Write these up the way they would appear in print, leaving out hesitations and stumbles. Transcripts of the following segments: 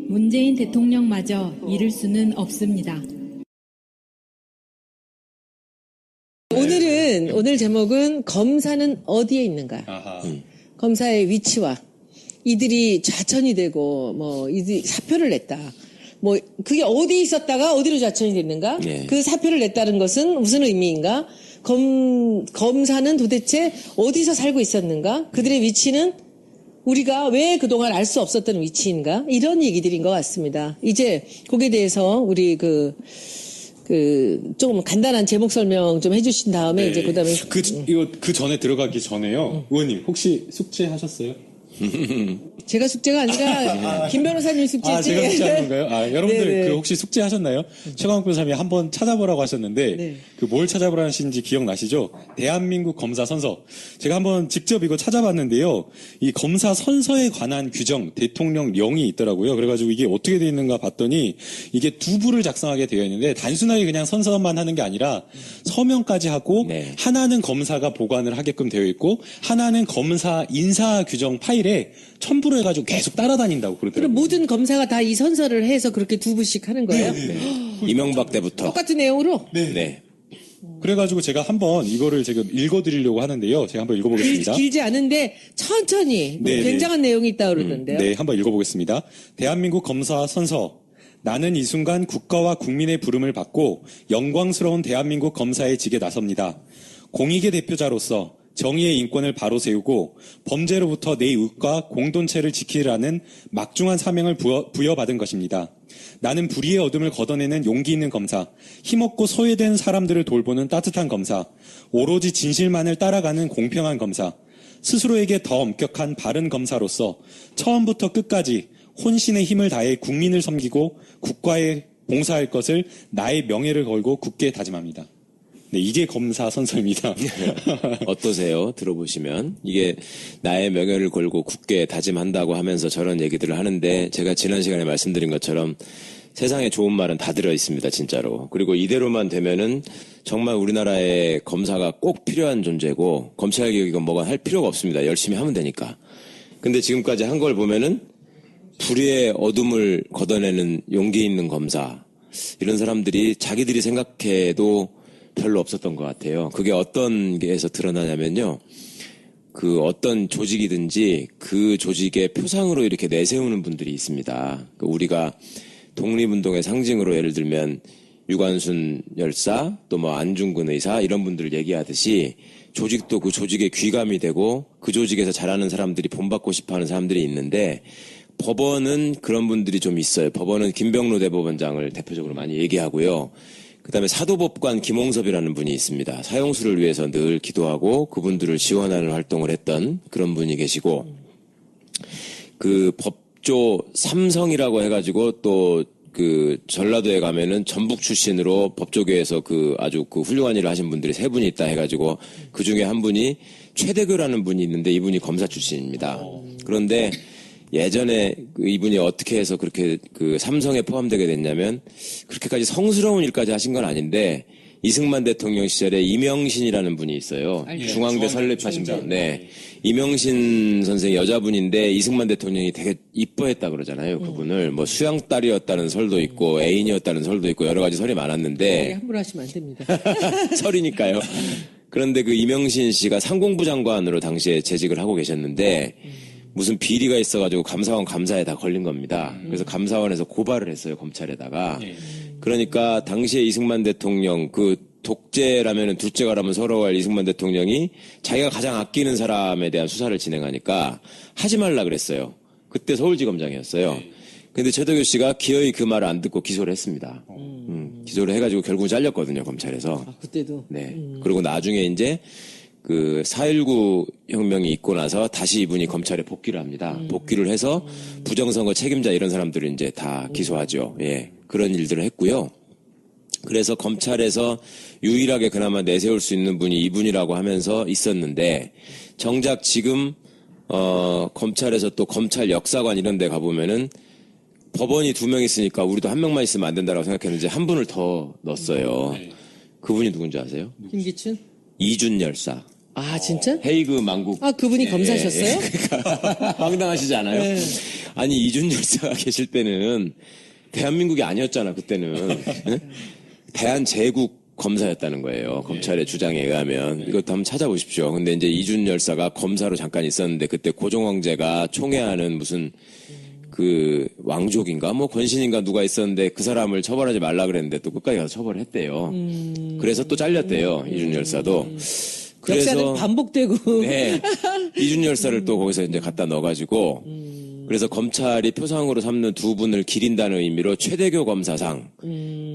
문재인 대통령마저 잃을 수는 없습니다. 오늘 제목은 검사는 어디에 있는가? 검사의 위치와 이들이 좌천이 되고 이들이 사표를 냈다. 그게 어디 있었다가 어디로 좌천이 됐는가? 네. 그 사표를 냈다는 것은 무슨 의미인가? 검사는 도대체 어디서 살고 있었는가? 그들의 위치는 우리가 왜 그동안 알 수 없었던 위치인가? 이런 얘기들인 것 같습니다. 이제 거기에 대해서 우리 조금 간단한 제목 설명 좀 해주신 다음에 네. 이제 그다음에 그 전에 들어가기 전에요. 의원님 혹시 숙제하셨어요? 제가 숙제가 아니라 김 변호사님 숙제지. 제가 숙제하는 건가요? 여러분들 네네. 혹시 숙제하셨나요? 최강욱 변호사님이 한번 찾아보라고 하셨는데 네. 뭘 찾아보라는 하시는지 기억나시죠? 대한민국 검사 선서. 제가 한번 직접 이거 찾아봤는데요. 이 검사 선서에 관한 규정, 대통령령이 있더라고요. 그래가지고 이게 어떻게 되어 있는가 봤더니 이게 두 부를 작성하게 되어 있는데 단순하게 그냥 선서만 하는 게 아니라 서명까지 하고 네. 하나는 검사가 보관을 하게끔 되어 있고 하나는 검사 인사 규정 파일에 첨부를 해가지고 계속 따라다닌다고 그럼 그러더라고요. 모든 검사가 다 이 선서를 해서 그렇게 두 부씩 하는 거예요? 이명박 때부터. 똑같은 내용으로? 네. 그래가지고 제가 한번 이거를 지금 읽어드리려고 하는데요. 제가 한번 읽어보겠습니다. 길지 않은데 천천히 네, 굉장한 내용이 있다고 그러던데요. 네, 한번 읽어보겠습니다. 대한민국 검사 선서. 나는 이 순간 국가와 국민의 부름을 받고 영광스러운 대한민국 검사의 직에 나섭니다. 공익의 대표자로서 정의의 인권을 바로 세우고 범죄로부터 내 이웃과 공동체를 지키라는 막중한 사명을 부여받은 것입니다. 나는 불의의 어둠을 걷어내는 용기 있는 검사, 힘없고 소외된 사람들을 돌보는 따뜻한 검사, 오로지 진실만을 따라가는 공평한 검사, 스스로에게 더 엄격한 바른 검사로서 처음부터 끝까지 혼신의 힘을 다해 국민을 섬기고 국가에 봉사할 것을 나의 명예를 걸고 굳게 다짐합니다. 네, 이게 검사 선서입니다. 어떠세요? 들어보시면. 이게 나의 명예를 걸고 굳게 다짐한다고 하면서 저런 얘기들을 하는데 제가 지난 시간에 말씀드린 것처럼 세상에 좋은 말은 다 들어있습니다, 진짜로. 그리고 이대로만 되면은 정말 우리나라에 검사가 꼭 필요한 존재고 검찰개혁이건 뭐건 할 필요가 없습니다. 열심히 하면 되니까. 근데 지금까지 한 걸 보면은 불의의 어둠을 걷어내는 용기 있는 검사. 이런 사람들이 자기들이 생각해도 별로 없었던 것 같아요. 그게 어떤 게에서 드러나냐면요. 그 어떤 조직이든지 그 조직의 표상으로 이렇게 내세우는 분들이 있습니다. 우리가 독립운동의 상징으로 예를 들면 유관순 열사, 또 안중근 의사 이런 분들을 얘기하듯이 조직도 그 조직에 귀감이 되고 그 조직에서 잘하는 사람들이 본받고 싶어하는 사람들이 있는데 법원은 그런 분들이 좀 있어요. 법원은 김병로 대법원장을 대표적으로 많이 얘기하고요. 그다음에 사도법관 김홍섭이라는 분이 있습니다. 사형수를 위해서 늘 기도하고 그분들을 지원하는 활동을 했던 그런 분이 계시고 그 법조 삼성이라고 해가지고 또 그 전라도에 가면은 전북 출신으로 법조계에서 아주 훌륭한 일을 하신 분들이 세 분이 있다 해가지고 그 중에 한 분이 최대교라는 분이 있는데 이분이 검사 출신입니다. 그런데 예전에 이분이 어떻게 해서 그렇게 삼성에 포함되게 됐냐면 그렇게까지 성스러운 일까지 하신 건 아닌데 이승만 대통령 시절에 이명신이라는 분이 있어요. 중앙대 설립하신 분. 네. 이명신 선생이 여자분인데 이승만 대통령이 되게 이뻐했다 그러잖아요. 그분을 수양딸이었다는 설도 있고 애인이었다는 설도 있고 여러 가지 설이 많았는데 함부로 하시면 안 됩니다. 설이니까요. 그런데 이명신 씨가 상공부 장관으로 당시에 재직을 하고 계셨는데 무슨 비리가 있어가지고 감사원 감사에 다 걸린 겁니다. 그래서 감사원에서 고발을 했어요, 검찰에다가. 그러니까 당시에 이승만 대통령 독재라면은 둘째가라면 서러워할 이승만 대통령이 자기가 가장 아끼는 사람에 대한 수사를 진행하니까 하지 말라 그랬어요. 그때 서울지검장이었어요. 근데 최덕규 씨가 기어이 그 말을 안 듣고 기소를 했습니다. 기소를 해가지고 결국 잘렸거든요, 검찰에서. 그때도. 네. 그리고 나중에 이제 4.19 혁명이 있고 나서 다시 이분이 검찰에 복귀를 합니다. 복귀를 해서 부정선거 책임자 이런 사람들을 이제 다 기소하죠. 예. 그런 일들을 했고요. 그래서 검찰에서 유일하게 그나마 내세울 수 있는 분이 이분이라고 하면서 있었는데 정작 지금 검찰에서 또 검찰 역사관 이런 데 가보면은 법원이 2명 있으니까 우리도 1명만 있으면 안 된다고 생각했는데 한 분을 더 넣었어요. 그분이 누군지 아세요? 김기춘? 이준 열사. 아, 진짜? 헤이그 만국. 그분이 검사셨어요? 그러니까 황당하시지 않아요? 네. 아니 이준 열사가 계실 때는 대한민국이 아니었잖아 그때는. 응? 대한제국 검사였다는 거예요. 검찰의 주장에 의하면. 이것도 한번 찾아보십시오. 근데 이제 이준 열사가 검사로 잠깐 있었는데 그때 고종황제가 총애하는 무슨 그 왕족인가 뭐 권신인가 누가 있었는데 그 사람을 처벌하지 말라 그랬는데 또 끝까지 가서 처벌을 했대요. 그래서 또 잘렸대요. 이준 열사도. 역사는 반복되고. 네. 이준 열사를 또 거기서 이제 갖다 넣어가지고 그래서 검찰이 표상으로 삼는 두 분을 기린다는 의미로 최대교 검사상,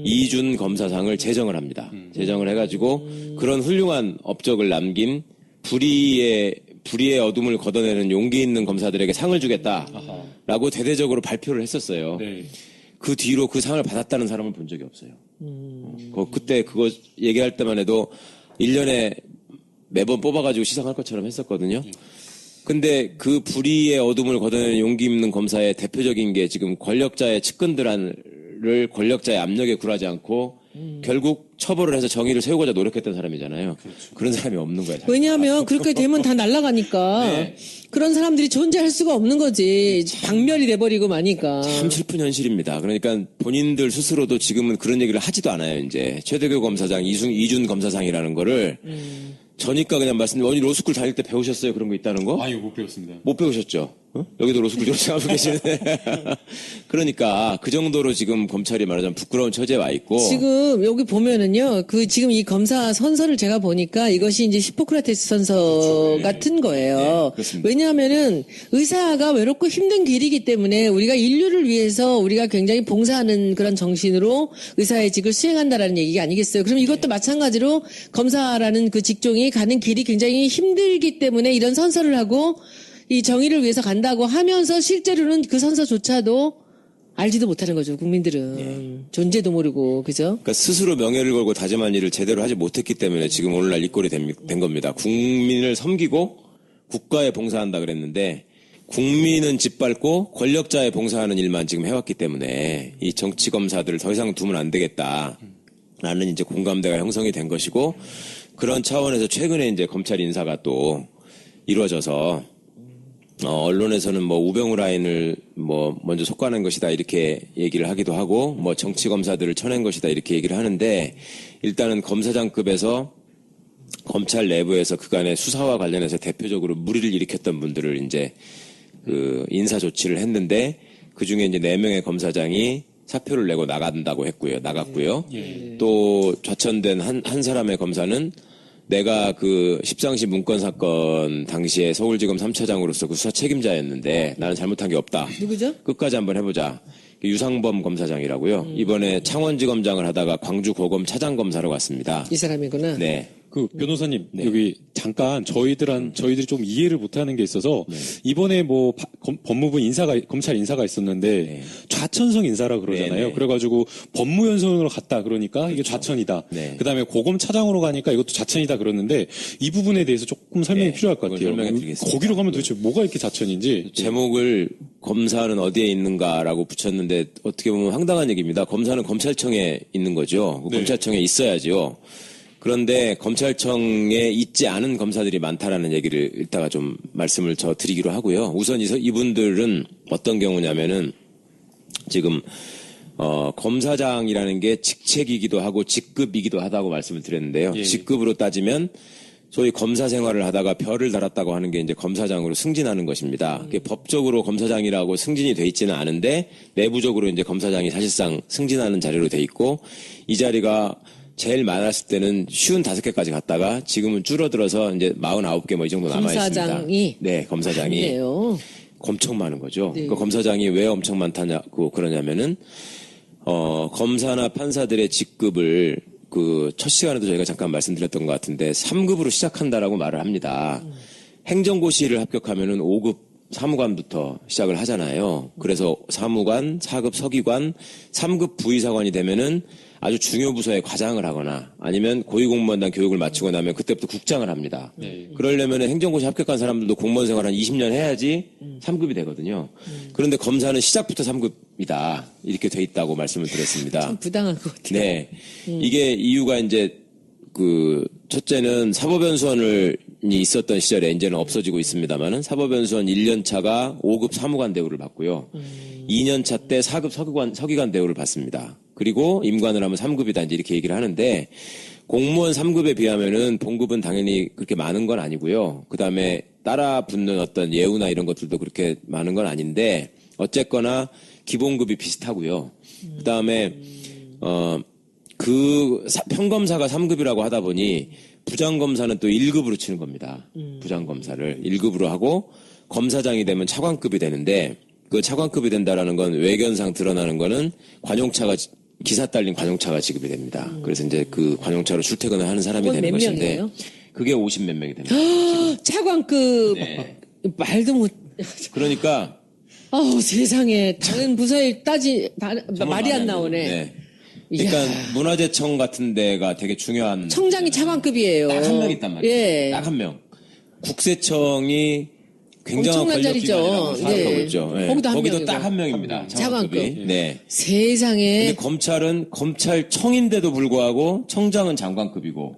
이준 검사상을 제정을 합니다. 제정을 해가지고 그런 훌륭한 업적을 남긴 불의의 어둠을 걷어내는 용기 있는 검사들에게 상을 주겠다라고 대대적으로 발표를 했었어요. 네. 그 뒤로 그 상을 받았다는 사람을 본 적이 없어요. 그때 그거 얘기할 때만 해도 1년에 매번 뽑아가지고 시상할 것처럼 했었거든요. 근데 그 불의의 어둠을 걷어내는 용기 있는 검사의 대표적인 게 지금 권력자의 측근들을 권력자의 압력에 굴하지 않고 결국 처벌을 해서 정의를 세우고자 노력했던 사람이잖아요. 그런 사람이 없는 거예요. 왜냐하면 그렇게 되면 다 날아가니까 네. 그런 사람들이 존재할 수가 없는 거지. 박멸이 돼버리고 마니까. 참 슬픈 현실입니다. 그러니까 본인들 스스로도 지금은 그런 얘기를 하지도 않아요. 이제 최대교 검사장, 이준 검사상이라는 거를 저니까 그냥 말씀드리면 어디 로스쿨 다닐 때 배우셨어요? 그런 거 있다는 거? 아유, 못 배웠습니다. 못 배우셨죠? 어? 여기도 로스쿨 졸업생하고 계시는데. 그러니까 그 정도로 지금 검찰이 말하자면 부끄러운 처지에 와 있고. 지금 여기 보면은요, 지금 이 검사 선서를 제가 보니까 이것이 이제 히포크라테스 선서 같은 거예요. 그렇습니다. 왜냐하면은 의사가 외롭고 힘든 길이기 때문에 우리가 인류를 위해서 우리가 굉장히 봉사하는 그런 정신으로 의사의 직을 수행한다라는 얘기가 아니겠어요. 그럼 이것도 마찬가지로 검사라는 그 직종이 가는 길이 굉장히 힘들기 때문에 이런 선서를 하고 이 정의를 위해서 간다고 하면서 실제로는 그 선서조차도 알지도 못하는 거죠. 국민들은. 존재도 모르고. 그죠? 그러니까 스스로 명예를 걸고 다짐한 일을 제대로 하지 못했기 때문에 지금 오늘날 이 꼴이 된 겁니다. 국민을 섬기고 국가에 봉사한다 그랬는데 국민은 짓밟고 권력자에 봉사하는 일만 지금 해왔기 때문에 이 정치검사들을 더 이상 두면 안 되겠다라는 이제 공감대가 형성이 된 것이고 그런 차원에서 최근에 이제 검찰 인사가 또 이루어져서 언론에서는 뭐 우병우 라인을 뭐 먼저 속아낸 것이다 이렇게 얘기를 하기도 하고 뭐 정치 검사들을 쳐낸 것이다 이렇게 얘기를 하는데 일단은 검사장급에서 검찰 내부에서 그간의 수사와 관련해서 대표적으로 물의를 일으켰던 분들을 이제 그 인사 조치를 했는데 그 중에 이제 4명의 검사장이 사표를 내고 나갔고요. 또 좌천된 한 사람의 검사는 내가 그 십상시 문건 사건 당시에 서울지검 3차장으로서 그 수사 책임자였는데 나는 잘못한 게 없다. 누구죠? 끝까지 한번 해보자. 유상범 검사장이라고요. 이번에 창원지검장을 하다가 광주고검 차장검사로 갔습니다. 이 사람이구나. 네. 그 변호사님 여기 잠깐 저희들이 좀 이해를 못하는 게 있어서 이번에 뭐 법무부 검찰 인사가 있었는데 좌천성 인사라 그러잖아요. 네. 그래가지고 법무연수원으로 갔다 그러니까 이게 좌천이다. 네. 그다음에 고검 차장으로 가니까 이것도 좌천이다 그러는데 이 부분에 대해서 조금 설명이 필요할 것 같아요. 설명해드리겠습니다. 거기로 가면 도대체 뭐가 이렇게 좌천인지. 제목을 검사는 어디에 있는가라고 붙였는데 어떻게 보면 황당한 얘기입니다. 검사는 검찰청에 있는 거죠. 네. 검찰청에 있어야죠. 그런데 검찰청에 있지 않은 검사들이 많다라는 얘기를 이따가 좀 말씀을 저 드리기로 하고요. 우선 이분들은 어떤 경우냐면은 지금 검사장이라는 게 직책이기도 하고 직급이기도 하다고 말씀을 드렸는데요. 예. 직급으로 따지면 소위 검사 생활을 하다가 별을 달았다고 하는 게 이제 검사장으로 승진하는 것입니다. 그게 법적으로 검사장이라고 승진이 돼 있지는 않은데 내부적으로 이제 검사장이 사실상 승진하는 자리로 돼 있고 이 자리가 제일 많았을 때는 55개까지 갔다가 지금은 줄어들어서 이제 49개 뭐 이 정도 남아 있습니다. 검사장이? 네, 검사장이 네요. 엄청 많은 거죠. 네. 그 검사장이 왜 엄청 많다고 그러냐면은 검사나 판사들의 직급을 그 첫 시간에도 저희가 잠깐 말씀드렸던 것 같은데 3급으로 시작한다라고 말을 합니다. 행정고시를 합격하면은 5급 사무관부터 시작을 하잖아요. 그래서 사무관, 4급 서기관, 3급 부의사관이 되면은 아주 중요 부서에 과장을 하거나 아니면 고위공무원단 교육을 마치고 나면 그때부터 국장을 합니다. 그러려면 행정고시 합격한 사람들도 공무원 생활 한 20년 해야지 3급이 되거든요. 그런데 검사는 시작부터 3급이다. 이렇게 돼 있다고 말씀을 드렸습니다. 좀 부당한 것 같아요. 네. 이게 이유가 이제 첫째는 사법연수원이 있었던 시절에 이제는 없어지고 있습니다만은 사법연수원 1년차가 5급 사무관 대우를 받고요. 2년차 때 4급 서기관 대우를 받습니다. 그리고 임관을 하면 3급이다 이제 이렇게 얘기를 하는데 공무원 3급에 비하면은 봉급은 당연히 그렇게 많은 건 아니고요. 그 다음에 따라 붙는 어떤 예우나 이런 것들도 그렇게 많은 건 아닌데 어쨌거나 기본급이 비슷하고요. 그 다음에 평검사가 3급이라고 하다 보니 부장검사는 또 1급으로 치는 겁니다. 부장검사를 1급으로 하고 검사장이 되면 차관급이 되는데 그 차관급이 된다라는 건 외견상 드러나는 거는 기사 딸린 관용차가 지급이 됩니다. 그래서 이제 그 관용차로 출퇴근을 하는 사람이 그건 되는 몇 것인데 명이에요? 그게 50 몇 명이 됩니다. 차관급 네. 말도 못. 그러니까 아우 세상에 다른 부서에 정말 말이 안 많이 나오네. 네. 그러니까 문화재청 같은 데가 되게 중요한 청장이 차관급이에요. 딱 한 명 있단 말이에요. 예. 딱 한 명. 국세청이 굉장한 엄청난 권력기관이라고 자리죠. 생각하고 네. 있죠. 네. 거기도 한 거기도 명이고. 딱 한 명입니다. 차관급. 차관급이. 네. 세상에. 근데 검찰은 검찰청인데도 불구하고 청장은 장관급이고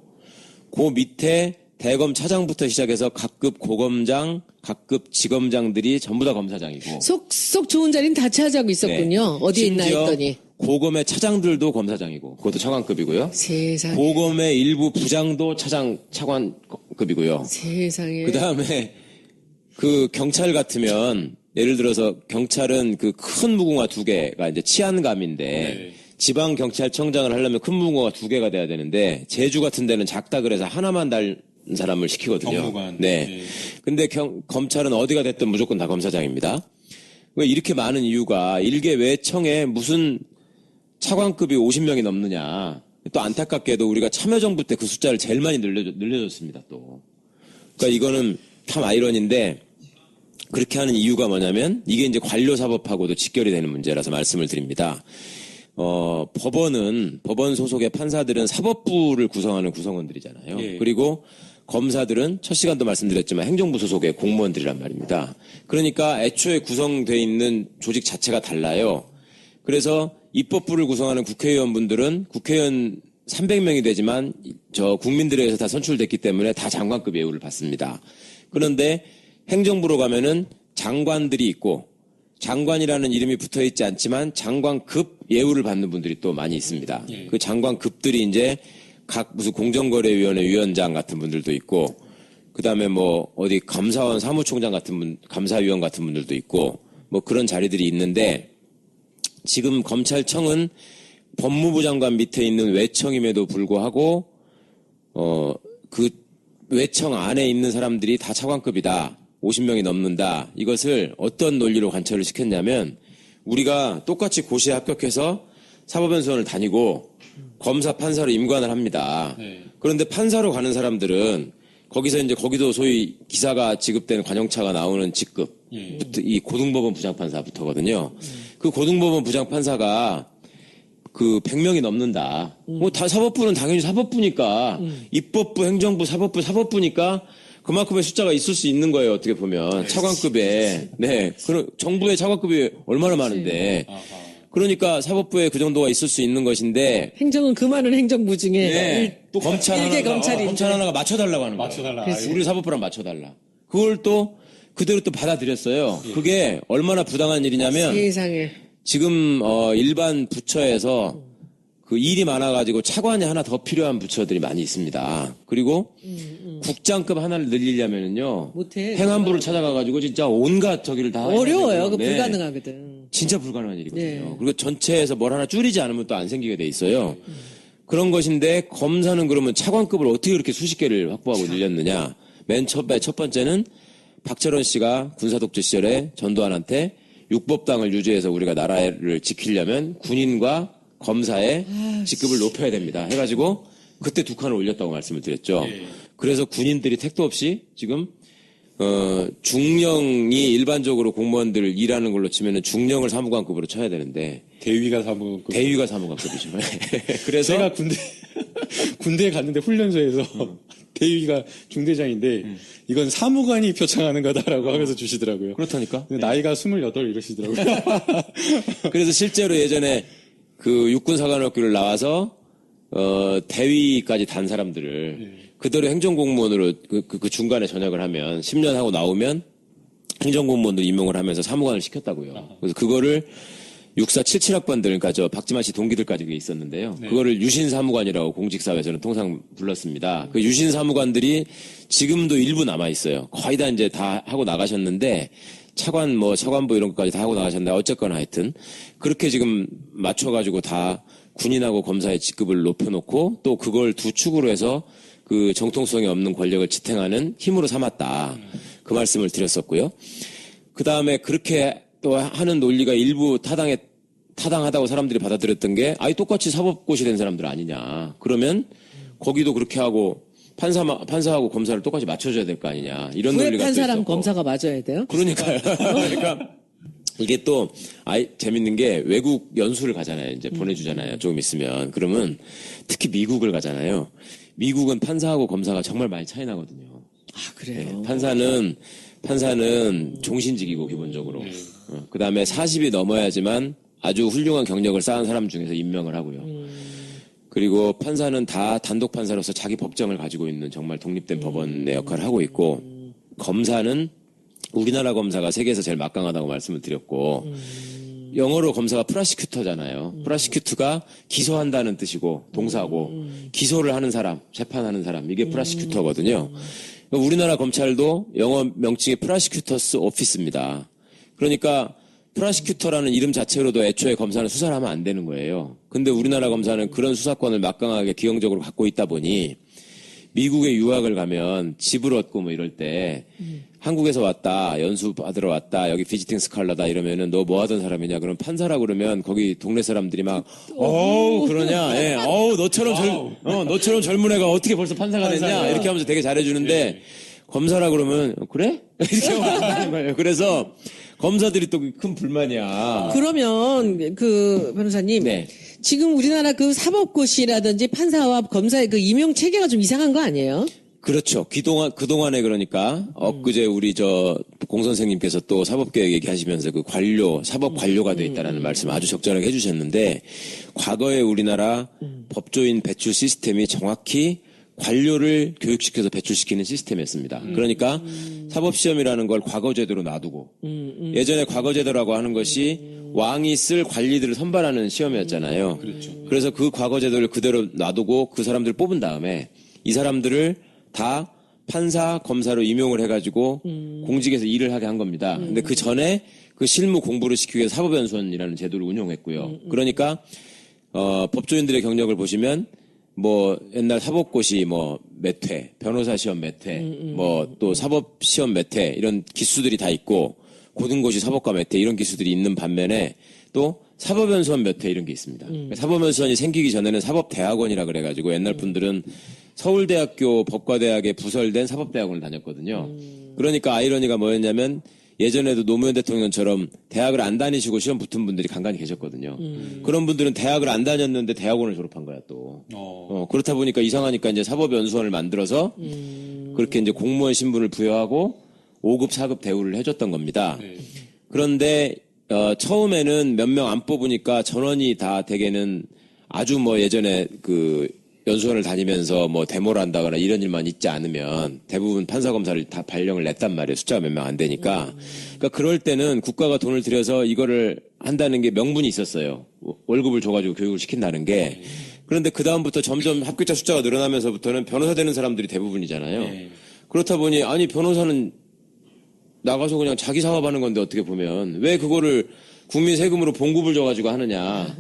그 밑에 대검 차장부터 시작해서 각급 고검장, 각급 지검장들이 전부 다 검사장이고 속 좋은 자리는 다 차지하고 있었군요. 어디에 있나 심지어 했더니. 고검의 차장들도 검사장이고 그것도 차관급이고요. 세상에. 고검의 일부 부장도 차관급이고요. 세상에. 그 다음에 그 경찰 같으면 예를 들어서 경찰은 그 큰 무궁화 2개가 이제 치안감인데 지방 경찰청장을 하려면 큰 무궁화가 2개가 돼야 되는데 제주 같은 데는 작다 그래서 하나만 달 사람을 시키거든요. 경무관. 네. 네. 근데 검찰은 어디가 됐든 무조건 다 검사장입니다. 왜 이렇게 많은 이유가 일개 외청에 무슨 차관급이 50명이 넘느냐. 또 안타깝게도 우리가 참여정부 때 그 숫자를 제일 많이 늘려줬습니다. 또. 그러니까 이거는 참 아이러니인데 그렇게 하는 이유가 뭐냐면 이게 이제 관료사법하고도 직결이 되는 문제라서 말씀을 드립니다. 법원 소속의 판사들은 사법부를 구성하는 구성원들이잖아요. 예. 그리고 검사들은 첫 시간도 말씀드렸지만 행정부 소속의 공무원들이란 말입니다. 그러니까 애초에 구성되어 있는 조직 자체가 달라요. 그래서 입법부를 구성하는 국회의원분들은 국회의원 300명이 되지만 국민들에 의해서 다 선출됐기 때문에 다 장관급 예우를 받습니다. 그런데 행정부로 가면은 장관들이 있고 장관이라는 이름이 붙어 있지 않지만 장관급 예우를 받는 분들이 또 많이 있습니다. 그 장관급들이 이제 각 무슨 공정거래위원회 위원장 같은 분들도 있고 그다음에 뭐 어디 감사원 사무총장 같은 감사위원 같은 분들도 있고 뭐 그런 자리들이 있는데 지금 검찰청은 법무부 장관 밑에 있는 외청임에도 불구하고 그 외청 안에 있는 사람들이 다 차관급이다. 50명이 넘는다. 이것을 어떤 논리로 관철을 시켰냐면 우리가 똑같이 고시에 합격해서 사법연수원을 다니고 검사 판사로 임관을 합니다. 네. 그런데 판사로 가는 사람들은 거기서 이제 거기도 소위 기사가 지급되는 관용차가 나오는 직급 이 고등법원 부장판사부터거든요. 그 고등법원 부장판사가 그 100명이 넘는다. 뭐 다 사법부는 당연히 사법부니까 입법부, 행정부, 사법부니까 그만큼의 숫자가 있을 수 있는 거예요. 어떻게 보면 차관급에 네, 그럼 정부의 차관급이 얼마나 많은데 그러니까 사법부에 그 정도가 있을 수 있는 것인데 행정은 그 많은 행정부 중에 네, 또 검찰 일개 하나가 검찰이 검찰 하나가 맞춰달라고 하는 거예요. 맞춰달라. 우리 사법부랑 맞춰달라. 그걸 또 그대로 또 받아들였어요. 그게 얼마나 부당한 일이냐면 세상에. 지금 일반 부처에서 그 일이 많아가지고 차관이 하나 더 필요한 부처들이 많이 있습니다. 그리고 국장급 하나를 늘리려면은요 못해. 행안부를 찾아가가지고 진짜 온갖 저기를 다 어려워요. 그 네. 불가능하거든. 진짜 불가능한 일이거든요. 네. 그리고 전체에서 뭘 하나 줄이지 않으면 또 안 생기게 돼 있어요. 그런 것인데 검사는 그러면 차관급을 어떻게 그렇게 수십 개를 확보하고 늘렸느냐. 맨 첫 번째는 박철원 씨가 군사독재 시절에 전두환한테 육법당을 유지해서 우리가 나라를 지키려면 군인과 검사의 직급을 높여야 됩니다. 해가지고 그때 2칸을 올렸다고 말씀을 드렸죠. 그래서 군인들이 택도 없이 지금 중령이 일반적으로 공무원들 일하는 걸로 치면은 중령을 사무관급으로 쳐야 되는데 대위가 사무관급. 대위가 사무관급이죠. 그래서 제가 군대에 갔는데 훈련소에서 대위가 중대장인데 이건 사무관이 표창하는 거다라고 하면서 주시더라고요. 그렇다니까. 나이가 28 이러시더라고요. 그래서 실제로 예전에 그 육군사관학교를 나와서 대위까지 단 사람들을 그대로 행정공무원으로 그 중간에 전역을 하면 10년 하고 나오면 행정공무원으로 임용을 하면서 사무관을 시켰다고요. 그래서 그거를 6477학번들, 그러니까 저 박지만 씨 동기들까지 그게 있었는데요. 그거를 유신사무관이라고 공직사회에서는 통상 불렀습니다. 그 유신사무관들이 지금도 일부 남아있어요. 거의 다 이제 다 하고 나가셨는데, 차관, 차관부 이런 것까지 다 하고 나가셨는데, 어쨌거나 하여튼, 그렇게 지금 맞춰가지고 다 군인하고 검사의 직급을 높여놓고, 또 그걸 두 축으로 해서 그 정통성이 없는 권력을 지탱하는 힘으로 삼았다. 그 말씀을 드렸었고요. 그 다음에 그렇게 또 하는 논리가 일부 타당하다고 사람들이 받아들였던 게, 똑같이 사법고시 된 사람들 아니냐. 그러면 거기도 그렇게 하고 판사하고 검사를 똑같이 맞춰줘야 될 거 아니냐. 이런 왜 논리가 또 판사랑 있었고. 검사가 맞아야 돼요? 그러니까요. 그러니까 이게 또 재밌는 게 외국 연수를 가잖아요. 이제 보내주잖아요. 조금 있으면. 그러면 특히 미국을 가잖아요. 미국은 판사하고 검사가 정말 많이 차이 나거든요. 그래요. 판사는 종신직이고 기본적으로. 그 다음에 40이 넘어야지만 아주 훌륭한 경력을 쌓은 사람 중에서 임명을 하고요. 그리고 판사는 다 단독 판사로서 자기 법정을 가지고 있는 정말 독립된 법원의 역할을 하고 있고, 검사는 우리나라 검사가 세계에서 제일 막강하다고 말씀을 드렸고, 영어로 검사가 프라시큐터잖아요. 프라시큐트가 기소한다는 뜻이고 동사고, 기소를 하는 사람, 재판하는 사람, 이게 프라시큐터거든요. 우리나라 검찰도 영어 명칭이 프라시큐터스 오피스입니다. 그러니까 프라시큐터라는 이름 자체로도 애초에 검사는 수사를 하면 안 되는 거예요. 근데 우리나라 검사는 그런 수사권을 막강하게 기형적으로 갖고 있다 보니 미국에 유학을 가면 집을 얻고 뭐 이럴 때 한국에서 왔다, 연수 받으러 왔다, 여기 비지팅 스칼라다 이러면은 너 뭐 하던 사람이냐? 그럼 판사라 그러면 거기 동네 사람들이 막 그러냐? 예. 너처럼 젊은 애가 어떻게 벌써 판사가 됐냐? 이렇게 하면서 되게 잘해주는데 검사라 그러면 그래? 이렇게 하는 거예요. 그래서 검사들이 또 큰 불만이야. 그러면 그 변호사님, 네. 지금 우리나라 그 사법고시라든지 판사와 검사의 그 임용 체계가 좀 이상한 거 아니에요? 그렇죠. 그동안에 그러니까, 엊그제 우리 공 선생님께서 또 사법개혁 얘기하시면서 그 사법 관료가 돼 있다라는 말씀 아주 적절하게 해주셨는데, 과거에 우리나라 법조인 배출 시스템이 정확히 관료를 교육시켜서 배출시키는 시스템이었습니다. 그러니까 사법시험이라는 걸 과거제도로 놔두고, 예전에 과거제도라고 하는 것이 왕이 쓸 관리들을 선발하는 시험이었잖아요. 그래서 그 과거제도를 그대로 놔두고 그 사람들을 뽑은 다음에 이 사람들을 다 판사, 검사로 임용을 해가지고 공직에서 일을 하게 한 겁니다. 근데 그 전에 그 실무 공부를 시키기 위해서 사법연수원이라는 제도를 운용했고요. 그러니까 법조인들의 경력을 보시면 옛날 사법고시 몇 회, 변호사 시험 몇 회, 또 사법 시험 몇 회 이런 기수들이 다 있고 고등고시 사법과 몇 회 이런 기수들이 있는 반면에 또 사법연수원 몇 회 이런 게 있습니다. 사법연수원이 생기기 전에는 사법대학원이라 그래가지고 옛날 분들은 서울대학교 법과대학에 부설된 사법대학원을 다녔거든요. 그러니까 아이러니가 뭐였냐면 예전에도 노무현 대통령처럼 대학을 안 다니시고 시험 붙은 분들이 간간히 계셨거든요. 그런 분들은 대학을 안 다녔는데 대학원을 졸업한 거야 또. 그렇다 보니까 이상하니까 이제 사법연수원을 만들어서 그렇게 이제 공무원 신분을 부여하고 5급, 4급 대우를 해줬던 겁니다. 그런데 처음에는 몇 명 안 뽑으니까 전원이 다 대개는 아주 예전에 그 연수원을 다니면서 데모를 한다거나 이런 일만 있지 않으면 대부분 판사검사를 다 발령을 냈단 말이에요. 숫자가 몇 명 안 되니까. 그러니까 그럴 때는 국가가 돈을 들여서 이거를 한다는 게 명분이 있었어요. 월급을 줘가지고 교육을 시킨다는 게. 그런데 그다음부터 점점 합격자 숫자가 늘어나면서부터는 변호사 되는 사람들이 대부분이잖아요. 그렇다 보니 변호사는 나가서 그냥 자기 사업하는 건데 어떻게 보면 왜 그거를 국민 세금으로 봉급을 줘가지고 하느냐.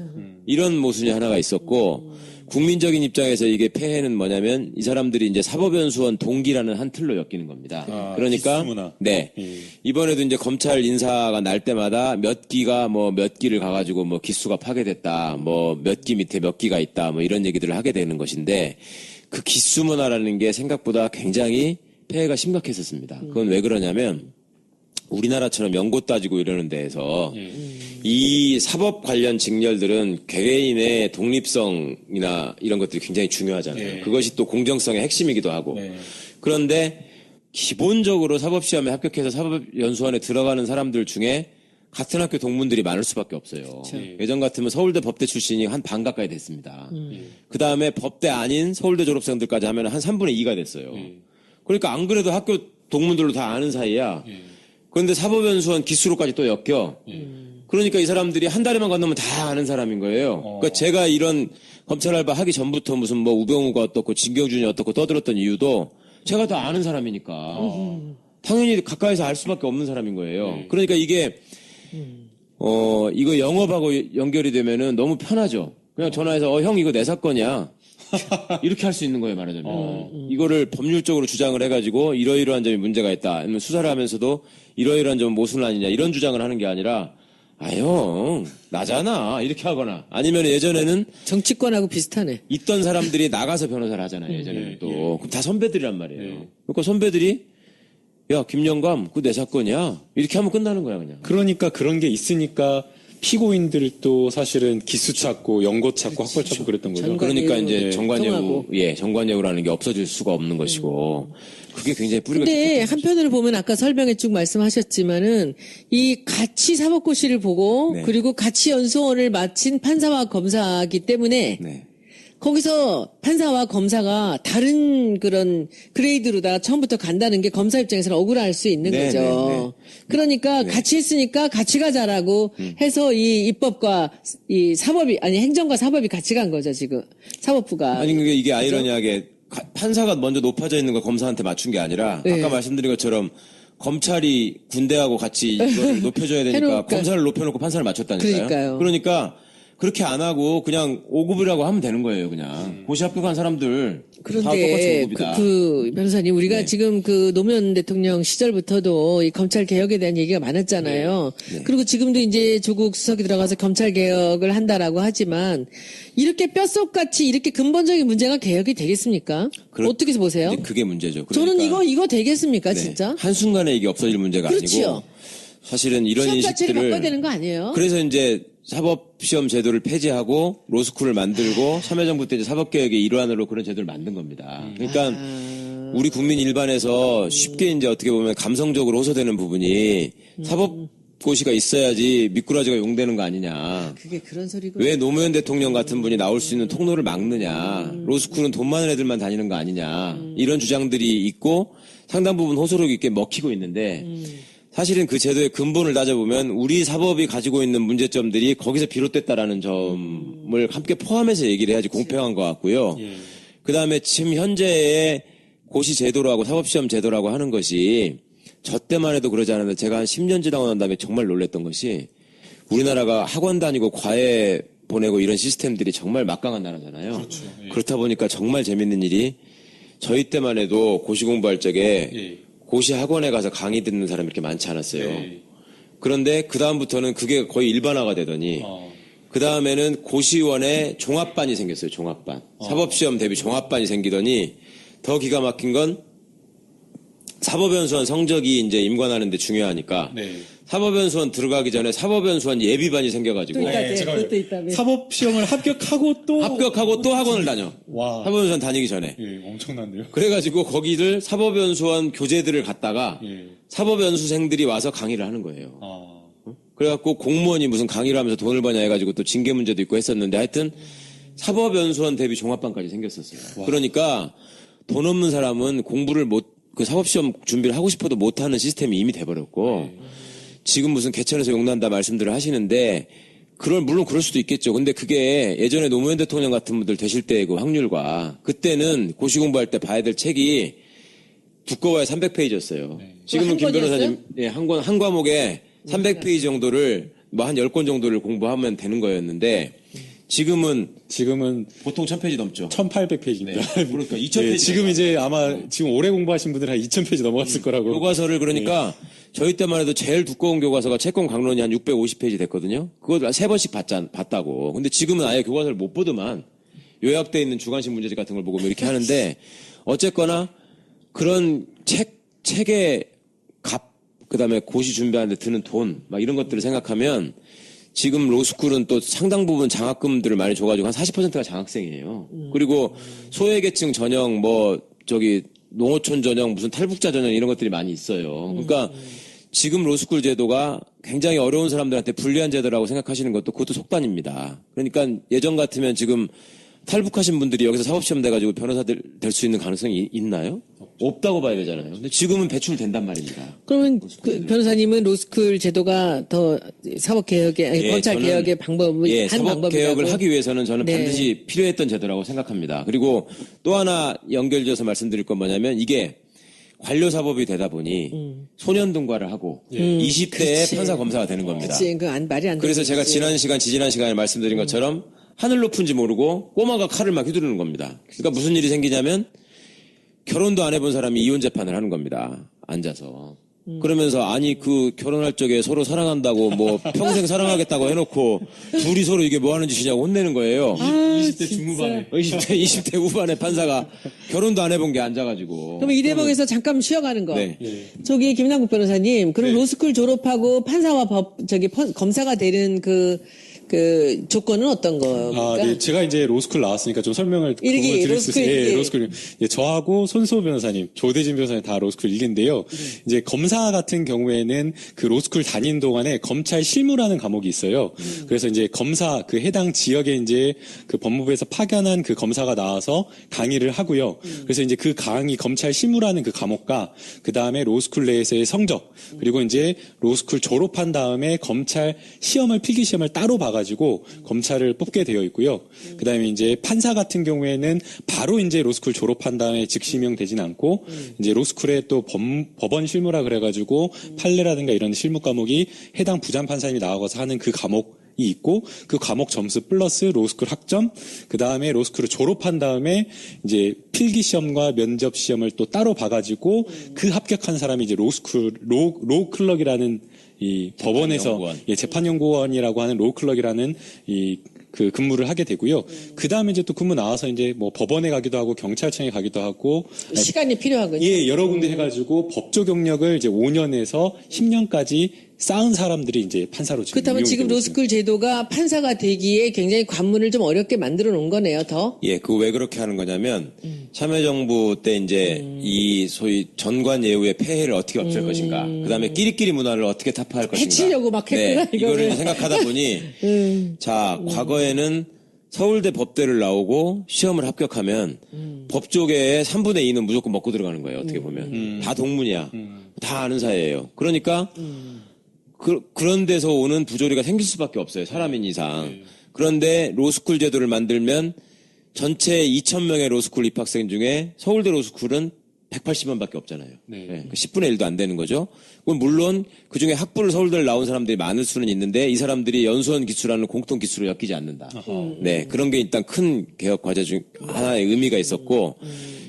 이런 모순이 하나가 있었고 국민적인 입장에서 이게 폐해는 뭐냐면 이 사람들이 이제 사법연수원 동기라는 한 틀로 엮이는 겁니다. 그러니까 기수문화. 네. 이번에도 이제 검찰 인사가 날 때마다 몇 기가 몇 기를 가가지고 기수가 파괴됐다. 몇 기 밑에 몇 기가 있다. 이런 얘기들을 하게 되는 것인데 그 기수문화라는 게 생각보다 굉장히 폐해가 심각했었습니다. 그건 왜 그러냐면 우리나라처럼 연고 따지고 이러는 데에서 이 사법 관련 직렬들은 개개인의 독립성이나 이런 것들이 굉장히 중요하잖아요. 그것이 또 공정성의 핵심이기도 하고. 그런데 기본적으로 사법시험에 합격해서 사법연수원에 들어가는 사람들 중에 같은 학교 동문들이 많을 수밖에 없어요. 예전 같으면 서울대 법대 출신이 한 반 가까이 됐습니다. 그 다음에 법대 아닌 서울대 졸업생들까지 하면 한 3분의 2가 됐어요. 그러니까 안 그래도 학교 동문들로 다 아는 사이야. 그런데 사법연수원 기수로까지 또 엮여. 그러니까 이 사람들이 한 달에만 건너면 다 아는 사람인 거예요. 그러니까 제가 이런 검찰 알바 하기 전부터 무슨 뭐 우병우가 어떻고 진경준이 어떻고 떠들었던 이유도 제가 다 아는 사람이니까. 당연히 가까이서 알 수밖에 없는 사람인 거예요. 그러니까 이게 이거 영업하고 연결이 되면은 너무 편하죠. 그냥 전화해서 형 이거 내 사건이야. 이렇게 할 수 있는 거예요, 말하자면. 이거를 법률적으로 주장을 해가지고 이러이러한 점이 문제가 있다. 아니면 수사를 하면서도 이러이러한 점은 모순 아니냐 이런 주장을 하는 게 아니라 형 나잖아 이렇게 하거나 아니면 예전에는 정치권하고 비슷하네. 있던 사람들이 나가서 변호사를 하잖아요. 예전에는 또. 그럼 다 선배들이란 말이에요. 그러니까 선배들이 야 김영감 그거 내 사건이야 이렇게 하면 끝나는 거야 그냥. 그러니까 그런 게 있으니까 피고인들도 사실은 기수 찾고 연고 찾고 학벌 찾고 그랬던 거죠. 전관- 그러니까 이제 통하고. 정관예우라는 게 없어질 수가 없는 것이고 그게 굉장히 뿌리가 근데 깊은 한편으로 보면 아까 설명에 쭉 말씀하셨지만은 이 같이 사법고시를 보고 네. 그리고 같이 연수원을 마친 판사와 검사이기 때문에 네. 거기서 판사와 검사가 다른 그런 그레이드로다 처음부터 간다는 게 검사 입장에서는 억울할 수 있는 네, 거죠. 네, 네. 그러니까 같이 했으니까 같이 가자라고 해서 이 입법과 이 사법이 아니 행정과 사법이 같이 간 거죠 지금 사법부가. 아니 그게 이게 아이러니하게 판사가 먼저 높아져 있는 걸 검사한테 맞춘 게 아니라 네. 아까 말씀드린 것처럼 검찰이 군대하고 같이 이거를 높여줘야 되니까 해놓을까. 검사를 높여놓고 판사를 맞췄다니까요. 그러니까요. 그러니까 그렇게 안 하고 그냥 5급이라고 하면 되는 거예요, 그냥. 고시 합격한 사람들 다 똑같이 그런데 5급이다. 그 변호사님 우리가 네. 지금 그 노무현 대통령 시절부터도 이 검찰 개혁에 대한 얘기가 많았잖아요. 네. 그리고 지금도 이제 조국 수석이 들어가서 검찰 개혁을 한다라고 하지만 이렇게 뼛속같이 이렇게 근본적인 문제가 개혁이 되겠습니까? 어떻게 보세요? 이제 그게 문제죠. 저는 그러니까 이거 되겠습니까, 네. 진짜? 한순간에 이게 없어질 문제가 그렇지요. 아니고 사실은 이런 시험 자체를 인식들을 바꿔야 되는 거 아니에요? 그래서 이제 사법시험 제도를 폐지하고 로스쿨을 만들고 참여정부 때 이제 사법개혁의 일환으로 그런 제도를 만든 겁니다. 그러니까 우리 국민 일반에서 쉽게 이제 어떻게 보면 감성적으로 호소되는 부분이 사법고시가 있어야지 미꾸라지가 용되는 거 아니냐. 그게 그런 소리고. 왜 노무현 대통령 같은 분이 나올 수 있는 통로를 막느냐. 로스쿨은 돈 많은 애들만 다니는 거 아니냐. 이런 주장들이 있고 상당 부분 호소력 있게 먹히고 있는데 사실은 그 제도의 근본을 따져보면 우리 사법이 가지고 있는 문제점들이 거기서 비롯됐다라는 점을 함께 포함해서 얘기를 해야지 공평한 것 같고요. 그 다음에 지금 현재의 고시 제도라고 사법시험 제도라고 하는 것이 저 때만 해도 그러지 않았는데 제가 한 10년 지나고 난 다음에 정말 놀랬던 것이 우리나라가 학원 다니고 과외 보내고 이런 시스템들이 정말 막강한 나라잖아요. 그렇다 보니까 정말 재밌는 일이 저희 때만 해도 고시 공부할 적에 고시 학원에 가서 강의 듣는 사람이 이렇게 많지 않았어요. 그런데 그 다음부터는 그게 거의 일반화가 되더니 그 다음에는 고시원에 종합반이 생겼어요. 종합반. 사법시험 대비 종합반이 생기더니 더 기가 막힌 건 사법연수원 성적이 이제 임관하는데 중요하니까 사법연수원 들어가기 전에 사법연수원 예비반이 생겨가지고 또 있다, 네, 제가 그것도 있다며. 사법 시험을 합격하고 또 합격하고 또 학원을 다녀. 와. 사법연수원 다니기 전에. 예, 엄청난데요. 그래가지고 거기를 사법연수원 교재들을 갖다가 사법연수생들이 와서 강의를 하는 거예요. 그래갖고 공무원이 무슨 강의를 하면서 돈을 버냐 해가지고 또 징계 문제도 있고 했었는데 하여튼 사법연수원 대비 종합반까지 생겼었어요. 그러니까 돈 없는 사람은 공부를 그 사법시험 준비를 하고 싶어도 못하는 시스템이 이미 돼버렸고 지금 무슨 개천에서 용난다 말씀들을 하시는데 물론 그럴 수도 있겠죠. 근데 그게 예전에 노무현 대통령 같은 분들 되실 때의 그 확률과 그때는 고시 공부할 때 봐야 될 책이 두꺼워야 300페이지였어요. 지금은 한 김 변호사님, 권이었어요? 한 과목에 300페이지 정도를 한 10권 정도를 공부하면 되는 거였는데 지금은 보통 1000페이지 넘죠. 1800페이지입니다. 그러니까 2000페이지. 지금 이제 아마 지금 올해 공부하신 분들은 한 2000페이지 넘어갔을 거라고. 교과서를 그러니까 저희 때만 해도 제일 두꺼운 교과서가 채권 강론이 한 650페이지 됐거든요. 그걸 3번씩 봤다고. 근데 지금은 아예 교과서를 못 보더만 요약돼 있는 주간식 문제집 같은 걸 보고 뭐 이렇게 하는데 어쨌거나 그런 책의 값, 그다음에 고시 준비하는데 드는 돈 막 이런 것들을 생각하면 지금 로스쿨은 또 상당 부분 장학금들을 많이 줘가지고 한 40%가 장학생이에요. 그리고 소외계층 전형 농어촌 전형 무슨 탈북자 전형 이런 것들이 많이 있어요. 그러니까 지금 로스쿨 제도가 굉장히 어려운 사람들한테 불리한 제도라고 생각하시는 것도 그것도 속단입니다. 그러니까 예전 같으면 지금 탈북하신 분들이 여기서 사법시험 돼가지고 변호사들 될 수 있는 가능성이 있나요? 없다고 봐야 되잖아요. 근데 지금은 배출된단 말입니다. 그러면 그 변호사님은 로스쿨 제도가 더 사법개혁의, 아니, 예, 검찰개혁의 방법이, 예, 한 사법 방법이라고. 개혁을 하기 위해서는 저는 네. 반드시 필요했던 제도라고 생각합니다. 그리고 또 하나 연결지어서 말씀드릴 건 뭐냐면 이게 관료사법이 되다 보니 소년등과를 하고 20대에 그치. 판사 검사가 되는 겁니다. 그치, 그 말이 안 돼. 그래서 제가 지난 시간에 말씀드린 것처럼 하늘 높은지 모르고 꼬마가 칼을 막 휘두르는 겁니다. 그러니까 무슨 일이 생기냐면 결혼도 안 해본 사람이 이혼 재판을 하는 겁니다. 앉아서. 그러면서 아니 그 결혼할 적에 서로 사랑한다고 뭐 평생 사랑하겠다고 해놓고 둘이 서로 이게 뭐 하는 짓이냐고 혼내는 거예요. 20대 중후반에. 20대 후반에 판사가 결혼도 안 해본 게 앉아가지고. 그럼 이 대목에서 잠깐 쉬어가는 거. 네. 저기 김남국 변호사님, 그럼 네. 로스쿨 졸업하고 판사와 검사가 되는 그 조건은 어떤 겁니까? 아, 네. 제가 이제 로스쿨 나왔으니까 좀 설명을 일기, 드릴 수 있어요. 로스쿨 일기. 예, 로스쿨. 예, 저하고 손수호 변호사님, 조대진 변호사님 다 로스쿨 일기인데요. 이제 검사 같은 경우에는 그 로스쿨 다닌 동안에 검찰 실무라는 과목이 있어요. 그래서 이제 검사 그 해당 지역에 이제 그 법무부에서 파견한 그 검사가 나와서 강의를 하고요. 그래서 이제 그 강의 검찰 실무라는 그 과목과 그 다음에 로스쿨 내에서의 성적 그리고 이제 로스쿨 졸업한 다음에 검찰 시험을 필기 시험을 따로 봐가지고 검찰을 뽑게 되어 있고요. 그 다음에 이제 판사 같은 경우에는 바로 이제 로스쿨 졸업한 다음에 즉시명 되진 않고 이제 로스쿨에 또 법원 실무라 그래가지고 판례라든가 이런 실무 과목이 해당 부장 판사님이 나와서 하는 그 과목 이 있고 그 과목 점수 플러스 로스쿨 학점 그 다음에 로스쿨을 졸업한 다음에 이제 필기 시험과 면접 시험을 또 따로 봐가지고 그 합격한 사람이 이제 로스쿨 로클럭이라는 이 법원에서 재판연구원. 예, 재판연구원이라고 하는 로클럭이라는 이 그 근무를 하게 되고요. 그 다음에 이제 또 근무 나와서 이제 뭐 법원에 가기도 하고 경찰청에 가기도 하고 시간이 필요하군요. 예, 여러 군데 해가지고 법조 경력을 이제 5년에서 10년까지 쌓은 사람들이 이제 판사로 지금 그렇다면 임용이 지금 되고 로스쿨 제도가 판사가 되기에 굉장히 관문을 좀 어렵게 만들어 놓은 거네요, 더. 예, 그거 왜 그렇게 하는 거냐면 참여정부 때 이제 이 소위 전관 예우의 폐해를 어떻게 없앨 것인가, 그다음에 끼리끼리 문화를 어떻게 타파할 것인가. 해치려고 막 했구나, 네, 이거를. 이거를 생각하다 보니 자 과거에는 서울대 법대를 나오고 시험을 합격하면 법조계의 3분의 2는 무조건 먹고 들어가는 거예요. 어떻게 보면 다 동문이야, 다 아는 사이예요. 그러니까 그런 데서 오는 부조리가 생길 수밖에 없어요. 사람인 이상. 그런데 로스쿨 제도를 만들면 전체 2,000명의 로스쿨 입학생 중에 서울대 로스쿨은 180명밖에 없잖아요. 네. 10분의 1도 안 되는 거죠. 그건 물론 그중에 학부를 서울대를 나온 사람들이 많을 수는 있는데 이 사람들이 연수원 기수라는 공통 기수로 엮이지 않는다. 네, 그런 게 일단 큰 개혁 과제 중 하나의 의미가 있었고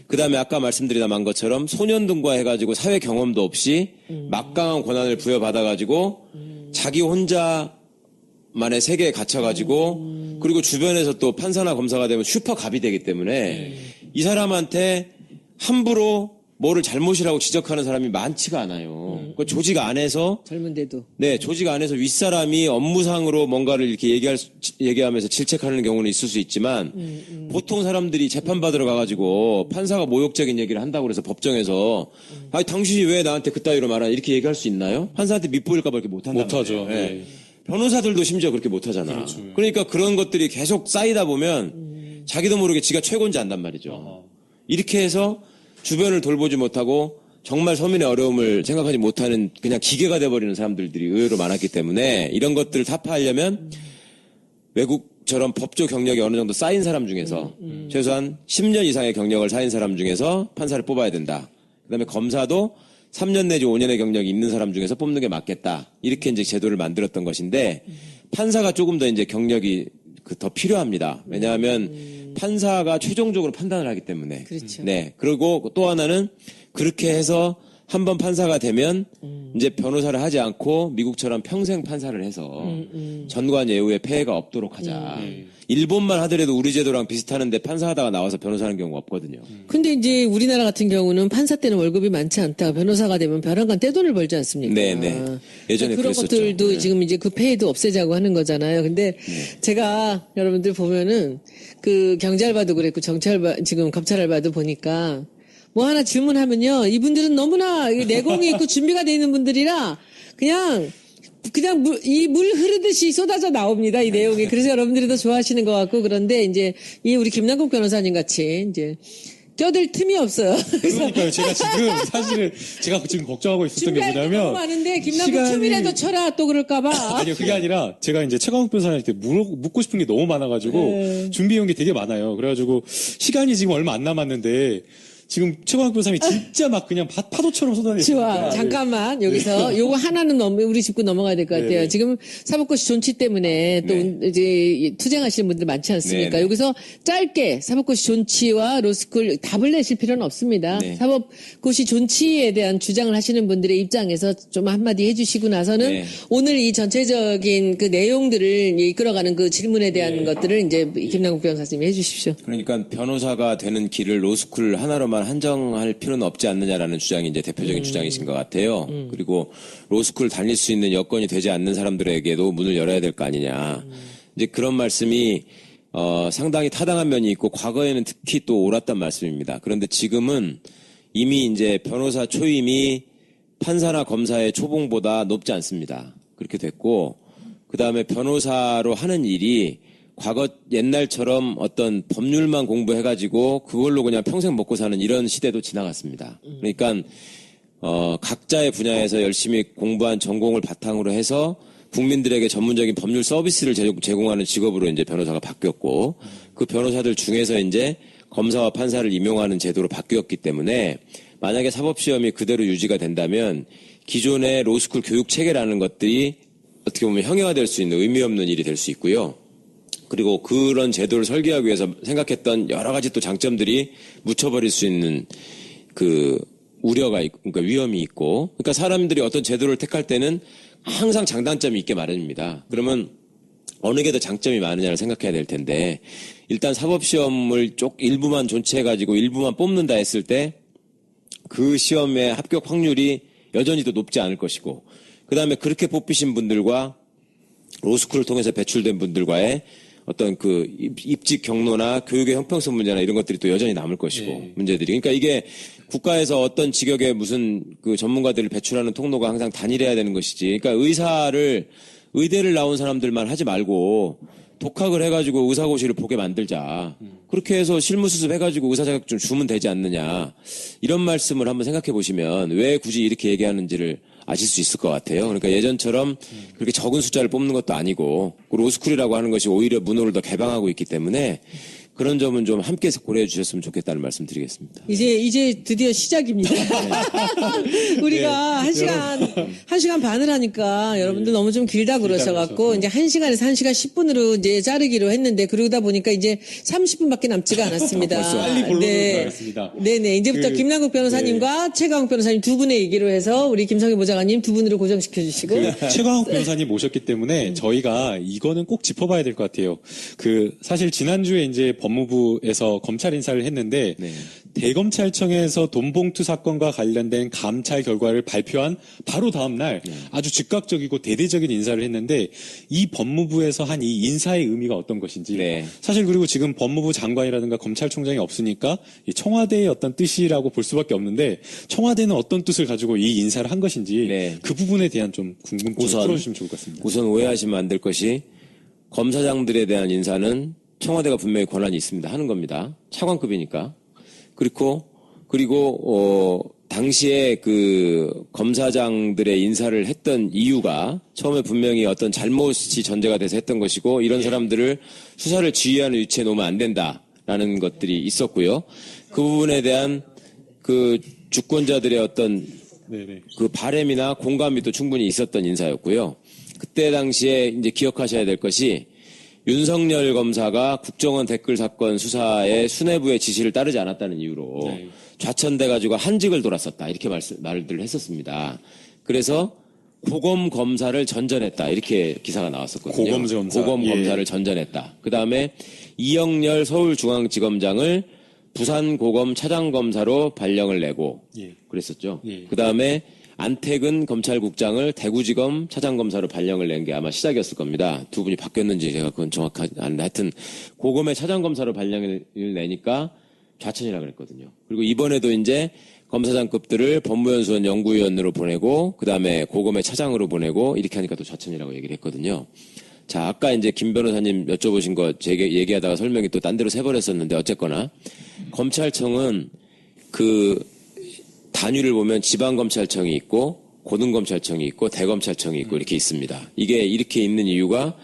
그다음에 아까 말씀드리다 만 것처럼 소년등과 해가지고 사회 경험도 없이 막강한 권한을 부여받아가지고 자기 혼자만의 세계에 갇혀가지고 그리고 주변에서 또 판사나 검사가 되면 슈퍼갑이 되기 때문에 이 사람한테 함부로 뭐를 잘못이라고 지적하는 사람이 많지가 않아요. 그 조직 안에서 젊은데도. 네, 조직 안에서 윗사람이 업무상으로 뭔가를 이렇게 얘기하면서 질책하는 경우는 있을 수 있지만 보통 사람들이 재판받으러 가가지고 판사가 모욕적인 얘기를 한다고 그래서 법정에서 아니 당신이 왜 나한테 그따위로 말하냐 이렇게 얘기할 수 있나요? 판사한테 밑보일까 봐 이렇게 못한단 못하죠. 말이에요. 네. 네. 변호사들도 심지어 그렇게 못하잖아. 그러니까 그런 것들이 계속 쌓이다 보면 자기도 모르게 지가 최고인지 안단 말이죠. 이렇게 해서 주변을 돌보지 못하고 정말 서민의 어려움을 생각하지 못하는 그냥 기계가 돼버리는 사람들이 의외로 많았기 때문에 이런 것들을 타파하려면 외국처럼 법조 경력이 어느 정도 쌓인 사람 중에서 최소한 10년 이상의 경력을 쌓인 사람 중에서 판사를 뽑아야 된다. 그다음에 검사도 3년 내지 5년의 경력이 있는 사람 중에서 뽑는 게 맞겠다. 이렇게 이제 제도를 만들었던 것인데 판사가 조금 더 이제 경력이 더 필요합니다. 왜냐하면 판사가 최종적으로 판단을 하기 때문에. 그렇죠. 네. 그리고 또 하나는 그렇게 해서 한번 판사가 되면 이제 변호사를 하지 않고 미국처럼 평생 판사를 해서 전관 예우의 폐해가 없도록 하자. 일본만 하더라도 우리 제도랑 비슷하는데 판사하다가 나와서 변호사하는 경우가 없거든요. 근데 이제 우리나라 같은 경우는 판사 때는 월급이 많지 않다. 변호사가 되면 벼랑간 떼돈을 벌지 않습니까? 네네. 예전에 그런 그랬었죠. 것들도 네. 지금 이제 그 폐해도 없애자고 하는 거잖아요. 근데 제가 여러분들 보면은 그 경찰 알바도 그랬고 지금 검찰 알바도 보니까 뭐 하나 질문하면요. 이분들은 너무나 내공이 있고 준비가 돼 있는 분들이라 그냥 이 물 흐르듯이 쏟아져 나옵니다. 이 내용이. 그래서 여러분들이 더 좋아하시는 것 같고, 그런데 이제 이 우리 김남국 변호사님 같이 이제 껴들 틈이 없어요. 그러니까요. 제가 지금 사실은 제가 지금 걱정하고 있었던 게 준비할 게 너무 뭐냐면 많은데 김남국 춤이라도 춰라 또 그럴까봐. 아니요, 그게 아니라 제가 이제 최강욱 변호사한테 묻고 싶은 게 너무 많아가지고 준비해온 게 되게 많아요. 그래가지고 시간이 지금 얼마 안 남았는데 지금 최강욱 변호사님이 진짜 막 그냥 파도처럼 쏟아내시니까. 좋아. 잠깐만. 여기서 요거 하나는 우리 짚고 넘어가야 될 것 같아요. 네네. 지금 사법고시 존치 때문에 또 이제 투쟁하시는 분들 많지 않습니까? 네네. 여기서 짧게 사법고시 존치와 로스쿨 답을 내실 필요는 없습니다. 네. 사법고시 존치에 대한 주장을 하시는 분들의 입장에서 좀 한마디 해주시고 나서는 네. 오늘 이 전체적인 그 내용들을 이끌어가는 그 질문에 대한 것들을 이제 김남국 변호사님이 해주십시오. 그러니까 변호사가 되는 길을 로스쿨 하나로만 한정할 필요는 없지 않느냐라는 주장이 이제 대표적인 주장이신 것 같아요. 그리고 로스쿨 다닐 수 있는 여건이 되지 않는 사람들에게도 문을 열어야 될 거 아니냐. 이제 그런 말씀이 상당히 타당한 면이 있고 과거에는 특히 또 옳았단 말씀입니다. 그런데 지금은 이미 이제 변호사 초임이 판사나 검사의 초봉보다 높지 않습니다. 그렇게 됐고 그다음에 변호사로 하는 일이 과거 옛날처럼 어떤 법률만 공부해가지고 그걸로 그냥 평생 먹고 사는 이런 시대도 지나갔습니다. 그러니까 각자의 분야에서 열심히 공부한 전공을 바탕으로 해서 국민들에게 전문적인 법률 서비스를 제공하는 직업으로 이제 변호사가 바뀌었고 그 변호사들 중에서 이제 검사와 판사를 임용하는 제도로 바뀌었기 때문에 만약에 사법시험이 그대로 유지가 된다면 기존의 로스쿨 교육 체계라는 것들이 어떻게 보면 형해화될 수 있는 의미 없는 일이 될 수 있고요. 그리고 그런 제도를 설계하기 위해서 생각했던 여러 가지 또 장점들이 묻혀버릴 수 있는 그 우려가 있고, 그러니까 위험이 있고, 그러니까 사람들이 어떤 제도를 택할 때는 항상 장단점이 있게 마련입니다. 그러면 어느 게 더 장점이 많으냐를 생각해야 될 텐데, 일단 사법시험을 일부만 존치해가지고 일부만 뽑는다 했을 때, 그 시험의 합격 확률이 여전히 더 높지 않을 것이고, 그 다음에 그렇게 뽑히신 분들과 로스쿨을 통해서 배출된 분들과의 어떤 그 입직 경로나 교육의 형평성 문제나 이런 것들이 또 여전히 남을 것이고 문제들이. 그러니까 이게 국가에서 어떤 직역의 무슨 그 전문가들을 배출하는 통로가 항상 단일해야 되는 것이지. 그러니까 의대를 나온 사람들만 하지 말고 독학을 해가지고 의사고시를 보게 만들자. 그렇게 해서 실무수습 해가지고 의사 자격증 주면 되지 않느냐. 이런 말씀을 한번 생각해 보시면 왜 굳이 이렇게 얘기하는지를 아실 수 있을 것 같아요. 그러니까 예전처럼 그렇게 적은 숫자를 뽑는 것도 아니고 로스쿨이라고 하는 것이 오히려 문호를 더 개방하고 있기 때문에 그런 점은 좀 함께 고려해 주셨으면 좋겠다는 말씀 드리겠습니다. 이제 드디어 시작입니다. 우리가 한 시간 반을 하니까 여러분들 너무 좀 길다 그러셔갖고 이제 1시간에서 1시간 10분으로 이제 자르기로 했는데 그러다 보니까 이제 30분밖에 남지가 않았습니다. 벌써 빨리 본론으로 들어가겠습니다. 네네. 이제부터 김남국 변호사님과 최강욱 변호사님 두 분의 얘기로 해서 우리 김성희 보좌관님 두 분으로 고정시켜 주시고. 최강욱 변호사님 모셨기 때문에 저희가 이거는 꼭 짚어봐야 될 것 같아요. 사실 지난주에 이제 법무부에서 검찰 인사를 했는데 대검찰청에서 돈봉투 사건과 관련된 감찰 결과를 발표한 바로 다음 날 아주 즉각적이고 대대적인 인사를 했는데 이 법무부에서 한 이 인사의 의미가 어떤 것인지 사실 그리고 지금 법무부 장관이라든가 검찰총장이 없으니까 이 청와대의 어떤 뜻이라고 볼 수밖에 없는데 청와대는 어떤 뜻을 가지고 이 인사를 한 것인지 그 부분에 대한 좀 궁금증을 풀어주시면 좋을 것 같습니다. 우선 오해하시면 안 될 것이 검사장들에 대한 인사는 청와대가 분명히 권한이 있습니다. 하는 겁니다. 차관급이니까. 그리고 당시에 그 검사장들의 인사를 했던 이유가 처음에 분명히 어떤 잘못이 전제가 돼서 했던 것이고 이런 사람들을 수사를 지휘하는 위치에 놓으면 안 된다라는 것들이 있었고요. 그 부분에 대한 그 주권자들의 어떤 그 바람이나 공감이 또 충분히 있었던 인사였고요. 그때 당시에 이제 기억하셔야 될 것이 윤석열 검사가 국정원 댓글 사건 수사에 수뇌부의 지시를 따르지 않았다는 이유로 좌천돼가지고 한직을 돌았었다. 이렇게 말들을 했었습니다. 그래서 고검 검사를 전전했다. 이렇게 기사가 나왔었거든요. 고검 검사를 전전했다. 그 다음에 이영렬 서울중앙지검장을 부산 고검 차장검사로 발령을 내고 그랬었죠. 그 다음에 안태근 검찰국장을 대구지검 차장검사로 발령을 낸 게 아마 시작이었을 겁니다. 두 분이 바뀌었는지 제가 그건 정확하지 않는데 하여튼 고검의 차장검사로 발령을 내니까 좌천이라 그랬거든요. 그리고 이번에도 이제 검사장급들을 법무연수원 연구위원으로 보내고 그다음에 고검의 차장으로 보내고 이렇게 하니까 또 좌천이라고 얘기를 했거든요. 자, 아까 이제 김 변호사님 여쭤보신 거 제가 얘기하다가 설명이 또 딴 데로 새버렸었는데 어쨌거나 검찰청은 그 단위를 보면 지방검찰청이 있고 고등검찰청이 있고 대검찰청이 있고 이렇게 있습니다. 이게 이렇게 있는 이유가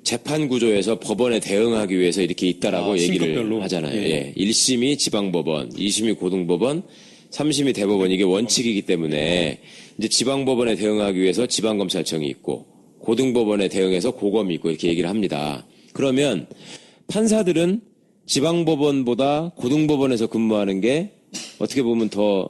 재판 구조에서 법원에 대응하기 위해서 이렇게 있다라고 얘기를 신급별로? 하잖아요. 예. 예. 1심이 지방법원, 2심이 고등법원, 3심이 대법원 이게 원칙이기 때문에 이제 지방법원에 대응하기 위해서 지방검찰청이 있고 고등법원에 대응해서 고검이 있고 이렇게 얘기를 합니다. 그러면 판사들은 지방법원보다 고등법원에서 근무하는 게 어떻게 보면 더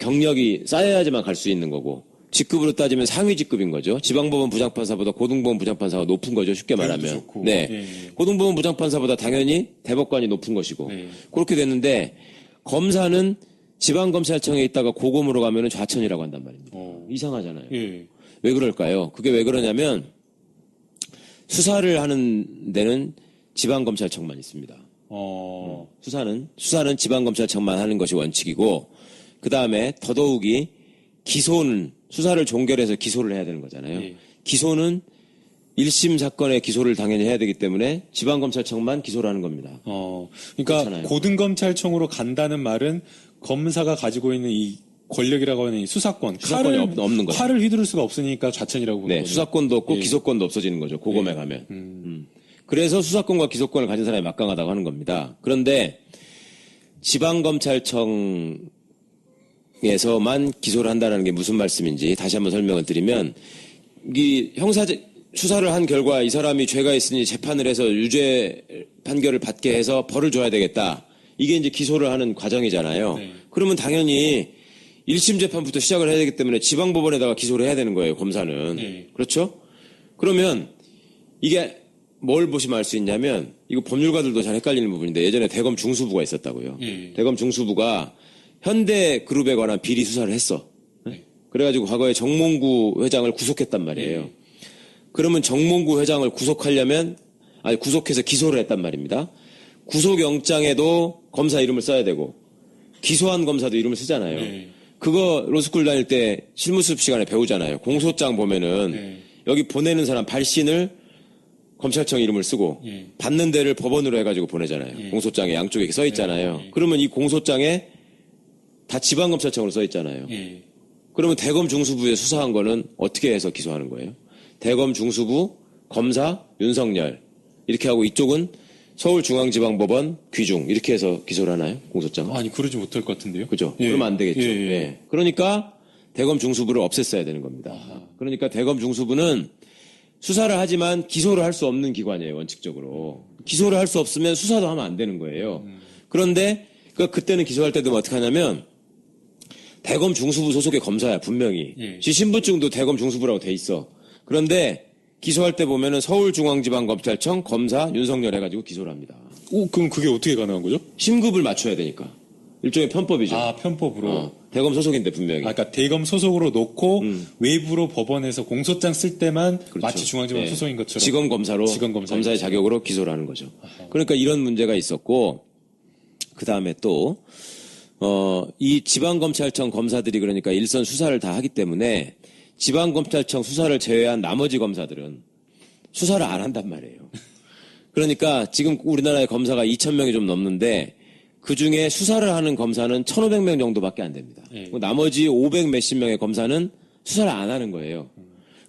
경력이 쌓여야지만 갈 수 있는 거고 직급으로 따지면 상위 직급인 거죠. 지방법원 부장판사보다 고등법원 부장판사가 높은 거죠. 쉽게 말하면. 좋고. 네. 예. 고등법원 부장판사보다 당연히 대법관이 높은 것이고 네. 그렇게 됐는데 검사는 지방검찰청에 있다가 고검으로 가면 좌천이라고 한단 말입니다. 이상하잖아요. 예. 왜 그럴까요? 그게 왜 그러냐면 수사를 하는 데는 지방검찰청만 있습니다. 수사는 지방검찰청만 하는 것이 원칙이고 그 다음에 더더욱이 기소는 수사를 종결해서 기소를 해야 되는 거잖아요. 예. 기소는 1심 사건의 기소를 당연히 해야 되기 때문에 지방검찰청만 기소를 하는 겁니다. 그러니까 그렇잖아요. 고등검찰청으로 간다는 말은 검사가 가지고 있는 이 권력이라고 하는 이 수사권이 수사권이 없는 거죠. 칼을 휘두를 수가 없으니까 좌천이라고 보는 네, 거죠. 수사권도 없고 예. 기소권도 없어지는 거죠. 고검에 가면. 그래서 수사권과 기소권을 가진 사람이 막강하다고 하는 겁니다. 그런데 지방검찰청에서만 기소를 한다는 게 무슨 말씀인지 다시 한번 설명을 드리면 이 형사 수사를 한 결과 이 사람이 죄가 있으니 재판을 해서 유죄 판결을 받게 해서 벌을 줘야 되겠다. 이게 이제 기소를 하는 과정이잖아요. 네. 그러면 당연히 1심 재판부터 시작을 해야 되기 때문에 지방법원에다가 기소를 해야 되는 거예요, 검사는. 네. 그렇죠? 그러면 이게 뭘 보시면 알 수 있냐면 이거 법률가들도 잘 헷갈리는 부분인데 예전에 대검 중수부가 있었다고요. 대검 중수부가 현대그룹에 관한 비리 수사를 했어. 그래가지고 과거에 정몽구 회장을 구속했단 말이에요. 그러면 정몽구 회장을 구속해서 기소를 했단 말입니다. 구속영장에도 검사 이름을 써야 되고 기소한 검사도 이름을 쓰잖아요. 그거 로스쿨 다닐 때 실무수업 시간에 배우잖아요. 공소장 보면은 여기 보내는 사람 발신을 검찰청 이름을 쓰고 받는 데를 법원으로 해가지고 보내잖아요. 공소장에 양쪽에 이렇게 써 있잖아요. 그러면 이 공소장에 다 지방검찰청으로 써 있잖아요. 그러면 대검 중수부에 수사한 거는 어떻게 해서 기소하는 거예요? 대검 중수부, 검사, 윤석열 이렇게 하고 이쪽은 서울중앙지방법원, 귀중 이렇게 해서 기소를 하나요? 공소장? 아니 그러지 못할 것 같은데요. 그죠? 예. 그러면 안 되겠죠. 예. 예. 그러니까 대검 중수부를 없앴어야 되는 겁니다. 그러니까 대검 중수부는 수사를 하지만 기소를 할 수 없는 기관이에요, 원칙적으로. 기소를 할 수 없으면 수사도 하면 안 되는 거예요. 그런데 그때는 기소할 때도 어떻게 하냐면 대검 중수부 소속의 검사야, 분명히. 지 신분증도 대검 중수부라고 돼 있어. 그런데 기소할 때 보면은 서울중앙지방검찰청 검사 윤석열 해가지고 기소를 합니다. 그럼 그게 어떻게 가능한 거죠? 심급을 맞춰야 되니까. 일종의 편법이죠. 아, 편법으로. 대검 소속인데 분명히. 그러니까 대검 소속으로 놓고 외부로 법원에서 공소장 쓸 때만 마치 중앙지방 네. 소속인 것처럼 지검 검사로 지검검사. 검사의 자격으로 기소를 하는 거죠. 그러니까 이런 문제가 있었고 그 다음에 또 이 지방검찰청 검사들이 그러니까 일선 수사를 다 하기 때문에 지방검찰청 수사를 제외한 나머지 검사들은 수사를 안 한단 말이에요. 그러니까 지금 우리나라의 검사가 2,000명이 좀 넘는데 그중에 수사를 하는 검사는 1,500명 정도밖에 안 됩니다. 나머지 500 몇십 명의 검사는 수사를 안 하는 거예요.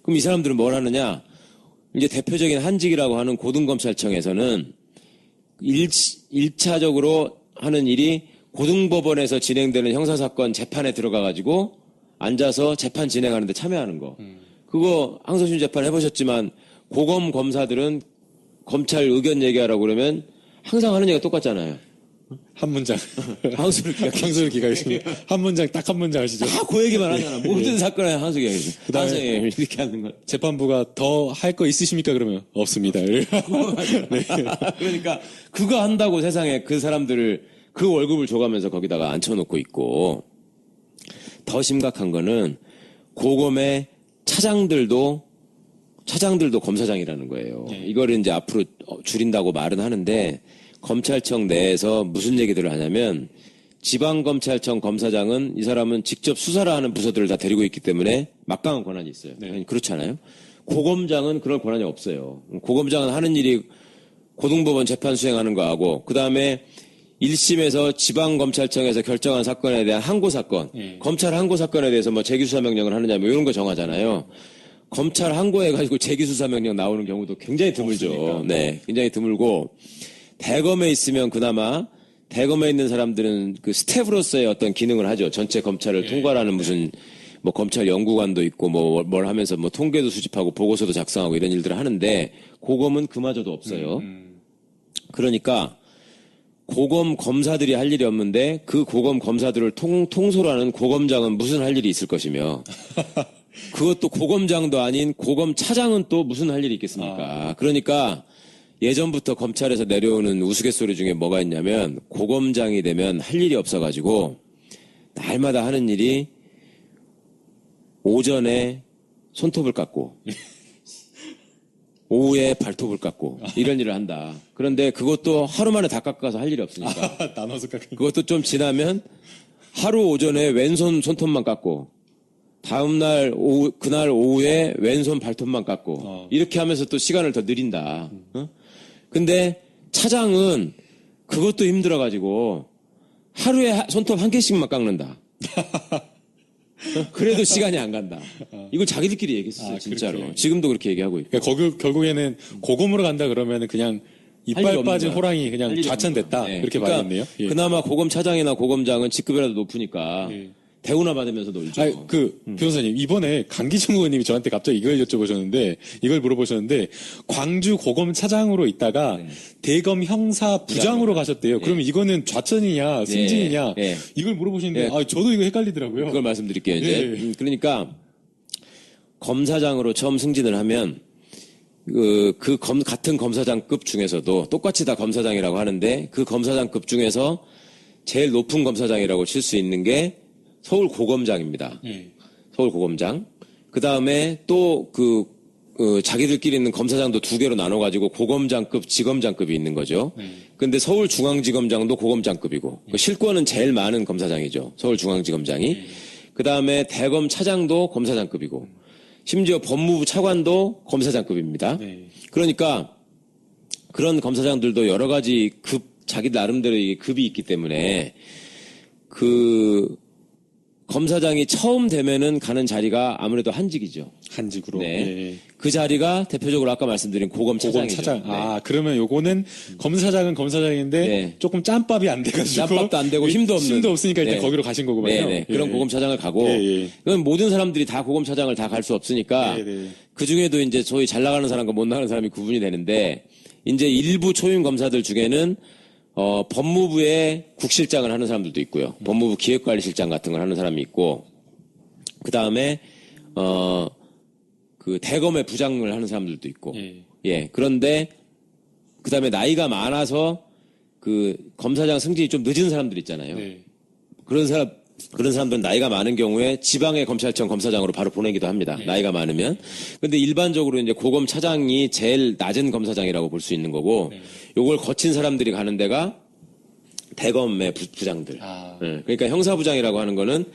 그럼 이 사람들은 뭘 하느냐? 이제 대표적인 한직이라고 하는 고등검찰청에서는 1차적으로 하는 일이 고등법원에서 진행되는 형사사건 재판에 들어가가지고 앉아서 재판 진행하는데 참여하는 거. 그거 항소심 재판 해보셨지만 고검 검사들은 검찰 의견 얘기하라고 그러면 항상 하는 얘기가 똑같잖아요. 한 문장. 항소를 항소를 기각했습니다. 한 문장 딱 한 문장 하시죠. 다 그 얘기만 하잖아. 모든 사건에 항소 얘기하죠. 그다음에- 항소 얘기 이렇게 하는 거. 재판부가 더 할 거 있으십니까? 그러면 없습니다. 그러니까 그거 한다고 세상에 그 사람들을 그 월급을 줘가면서 거기다가 앉혀놓고 있고 더 심각한 거는 고검의 차장들도 검사장이라는 거예요. 이거를 이제 앞으로 줄인다고 말은 하는데 검찰청 내에서 무슨 얘기들을 하냐면 지방검찰청 검사장은 이 사람은 직접 수사를 하는 부서들을 다 데리고 있기 때문에 막강한 권한이 있어요. 그렇잖아요. 고검장은 그런 권한이 없어요. 고검장은 하는 일이 고등법원 재판 수행하는 거하고 그다음에 1심에서 지방검찰청에서 결정한 사건에 대한 항고 사건, 검찰 항고 사건에 대해서 뭐 재기수사 명령을 하느냐 뭐 이런 거 정하잖아요. 검찰 항고해가지고 재기수사 명령 나오는 경우도 굉장히 드물죠. 네, 굉장히 드물고 대검에 있으면 그나마 대검에 있는 사람들은 그 스텝으로서의 어떤 기능을 하죠. 전체 검찰을 통괄하는 무슨 뭐 검찰 연구관도 있고 뭐 뭘 하면서 뭐 통계도 수집하고 보고서도 작성하고 이런 일들을 하는데 고검은 그마저도 없어요. 그러니까 고검 검사들이 할 일이 없는데 그 고검 검사들을 통솔 하는 고검장은 무슨 할 일이 있을 것이며 그것도 고검장도 아닌 고검 차장은 또 무슨 할 일이 있겠습니까? 그러니까 예전부터 검찰에서 내려오는 우스갯소리 중에 뭐가 있냐면 고검장이 되면 할 일이 없어가지고 날마다 하는 일이 오전에 손톱을 깎고 오후에 발톱을 깎고 이런 일을 한다. 그런데 그것도 하루 만에 다 깎아서 할 일이 없으니까 나눠서 깎는. 그것도 좀 지나면 하루 오전에 왼손 손톱만 깎고 다음날 오후, 그날 오후에 왼손 발톱만 깎고 이렇게 하면서 또 시간을 더 늘린다. 근데 차장은 그것도 힘들어가지고 하루에 손톱 한 개씩만 깎는다. 그래도 시간이 안 간다. 이걸 자기들끼리 얘기했어요, 진짜로. 그렇게. 지금도 그렇게 얘기하고 있고. 그러니까 결국에는 고검으로 간다 그러면은 그냥 할 일이 이빨 없는 빠진 거야. 호랑이 할 그냥 일이 좌천됐다. 없는 거야. 그렇게 그러니까 봐야겠네요. 예. 그나마 고검 차장이나 고검장은 직급이라도 높으니까 대우나 받으면서 놀죠. 아니, 변호사님, 이번에 강기정 의원님이 저한테 갑자기 이걸 여쭤보셨는데, 이걸 물어보셨는데, 광주 고검 차장으로 있다가 대검 형사 부장으로 가셨대요. 그러면 이거는 좌천이냐, 승진이냐, 이걸 물어보시는데, 저도 이거 헷갈리더라고요. 그걸 말씀드릴게요, 이제. 그러니까, 검사장으로 처음 승진을 하면, 같은 검사장급 중에서도 똑같이 다 검사장이라고 하는데, 그 검사장급 중에서 제일 높은 검사장이라고 칠 수 있는 게 서울 고검장입니다. 서울 고검장. 그 다음에 또 자기들끼리 있는 검사장도 두 개로 나눠가지고 고검장급, 지검장급이 있는 거죠. 근데 서울중앙지검장도 고검장급이고, 그 실권은 제일 많은 검사장이죠. 서울중앙지검장이. 그 다음에 대검 차장도 검사장급이고, 심지어 법무부 차관도 검사장급입니다. 그러니까 그런 검사장들도 여러 가지 자기 나름대로의 급이 있기 때문에 검사장이 처음 되면은 가는 자리가 아무래도 한직이죠. 한직으로. 네. 그 자리가 대표적으로 아까 말씀드린 고검 차장이죠. 차장. 네. 그러면 요거는 검사장은 검사장인데 조금 짬밥이 안 돼가지고. 짬밥도 안 되고 힘도 없으니까 일단 거기로 가신 거구만요. 네. 그런 고검 차장을 가고 그건 모든 사람들이 다 고검 차장을 다 갈 수 없으니까 그 중에도 이제 소위 잘 나가는 사람과 못 나가는 사람이 구분이 되는데 이제 일부 초임 검사들 중에는 법무부의 국실장을 하는 사람들도 있고요. 법무부 기획관리실장 같은 걸 하는 사람이 있고, 그 다음에, 대검의 부장을 하는 사람들도 있고, 그런데, 그 다음에 나이가 많아서, 검사장 승진이 좀 늦은 사람들 있잖아요. 그런 사람들은 나이가 많은 경우에 지방의 검찰청 검사장으로 바로 보내기도 합니다. 나이가 많으면. 근데 일반적으로 이제 고검 차장이 제일 낮은 검사장이라고 볼 수 있는 거고, 요걸 거친 사람들이 가는 데가 대검의 부장들. 그러니까 형사부장이라고 하는 거는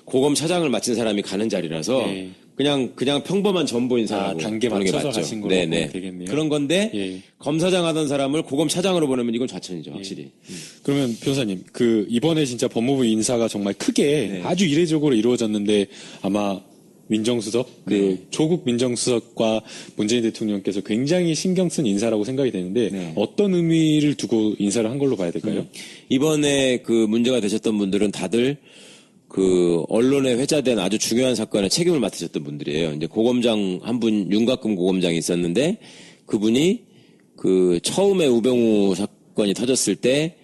고검 차장을 맡은 사람이 가는 자리라서 그냥 평범한 전보 인사라고 단계 보는 게 맞춰서 맞죠. 가신 걸로 보면 되겠네요. 그런 건데 검사장 하던 사람을 고검 차장으로 보내면 이건 좌천이죠, 확실히. 그러면 변호사님, 이번에 진짜 법무부 인사가 정말 크게 아주 이례적으로 이루어졌는데 아마 민정수석, 조국 민정수석과 문재인 대통령께서 굉장히 신경 쓴 인사라고 생각이 되는데 어떤 의미를 두고 인사를 한 걸로 봐야 될까요? 이번에 문제가 되셨던 분들은 다들 언론에 회자된 아주 중요한 사건에 책임을 맡으셨던 분들이에요. 이제 고검장 한 분, 윤곽금 고검장이 있었는데 그분이 처음에 우병우 사건이 터졌을 때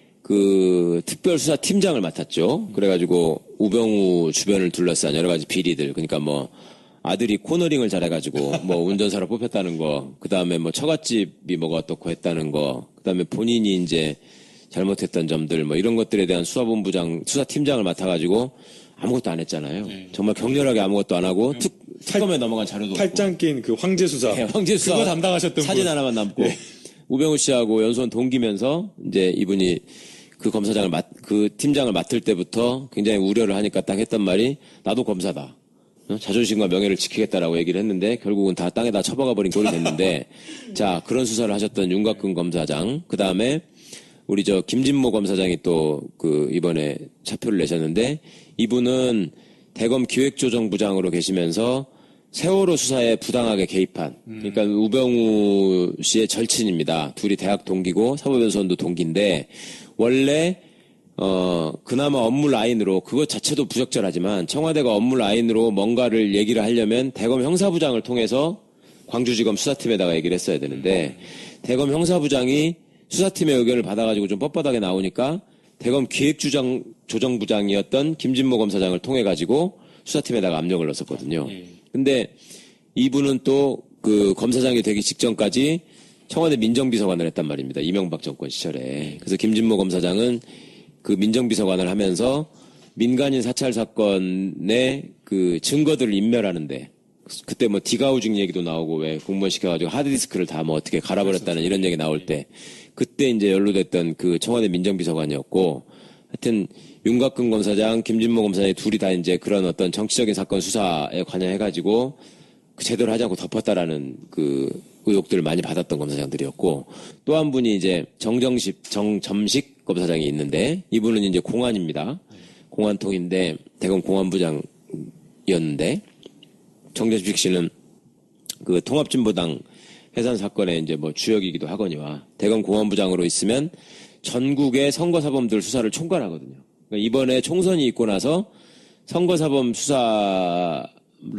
특별수사팀장을 맡았죠. 그래가지고 우병우 주변을 둘러싼 여러 가지 비리들, 그러니까 아들이 코너링을 잘해가지고 운전사로 뽑혔다는 거, 그 다음에 처갓집이 뭐가 어떻고 했다는 거, 그 다음에 본인이 이제 잘못했던 점들, 이런 것들에 대한 수사팀장을 맡아가지고 아무것도 안 했잖아요. 정말 격렬하게 아무것도 안 하고 특검에 넘어간 자료도 팔짱 낀 황제수사. 황제수사. 그거 담당하셨던 사진 분. 하나만 남고. 우병우 씨하고 연수원 동기면서 이제 이분이 그 검사장을 그 팀장을 맡을 때부터 굉장히 우려를 하니까 딱 했던 말이 나도 검사다. 자존심과 명예를 지키겠다라고 얘기를 했는데 결국은 다 땅에다 쳐박아 버린 꼴이 됐는데 자, 그런 수사를 하셨던 윤곽근 검사장, 그 다음에 우리 김진모 검사장이 또 이번에 사표를 내셨는데 이분은 대검 기획조정부장으로 계시면서 세월호 수사에 부당하게 개입한, 그러니까 우병우 씨의 절친입니다. 둘이 대학 동기고 사법연수원도 동기인데 원래 그나마 업무 라인으로 그것 자체도 부적절하지만 청와대가 업무 라인으로 뭔가를 얘기를 하려면 대검 형사부장을 통해서 광주지검 수사팀에다가 얘기를 했어야 되는데 대검 형사부장이 수사팀의 의견을 받아가지고 좀 뻣뻣하게 나오니까 대검 기획조정부장이었던 김진모 검사장을 통해가지고 수사팀에다가 압력을 넣었었거든요. 근데 이분은 또 그 검사장이 되기 직전까지 청와대 민정비서관을 했단 말입니다. 이명박 정권 시절에. 그래서 김진모 검사장은 그 민정비서관을 하면서 민간인 사찰 사건의 그 증거들을 인멸하는데 그때 뭐 디가우징 얘기도 나오고 왜 공무원 시켜가지고 하드디스크를 다 뭐 어떻게 갈아버렸다는 이런 얘기 나올 때 그때 이제 연루됐던 그 청와대 민정비서관이었고 하여튼 윤곽근 검사장, 김진모 검사장이 둘이 다 이제 그런 어떤 정치적인 사건 수사에 관여해가지고 제대로 하지 않고 덮었다라는 그 의혹들을 많이 받았던 검사장들이었고 또 한 분이 이제 정점식 검사장이 있는데 이분은 이제 공안입니다. 공안통인데 대검 공안부장이었는데 정점식 씨는 그 통합진보당 해산 사건의 이제 뭐 주역이기도 하거니와 대검 공안부장으로 있으면 전국의 선거사범들 수사를 총괄하거든요. 그러니까 이번에 총선이 있고 나서 선거사범 수사를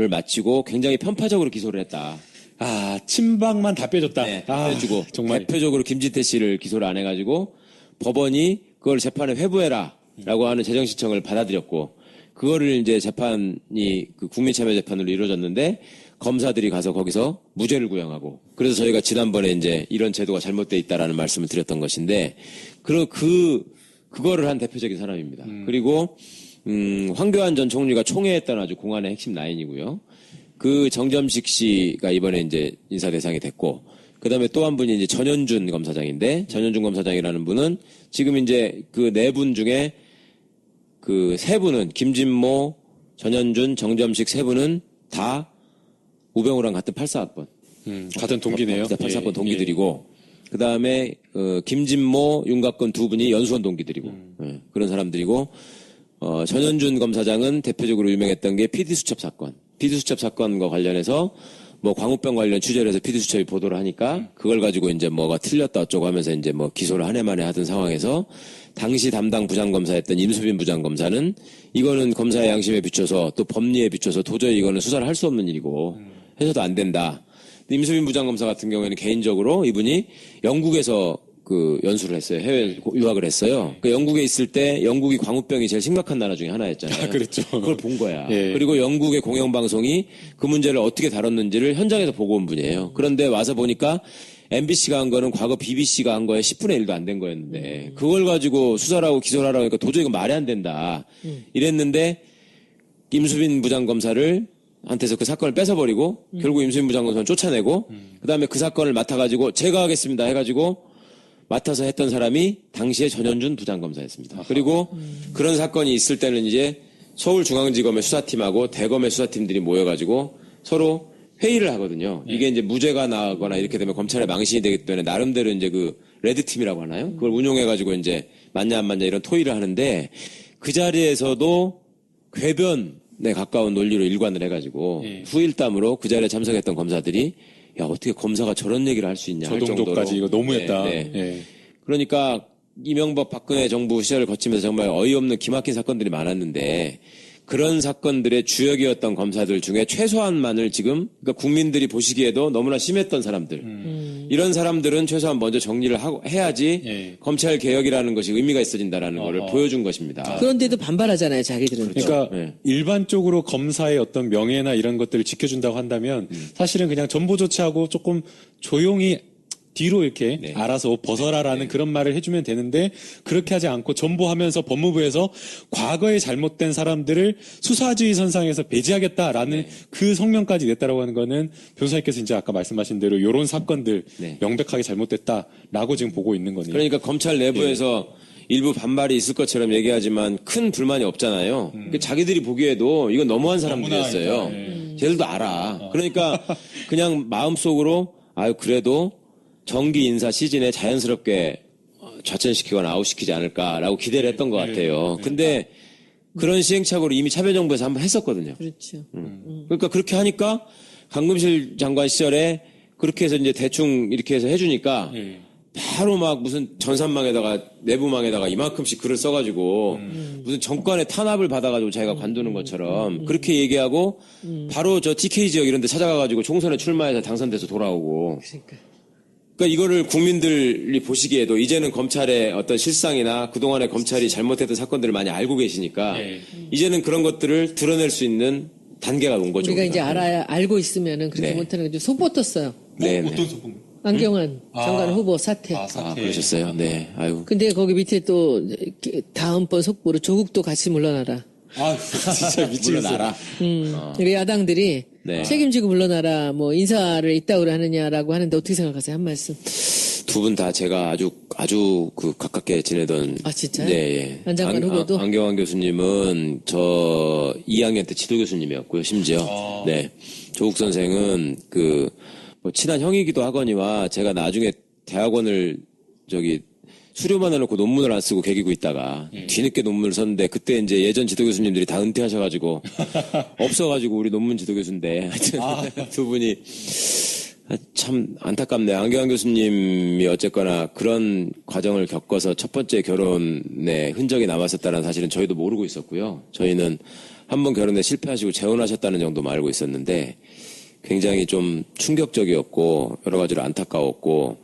마치고 굉장히 편파적으로 기소를 했다. 아, 친박만 다 빼줬다. 네, 아, 빼주고 정말. 대표적으로 김진태 씨를 기소를 안 해가지고 법원이 그걸 재판에 회부해라라고 하는 재정 신청을 받아들였고 그거를 이제 재판이 그 국민참여재판으로 이루어졌는데 검사들이 가서 거기서 무죄를 구형하고 그래서 저희가 지난번에 이제 이런 제도가 잘못돼 있다라는 말씀을 드렸던 것인데 그거를 한 대표적인 사람입니다. 그리고 황교안 전 총리가 총회했던 아주 공안의 핵심 라인이고요. 그 정점식 씨가 이번에 이제 인사 대상이 됐고, 그 다음에 또 한 분이 이제 전현준 검사장인데, 전현준 검사장이라는 분은 지금 이제 그 네 분 중에 그 세 분은 김진모, 전현준, 정점식 세 분은 다 우병우랑 같은 84학번. 같은 동기네요. 84학번 동기들이고, 그 다음에 김진모, 윤곽근 두 분이 연수원 동기들이고, 그런 사람들이고, 전현준 검사장은 대표적으로 유명했던 게 PD수첩 사건. PD수첩 사건과 관련해서 뭐 광우병 관련 취재를 해서 PD수첩이 보도를 하니까 그걸 가지고 이제 뭐가 틀렸다 어쩌고 하면서 이제 뭐 기소를 한 해 만에 하던 상황에서 당시 담당 부장검사였던 임수빈 부장검사는 이거는 검사의 양심에 비춰서 또 법리에 비춰서 도저히 이거는 수사를 할 수 없는 일이고 해서도 안 된다. 임수빈 부장검사 같은 경우에는 개인적으로 이분이 영국에서 그 연수를 했어요. 해외 유학을 했어요. 그 영국에 있을 때 영국이 광우병이 제일 심각한 나라 중에 하나였잖아요. 그랬죠. 그걸 본 거야. 예. 그리고 영국의 공영방송이 그 문제를 어떻게 다뤘는지를 현장에서 보고 온 분이에요. 그런데 와서 보니까 MBC가 한 거는 과거 BBC가 한 거에 10분의 1도 안 된 거였는데 그걸 가지고 수사를 하고 기소를 하라고 하니까 도저히 이거 말이 안 된다. 이랬는데 임수빈 부장검사를 한테서 그 사건을 뺏어버리고 결국 임수빈 부장검사는 쫓아내고 그다음에 그 사건을 맡아가지고 제가 하겠습니다 해가지고 맡아서 했던 사람이 당시에 전현준 부장검사였습니다. 그리고 그런 사건이 있을 때는 이제 서울중앙지검의 수사팀하고 대검의 수사팀들이 모여가지고 서로 회의를 하거든요. 이게 이제 무죄가 나거나 이렇게 되면 검찰의 망신이 되기 때문에 나름대로 이제 그 레드팀이라고 하나요? 그걸 운용해가지고 이제 맞냐 안 맞냐 이런 토의를 하는데 그 자리에서도 궤변에 가까운 논리로 일관을 해가지고 후일담으로 그 자리에 참석했던 검사들이 야, 어떻게 검사가 저런 얘기를 할 수 있냐 할 정도로. 저 정도까지 이거 너무했다. 네, 네. 예. 그러니까 이명박 박근혜 정부 시절을 거치면서 정말 어이없는 기막힌 사건들이 많았는데 그런 사건들의 주역이었던 검사들 중에 최소한만을 지금 그러니까 국민들이 보시기에도 너무나 심했던 사람들 이런 사람들은 최소한 먼저 정리를 하고 해야지 예. 검찰 개혁이라는 것이 의미가 있어진다라는 것을 보여준 것입니다. 그런데도 반발하잖아요, 자기들은. 그러니까 네. 일반적으로 검사의 어떤 명예나 이런 것들을 지켜준다고 한다면 사실은 그냥 전보 조치하고 조금 조용히 뒤로 이렇게 네. 알아서 벗어라라는 그런 말을 해주면 되는데 그렇게 하지 않고 전보하면서 법무부에서 과거에 잘못된 사람들을 수사지휘 선상에서 배제하겠다라는 그 성명까지 냈다라고 하는 거는 변호사님께서 이제 아까 말씀하신 대로 이런 사건들 네. 명백하게 잘못됐다라고 지금 보고 있는 거네요. 그러니까 검찰 내부에서 일부 반발이 있을 것처럼 얘기하지만 큰 불만이 없잖아요. 그러니까 자기들이 보기에도 이건 너무한 사람들이었어요. 쟤들도 알아. 그러니까 그냥 마음속으로 아유 그래도 정기 인사 시즌에 자연스럽게 좌천시키거나 아웃시키지 않을까라고 기대를 했던 것 같아요. 근데 그런 시행착오를 이미 차별정부에서 한번 했었거든요. 그렇죠. 그러니까 그렇게 하니까 강금실 장관 시절에 그렇게 해서 이제 대충 이렇게 해서 해주니까 바로 막 무슨 전산망에다가 내부망에다가 이만큼씩 글을 써가지고 무슨 정권의 탄압을 받아가지고 자기가 관두는 것처럼 그렇게 얘기하고 바로 저 TK 지역 이런 데 찾아가가지고 총선에 출마해서 당선돼서 돌아오고 그러니까 이거를 국민들이 보시기에도 이제는 검찰의 어떤 실상이나 그동안에 검찰이 잘못했던 사건들을 많이 알고 계시니까 이제는 그런 것들을 드러낼 수 있는 단계가 온 거죠. 우리가 이제 알고 있으면은 그렇게 네. 못하는 거죠. 속보 떴어요. 네, 어떤 소품? 안경환 장관 후보 사퇴. 그러셨어요. 네, 아유. 근데 거기 밑에 또 다음번 속보로 조국도 같이 물러나라. 진짜 미치겠어요. 물러나라. 우리 야당들이 네. 책임지고 물러나라, 뭐 인사를 이따구로 하느냐라고 하는데 어떻게 생각하세요? 한 말씀. 두 분 다 제가 아주 그 가깝게 지내던. 아, 진짜요? 네, 예. 안 장관 후보도? 안경환 교수님은 저 2학년 때 지도 교수님이었고요, 심지어. 네. 조국 선생은 뭐 친한 형이기도 하거니와 제가 나중에 대학원을 수료만 해놓고 논문을 안 쓰고 개기고 있다가 뒤늦게 논문을 썼는데 그때 이제 예전 지도 교수님들이 다 은퇴하셔가지고 없어가지고 우리 논문 지도 교수인데 하여튼 두 분이 참 안타깝네요. 안경환 교수님이 어쨌거나 그런 과정을 겪어서 첫 번째 결혼에 흔적이 남았었다는 사실은 저희도 모르고 있었고요. 저희는 한 번 결혼에 실패하시고 재혼하셨다는 정도만 알고 있었는데 굉장히 좀 충격적이었고 여러 가지로 안타까웠고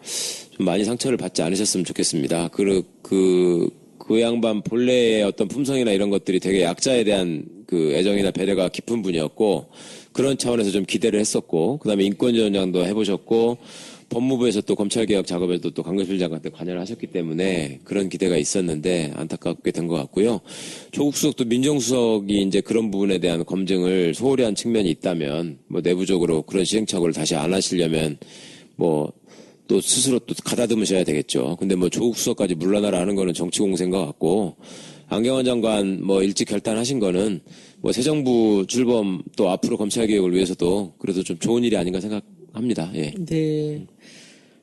좀 많이 상처를 받지 않으셨으면 좋겠습니다. 그 양반 본래의 어떤 품성이나 이런 것들이 되게 약자에 대한 그 애정이나 배려가 깊은 분이었고 그런 차원에서 좀 기대를 했었고 그다음에 인권위원장도 해보셨고 법무부에서 또 검찰개혁 작업에도 또 강금실 장관 때 관여를 하셨기 때문에 그런 기대가 있었는데 안타깝게 된 것 같고요. 조국 수석도 민정수석이 이제 그런 부분에 대한 검증을 소홀히 한 측면이 있다면 뭐 내부적으로 그런 시행착오를 다시 안 하시려면 뭐 또 스스로 또 가다듬으셔야 되겠죠. 근데 뭐 조국 수석까지 물러나라 하는 거는 정치 공세인 것 같고 안경환 장관 뭐 일찍 결단하신 거는 뭐 새 정부 출범 또 앞으로 검찰개혁을 위해서도 그래도 좀 좋은 일이 아닌가 생각합니다. 예. 네.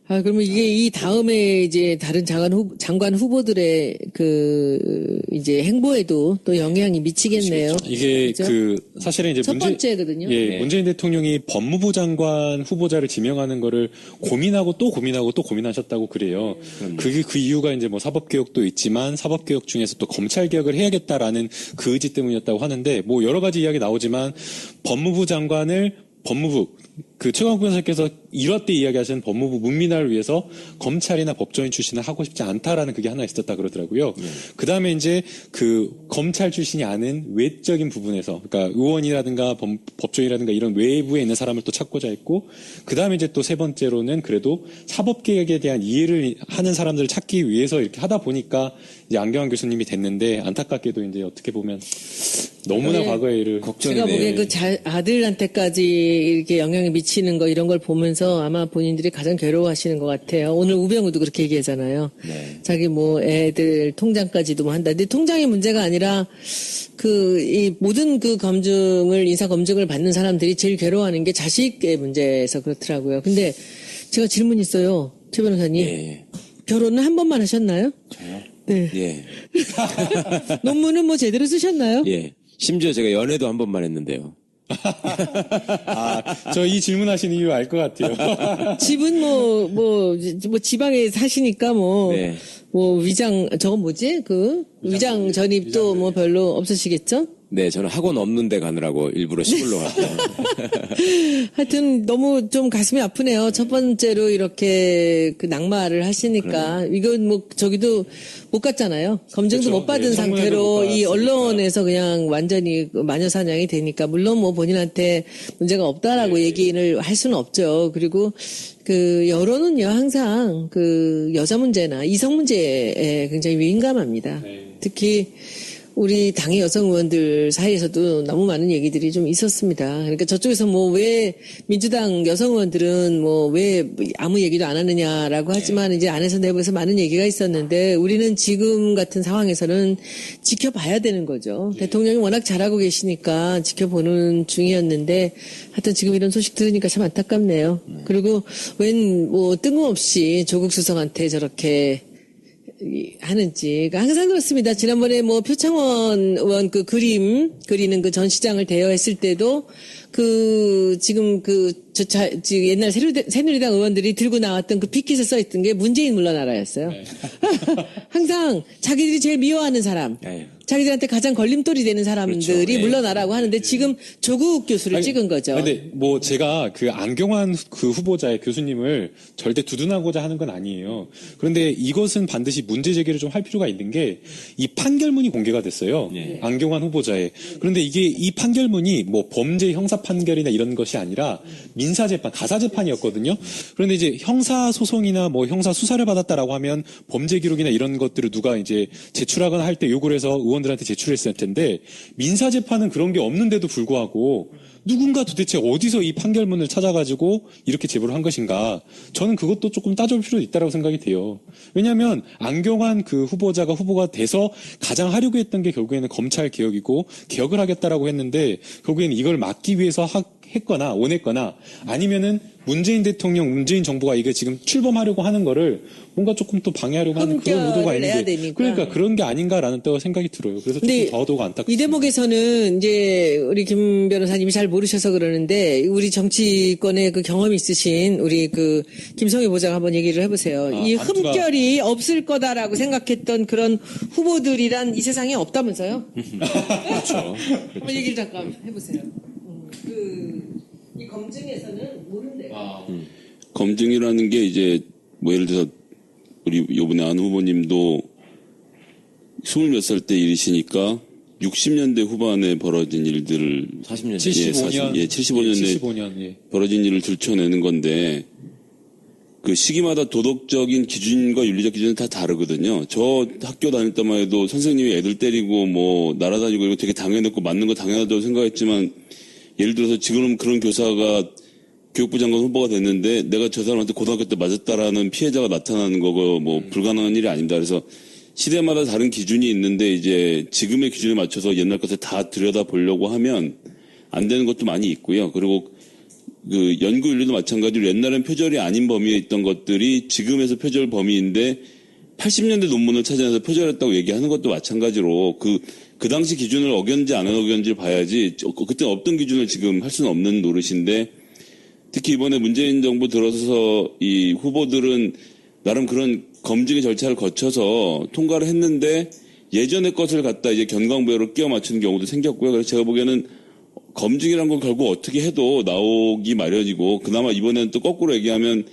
그러면 이게 이 다음에 이제 다른 장관 후보들의 이제 행보에도 또 영향이 미치겠네요. 이게 그죠? 사실은 이제 첫 번째거든요. 예, 문재인 대통령이 법무부 장관 후보자를 지명하는 거를 고민하고 또 고민하셨다고 그래요. 그 이유가 이제 뭐 사법개혁도 있지만 사법개혁 중에서 또 검찰개혁을 해야겠다라는 그 의지 때문이었다고 하는데 뭐 여러 가지 이야기 나오지만 법무부 장관을 최강욱 변호사께서 1화 때 이야기하신 법무부 문민화를 위해서 검찰이나 법조인 출신을 하고 싶지 않다라는 그게 하나 있었다 그러더라고요. 그 다음에 이제 검찰 출신이 아닌 외적인 부분에서, 그러니까 의원이라든가 법조인이라든가 이런 외부에 있는 사람을 또 찾고자 했고, 그 다음에 이제 또 세 번째로는 그래도 사법개혁에 대한 이해를 하는 사람들을 찾기 위해서 이렇게 하다 보니까 이제 안경환 교수님이 됐는데 안타깝게도 이제 어떻게 보면 너무나 네. 과거의 일을 제가 보기엔 아들한테까지 이렇게 영향이 미치는 거 이런 걸 보면서 아마 본인들이 가장 괴로워하시는 것 같아요. 오늘 우병우도 그렇게 얘기하잖아요. 네. 자기 뭐 애들 통장까지도 뭐 한다. 근데 통장이 문제가 아니라 이 모든 인사 검증을 받는 사람들이 제일 괴로워하는 게 자식의 문제에서 그렇더라고요. 근데 제가 질문 있어요. 최 변호사님. 예. 결혼은 한 번만 하셨나요? 저요? 네. 예. 논문은 뭐 제대로 쓰셨나요? 예. 심지어 제가 연애도 한 번만 했는데요. 저 이 질문하신 이유 알 것 같아요. 집은 뭐 지방에 사시니까 네. 저건 뭐지? 위장 전입도 뭐 별로 없으시겠죠? 네, 저는 학원 없는 데 가느라고 일부러 시골로 갔어요. 하여튼 너무 좀 가슴이 아프네요. 첫 번째로 이렇게 낙마를 하시니까. 이건 뭐 저기도 못 갔잖아요. 검증도 그렇죠. 못 받은 네, 청문회도 상태로 못 이 받았으니까. 언론에서 그냥 완전히 마녀사냥이 되니까 물론 뭐 본인한테 문제가 없다라고 얘기를 할 수는 없죠. 그리고 여론은요 항상 여자 문제나 이성 문제에 굉장히 민감합니다. 특히 우리 당의 여성 의원들 사이에서도 너무 많은 얘기들이 좀 있었습니다. 그러니까 저쪽에서 뭐 왜 민주당 여성 의원들은 뭐 왜 아무 얘기도 안 하느냐라고 하지만 이제 안에서 내부에서 많은 얘기가 있었는데 우리는 지금 같은 상황에서는 지켜봐야 되는 거죠. 대통령이 워낙 잘하고 계시니까 지켜보는 중이었는데 하여튼 지금 이런 소식 들으니까 참 안타깝네요. 그리고 웬 뭐 뜬금없이 조국 수석한테 저렇게 하는지. 그러니까 항상 그렇습니다. 지난번에 뭐 표창원 의원 그 그리는 그 전 시장을 대여했을 때도 지금 옛날 새누리당 의원들이 들고 나왔던 그 피켓에 써있던 게 문재인 물러나라였어요. 네. 항상 자기들이 제일 미워하는 사람, 네. 자기들한테 가장 걸림돌이 되는 사람들이 그렇죠. 네. 물러나라고 하는데 지금 조국 교수를 아니, 찍은 거죠. 근데 뭐 제가 그 안경환 그 후보자의 교수님을 절대 두둔하고자 하는 건 아니에요. 그런데 이것은 반드시 문제 제기를 좀 할 필요가 있는 게 이 판결문이 공개가 됐어요. 네. 안경환 후보자의. 그런데 이게 이 판결문이 뭐 범죄 형사 판결이나 이런 것이 아니라 민사 재판, 가사 재판이었거든요. 그런데 이제 형사 소송이나 뭐 형사 수사를 받았다라고 하면 범죄 기록이나 이런 것들을 누가 이제 제출하거나 할 때 요구를 해서 의원들한테 제출했을 텐데 민사 재판은 그런 게 없는데도 불구하고 누군가 도대체 어디서 이 판결문을 찾아가지고 이렇게 제보를 한 것인가? 저는 그것도 조금 따져볼 필요가 있다고 생각이 돼요. 왜냐하면 안경환 그 후보가 돼서 가장 하려고 했던 게 결국에는 검찰 개혁이고 개혁을 하겠다라고 했는데 결국에는 이걸 막기 위해서 했거나 원했거나 아니면은 문재인 대통령, 문재인 정부가 이게 지금 출범하려고 하는 거를 뭔가 조금 또 방해하려고 하는 그런 의도가 내야 있는데 되니까. 그러니까 그런 게 아닌가라는 또 생각이 들어요. 그래서 조금 더더욱 안타깝습니다. 이 대목에서는 이제 우리 김 변호사님이 잘 모르셔서 그러는데 우리 정치권에 그 경험이 있으신 우리 그 김성희 보좌관 한번 얘기를 해보세요. 이 흠결이 없을 거다라고 생각했던 그런 후보들이란 이 세상에 없다면서요? 그렇죠. 한번 얘기를 잠깐 해보세요. 이 검증에서는 모른대요. 검증이라는 게 이제 뭐 예를 들어서 우리 요번에 안 후보님도 20몇 살 때 일이시니까 60년대 후반에 벌어진 일들을 40년 75년, 75년에 75년, 예. 벌어진 일을 들춰내는 건데 그 시기마다 도덕적인 기준과 윤리적 기준은 다 다르거든요. 저 학교 다닐 때만 해도 선생님이 애들 때리고 뭐 날아다니고 이거 되게 당연했고 맞는 거 당연하다고 생각했지만 예를 들어서 지금은 그런 교사가 교육부 장관 후보가 됐는데 내가 저 사람한테 고등학교 때 맞았다라는 피해자가 나타나는 거고 뭐 불가능한 일이 아닙니다. 그래서 시대마다 다른 기준이 있는데 이제 지금의 기준에 맞춰서 옛날 것을 다 들여다보려고 하면 안 되는 것도 많이 있고요. 그리고 그 연구 윤리도 마찬가지로 옛날엔 표절이 아닌 범위에 있던 것들이 지금에서 표절 범위인데 80년대 논문을 찾아내서 표절했다고 얘기하는 것도 마찬가지로 그 당시 기준을 어겼는지 안 어겼는지를 봐야지 그때 없던 기준을 지금 할 수는 없는 노릇인데 특히 이번에 문재인 정부 들어서 이 후보들은 나름 그런 검증의 절차를 거쳐서 통과를 했는데 예전의 것을 갖다 이제 견광부여로 끼워 맞추는 경우도 생겼고요. 그래서 제가 보기에는 검증이란 건 결국 어떻게 해도 나오기 마련이고 그나마 이번에는 또 거꾸로 얘기하면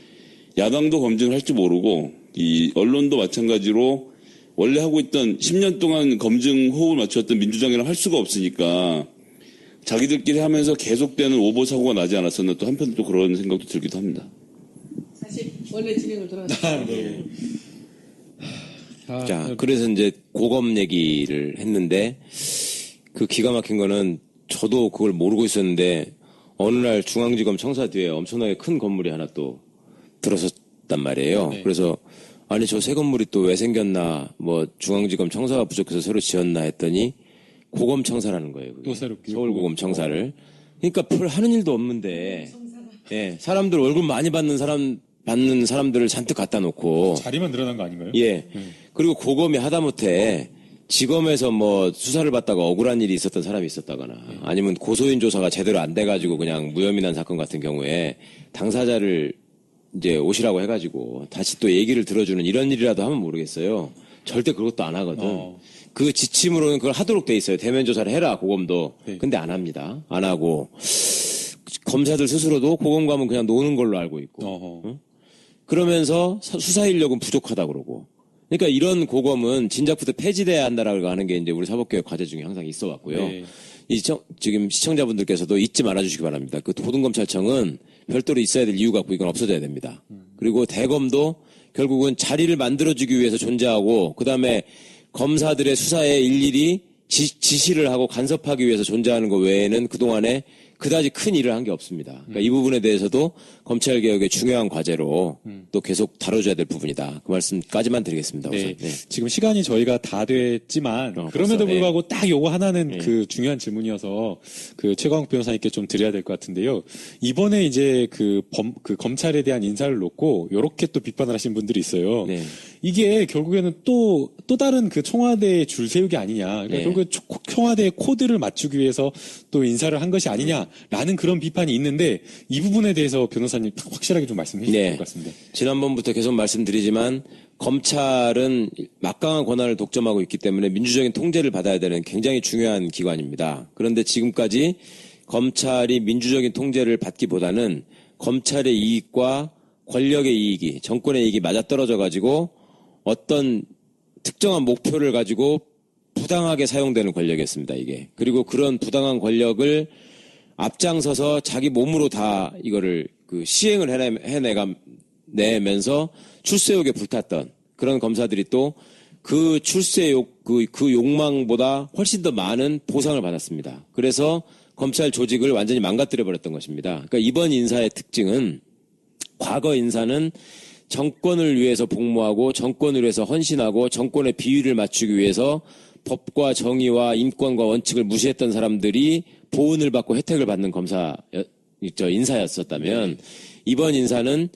야당도 검증을 할 줄 모르고 이 언론도 마찬가지로 원래 하고 있던 10년 동안 검증 호흡을 맞췄던 민주당이랑 할 수가 없으니까 자기들끼리 하면서 계속되는 오보 사고가 나지 않았었나 또 한편 또 그런 생각도 들기도 합니다. 다시 원래 진행을 돌아가서. 네. 자, 그래서 이제 고검 얘기를 했는데 그 기가 막힌 거는 저도 그걸 모르고 있었는데 어느 날 중앙지검 청사 뒤에 엄청나게 큰 건물이 하나 또 들어섰단 말이에요. 네. 그래서 아니 저 새 건물이 또 왜 생겼나 뭐 중앙지검 청사가 부족해서 새로 지었나 했더니 고검 청사라는 거예요. 그게. 또 새롭게. 서울고검 청사를. 그러니까 별 하는 일도 없는데 예, 사람들 월급 많이 받는 사람들을 잔뜩 갖다 놓고 자리만 늘어난 거 아닌가요? 예. 그리고 고검이 하다못해 지검에서 뭐 수사를 받다가 억울한 일이 있었던 사람이 있었다거나 아니면 고소인 조사가 제대로 안 돼가지고 그냥 무혐의난 사건 같은 경우에 당사자를 이제 오시라고 해가지고 다시 또 얘기를 들어주는 이런 일이라도 하면 모르겠어요. 절대 그것도 안 하거든. 그 지침으로는 그걸 하도록 돼 있어요. 대면 조사를 해라 고검도. 네. 근데 안 합니다. 안 하고 검사들 스스로도 고검 가면 그냥 노는 걸로 알고 있고. 응? 그러면서 수사 인력은 부족하다 그러고. 그러니까 이런 고검은 진작부터 폐지돼야 한다라고 하는 게 이제 우리 사법개혁 과제 중에 항상 있어 왔고요. 네. 지금 시청자분들께서도 잊지 말아 주시기 바랍니다. 그 고등검찰청은 별도로 있어야 될 이유가 없고 이건 없어져야 됩니다. 그리고 대검도 결국은 자리를 만들어주기 위해서 존재하고 그다음에 검사들의 수사에 일일이 지시를 하고 간섭하기 위해서 존재하는 것 외에는 그동안에 그다지 큰 일을 한 게 없습니다. 그러니까 이 부분에 대해서도 검찰개혁의 중요한 과제로 또 계속 다뤄줘야 될 부분이다. 그 말씀까지만 드리겠습니다. 우선. 네. 네. 지금 시간이 저희가 다 됐지만 그럼에도 벌써, 불구하고 딱 요거 하나는 그 중요한 질문이어서 그 최광욱 변호사님께 좀 드려야 될 것 같은데요. 이번에 이제 그 검찰에 대한 인사를 놓고 요렇게 또 비판을 하신 분들이 있어요. 네. 이게 결국에는 또 다른 그 청와대의 줄 세우기 아니냐. 그러니까 네. 결국에 청와대의 코드를 맞추기 위해서 또 인사를 한 것이 아니냐라는 그런 비판이 있는데 이 부분에 대해서 변호사님 확실하게 좀 말씀해 주실 것 같습니다. 지난번부터 계속 말씀드리지만 검찰은 막강한 권한을 독점하고 있기 때문에 민주적인 통제를 받아야 되는 굉장히 중요한 기관입니다. 그런데 지금까지 검찰이 민주적인 통제를 받기보다는 검찰의 이익과 권력의 이익이, 정권의 이익이 맞아떨어져 가지고 어떤 특정한 목표를 가지고 부당하게 사용되는 권력이었습니다, 이게. 그리고 그런 부당한 권력을 앞장서서 자기 몸으로 다 이거를 그 시행을 해내면서 출세욕에 불탔던 그런 검사들이 또 그 출세욕, 그 욕망보다 훨씬 더 많은 보상을 받았습니다. 그래서 검찰 조직을 완전히 망가뜨려 버렸던 것입니다. 그러니까 이번 인사의 특징은 과거 인사는 정권을 위해서 복무하고 정권을 위해서 헌신하고 정권의 비위를 맞추기 위해서 법과 정의와 인권과 원칙을 무시했던 사람들이 보훈을 받고 혜택을 받는 인사였었다면 이번 인사는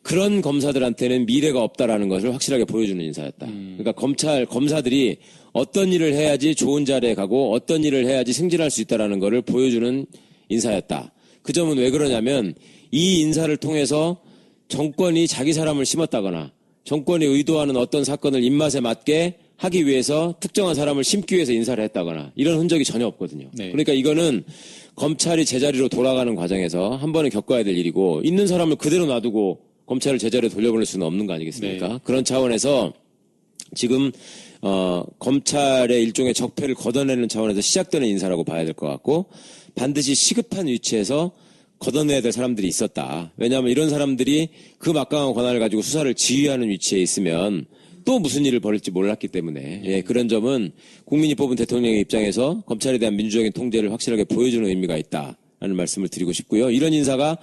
그런 검사들한테는 미래가 없다라는 것을 확실하게 보여주는 인사였다. 그러니까 검사들이 어떤 일을 해야지 좋은 자리에 가고 어떤 일을 해야지 승진할 수 있다라는 것을 보여주는 인사였다. 그 점은 왜 그러냐면 이 인사를 통해서 정권이 자기 사람을 심었다거나 정권이 의도하는 어떤 사건을 입맛에 맞게 하기 위해서 특정한 사람을 심기 위해서 인사를 했다거나 이런 흔적이 전혀 없거든요. 네. 그러니까 이거는 검찰이 제자리로 돌아가는 과정에서 한 번은 겪어야 될 일이고 있는 사람을 그대로 놔두고 검찰을 제자리로 돌려보낼 수는 없는 거 아니겠습니까? 네. 그런 차원에서 지금 검찰의 일종의 적폐를 걷어내는 차원에서 시작되는 인사라고 봐야 될 것 같고 반드시 시급한 위치에서 걷어내야 될 사람들이 있었다. 왜냐하면 이런 사람들이 그 막강한 권한을 가지고 수사를 지휘하는 위치에 있으면 또 무슨 일을 벌일지 몰랐기 때문에 그런 점은 국민이 뽑은 대통령의 입장에서 검찰에 대한 민주적인 통제를 확실하게 보여주는 의미가 있다라는 말씀을 드리고 싶고요. 이런 인사가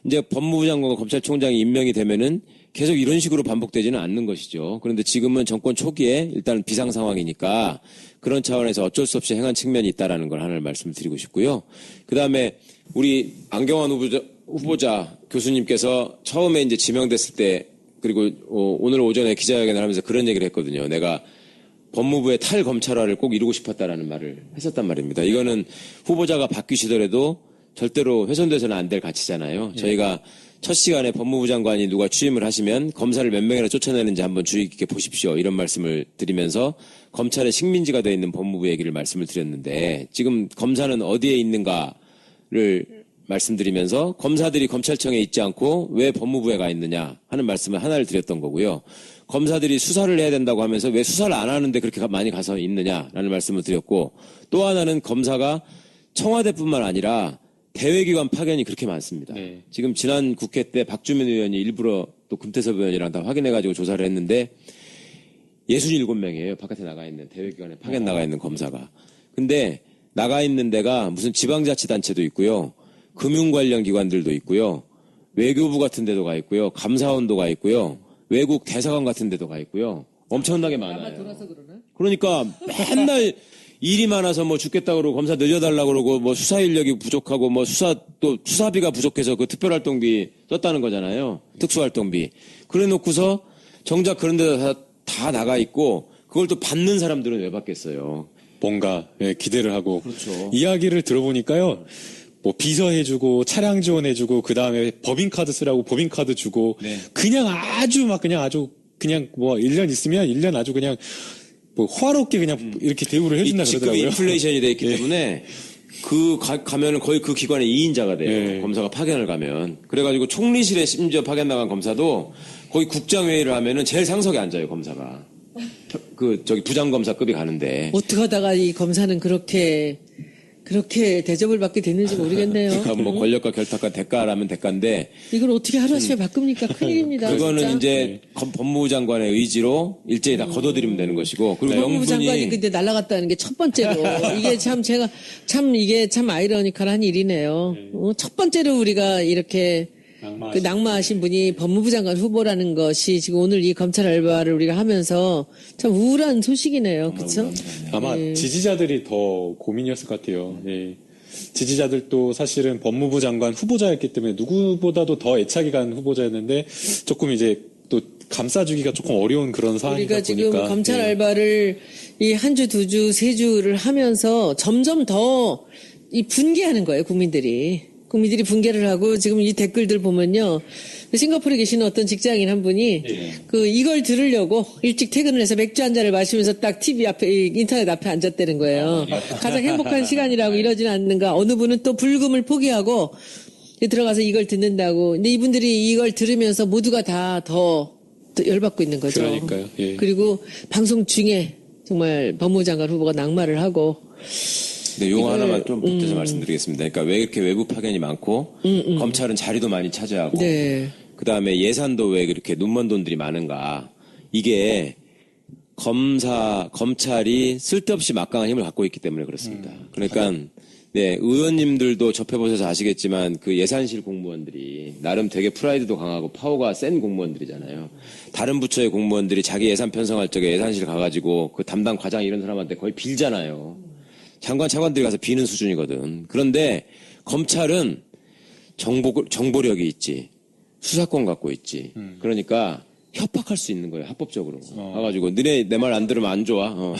이제 법무부 장관과 검찰총장이 임명이 되면은 계속 이런 식으로 반복되지는 않는 것이죠. 그런데 지금은 정권 초기에 일단 비상 상황이니까 그런 차원에서 어쩔 수 없이 행한 측면이 있다라는 걸 하나 말씀을 드리고 싶고요. 그다음에 우리 안경환 후보자 교수님께서 처음에 이제 지명됐을 때 그리고 오늘 오전에 기자회견을 하면서 그런 얘기를 했거든요. 내가 법무부의 탈검찰화를 꼭 이루고 싶었다라는 말을 했었단 말입니다. 이거는 후보자가 바뀌시더라도 절대로 훼손돼서는 안 될 가치잖아요. 저희가 첫 시간에 법무부 장관이 누가 취임을 하시면 검사를 몇 명이나 쫓아내는지 한번 주의 깊게 보십시오. 이런 말씀을 드리면서 검찰의 식민지가 되어 있는 법무부 얘기를 말씀을 드렸는데 지금 검사는 어디에 있는가를 말씀드리면서 검사들이 검찰청에 있지 않고 왜 법무부에 가 있느냐 하는 말씀을 하나를 드렸던 거고요. 검사들이 수사를 해야 된다고 하면서 왜 수사를 안 하는데 그렇게 많이 가서 있느냐라는 말씀을 드렸고 또 하나는 검사가 청와대뿐만 아니라 대외기관 파견이 그렇게 많습니다. 네. 지금 지난 국회 때 박주민 의원이 일부러 또 금태섭 의원이랑 다 확인해가지고 조사를 했는데 67명이에요. 바깥에 나가 있는 대외기관에 파견 나가 있는 검사가. 근데 나가 있는 데가 무슨 지방자치단체도 있고요. 금융 관련 기관들도 있고요. 외교부 같은 데도 가 있고요. 감사원도 가 있고요. 외국 대사관 같은 데도 가 있고요. 엄청나게 많아요. 그러니까 맨날 일이 많아서 뭐 죽겠다 그러고 검사 늘려달라 그러고 뭐 수사 인력이 부족하고 뭐 수사비가 부족해서 그 특별활동비 썼다는 거잖아요. 특수활동비. 그래 놓고서 정작 그런 데다 다 나가 있고 그걸 또 받는 사람들은 왜 받겠어요. 뭔가 기대를 하고 그렇죠. 이야기를 들어보니까요. 뭐 비서 해주고 차량 지원해주고 그 다음에 법인카드 쓰라고 법인카드 주고 그냥 아주 뭐 1년 있으면 1년 아주 그냥 뭐 호화롭게 그냥 이렇게 대우를 해준다 직급이 그러더라고요. 인플레이션이 돼 있기 때문에 가면은 거의 그 기관의 2인자가 돼요. 검사가 파견을 가면. 그래가지고 총리실에 심지어 파견 나간 검사도 거의 국장회의를 하면은 제일 상석에 앉아요, 검사가. 부장검사급이 가는데. 어떻게 하다가 이 검사는 그렇게 그렇게 대접을 받게 됐는지 모르겠네요. 그러니까 뭐 권력과 결탁과 대가라면 대가인데 이걸 어떻게 하루아침에 바꿉니까? 큰일입니다. 그거는 진짜. 이제 법무부 장관의 의지로 일제히 다 걷어들이면 되는 것이고 그리고 법무부 장관이 명분이 근데 날아갔다는 게 첫 번째로 이게 참 제가 참 이게 참 아이러니컬한 일이네요. 첫 번째로 우리가 이렇게 그 낙마하신 분이 법무부 장관 후보라는 것이 지금 오늘 이 검찰 알바를 우리가 하면서 참 우울한 소식이네요. 그렇죠? 아마 지지자들이 더 고민이었을 것 같아요. 예. 지지자들도 사실은 법무부 장관 후보자였기 때문에 누구보다도 더 애착이 간 후보자였는데 조금 이제 또 감싸주기가 조금 어려운 그런 상황이다 우리가 지금 보니까 검찰 예. 알바를 이 한 주, 두 주, 세 주를 하면서 점점 더 이 분개하는 거예요, 국민들이. 국민들이 분개를 하고 지금 이 댓글들 보면요. 싱가포르에 계시는 어떤 직장인 한 분이 그 이걸 들으려고 일찍 퇴근을 해서 맥주 한 잔을 마시면서 딱 TV 앞에 인터넷 앞에 앉았다는 거예요. 가장 행복한 시간이라고 이러지는 않는가. 어느 분은 또 불금을 포기하고 들어가서 이걸 듣는다고. 근데 이분들이 이걸 들으면서 모두가 다 더 열받고 있는 거죠. 그러니까요. 예. 그리고 방송 중에 정말 법무부 장관 후보가 낙마를 하고 네, 용 하나만 좀 보태서 말씀드리겠습니다. 그러니까 왜 이렇게 외부 파견이 많고 검찰은 자리도 많이 차지하고 네. 그다음에 예산도 왜 그렇게 눈먼 돈들이 많은가. 이게 검찰이 쓸데없이 막강한 힘을 갖고 있기 때문에 그렇습니다. 그러니까 네, 의원님들도 접해보셔서 아시겠지만 그 예산실 공무원들이 나름 되게 프라이드도 강하고 파워가 센 공무원들이잖아요. 다른 부처의 공무원들이 자기 예산 편성할 적에 예산실 가가지고 그 담당 과장 이런 사람한테 거의 빌잖아요. 차관들이 가서 비는 수준이거든. 그런데 검찰은 정보력이 있지. 수사권 갖고 있지. 그러니까 협박할 수 있는 거예요. 합법적으로. 가가지고 너네 내 말 안 들으면 안 좋아.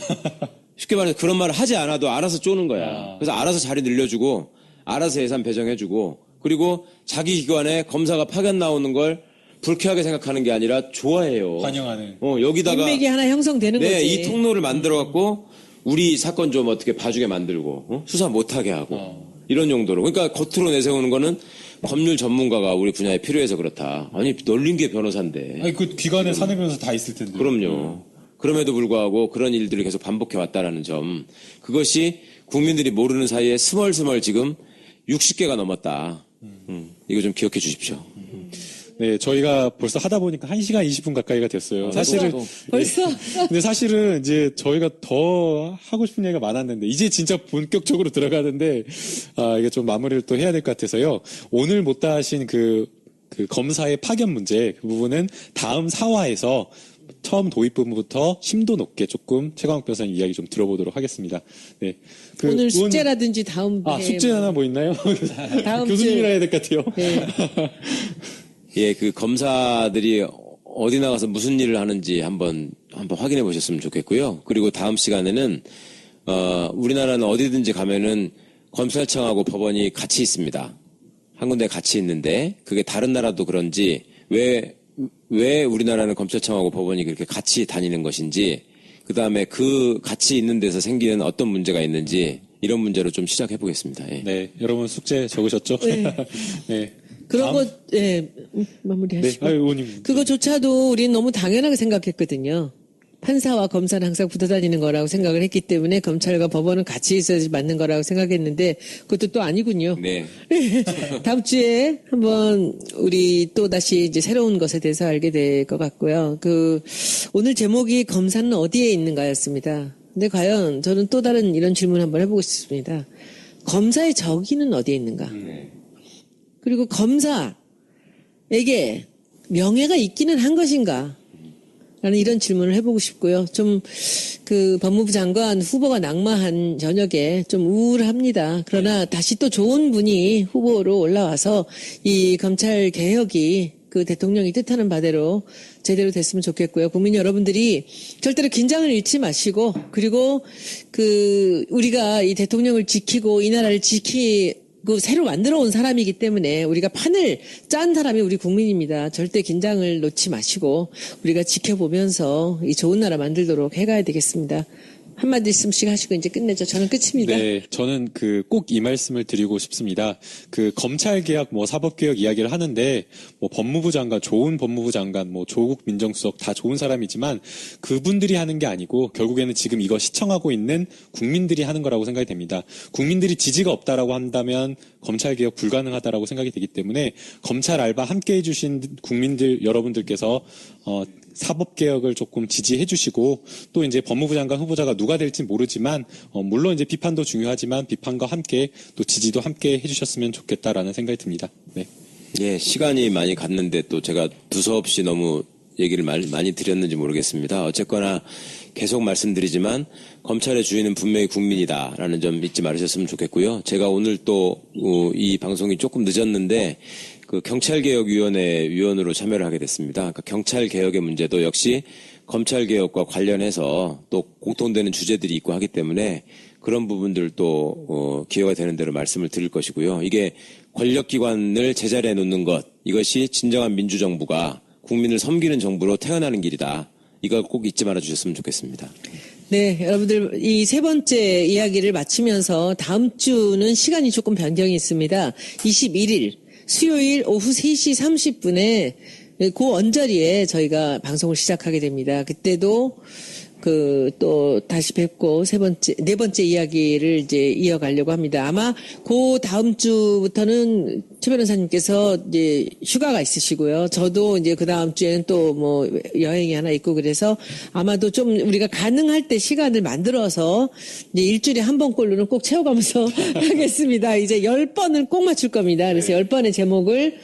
쉽게 말해서 그런 말을 하지 않아도 알아서 쪼는 거야. 그래서 알아서 자리 늘려주고 알아서 예산 배정해주고 그리고 자기 기관에 검사가 파견 나오는 걸 불쾌하게 생각하는 게 아니라 좋아해요. 환영하는. 여기다가 인맥이 하나 형성되는 네, 거지. 이 통로를 만들어갖고 우리 사건 좀 어떻게 봐주게 만들고 수사 못하게 하고 이런 용도로. 그러니까 겉으로 내세우는 거는 법률 전문가가 우리 분야에 필요해서 그렇다. 아니 널린 게 변호사인데. 아니 그 기관에 사내 변호사 다 있을 텐데. 그럼요. 그럼에도 불구하고 그런 일들을 계속 반복해 왔다라는 점. 그것이 국민들이 모르는 사이에 스멀스멀 지금 60개가 넘었다. 이거 좀 기억해 주십시오. 네, 저희가 벌써 하다 보니까 1시간 20분 가까이가 됐어요. 사실은 벌써? 근데 사실은 이제 저희가 더 하고 싶은 얘기가 많았는데 이제 진짜 본격적으로 들어가는데 이게 좀 마무리를 또 해야 될 것 같아서요. 오늘 못다 하신 그 검사의 파견 문제 그 부분은 다음 4화에서 처음 도입 부분부터 심도 높게 조금 최광욱 변호사님 이야기 좀 들어보도록 하겠습니다. 네. 오늘 숙제라든지 다음 숙제 하나 뭐 있나요? 다음 교수님이라 해야 될 것 같아요. 네. 예, 그 검사들이 어디 나가서 무슨 일을 하는지 한번 확인해 보셨으면 좋겠고요. 그리고 다음 시간에는 우리나라는 어디든지 가면은 검찰청하고 법원이 같이 있습니다. 한 군데 같이 있는데 그게 다른 나라도 그런지 왜 우리나라는 검찰청하고 법원이 그렇게 같이 다니는 것인지 그다음에 그 같이 있는 데서 생기는 어떤 문제가 있는지 이런 문제로 좀 시작해 보겠습니다. 예. 네, 여러분 숙제 적으셨죠? 네. 네. 그런 거, 예, 마무리하시고. 네, 의원님. 그거조차도 우리는 너무 당연하게 생각했거든요. 판사와 검사는 항상 붙어 다니는 거라고 생각을 했기 때문에 검찰과 법원은 같이 있어야지 맞는 거라고 생각했는데 그것도 또 아니군요. 네. 다음 주에 한번 우리 또 다시 이제 새로운 것에 대해서 알게 될 것 같고요. 오늘 제목이 검사는 어디에 있는가였습니다. 근데 과연 저는 또 다른 이런 질문 한번 해보고 싶습니다. 검사의 적의는 어디에 있는가? 그리고 검사에게 명예가 있기는 한 것인가? 라는 이런 질문을 해보고 싶고요. 좀 법무부 장관 후보가 낙마한 저녁에 좀 우울합니다. 그러나 다시 또 좋은 분이 후보로 올라와서 이 검찰 개혁이 그 대통령이 뜻하는 바대로 제대로 됐으면 좋겠고요. 국민 여러분들이 절대로 긴장을 잃지 마시고 그리고 우리가 이 대통령을 지키고 이 나라를 새로 만들어 온 사람이기 때문에 우리가 판을 짠 사람이 우리 국민입니다. 절대 긴장을 놓지 마시고 우리가 지켜보면서 이 좋은 나라 만들도록 해가야 되겠습니다. 한마디씩 하시고 이제 끝내죠. 저는 끝입니다. 네, 저는 꼭 이 말씀을 드리고 싶습니다. 검찰 개혁, 사법 개혁 이야기를 하는데, 법무부 장관, 좋은 법무부 장관, 조국 민정수석 다 좋은 사람이지만 그분들이 하는 게 아니고 결국에는 지금 이거 시청하고 있는 국민들이 하는 거라고 생각이 됩니다. 국민들이 지지가 없다라고 한다면 검찰 개혁 불가능하다라고 생각이 되기 때문에 검찰 알바 함께 해주신 국민들 여러분들께서 사법 개혁을 조금 지지해 주시고 또 이제 법무부 장관 후보자가 누가 될지 모르지만 물론 이제 비판도 중요하지만 비판과 함께 또 지지도 함께 해주셨으면 좋겠다라는 생각이 듭니다. 네. 예, 시간이 많이 갔는데 또 제가 두서없이 너무 얘기를 많이 드렸는지 모르겠습니다. 어쨌거나 계속 말씀드리지만 검찰의 주인은 분명히 국민이다라는 점 잊지 말으셨으면 좋겠고요. 제가 오늘 또 이 방송이 조금 늦었는데 경찰개혁위원회 위원으로 참여를 하게 됐습니다. 그러니까 경찰개혁의 문제도 역시 검찰개혁과 관련해서 또 공통되는 주제들이 있고 하기 때문에 그런 부분들도 기회가 되는 대로 말씀을 드릴 것이고요. 이게 권력기관을 제자리에 놓는 것, 이것이 진정한 민주정부가 국민을 섬기는 정부로 태어나는 길이다. 이걸 꼭 잊지 말아 주셨으면 좋겠습니다. 네, 여러분들 이 세 번째 이야기를 마치면서 다음 주는 시간이 조금 변경이 있습니다. 21일 수요일 오후 3시 30분에 그 언저리에 저희가 방송을 시작하게 됩니다. 그때도 또 다시 뵙고 네 번째 이야기를 이제 이어가려고 합니다. 아마 그 다음 주부터는 최 변호사님께서 이제 휴가가 있으시고요. 저도 이제 그 다음 주에는 또 여행이 하나 있고 그래서 아마도 좀 우리가 가능할 때 시간을 만들어서 이제 일주일에 한 번꼴로는 꼭 채워가면서 하겠습니다. 이제 10번을 꼭 맞출 겁니다. 그래서 10번의 제목을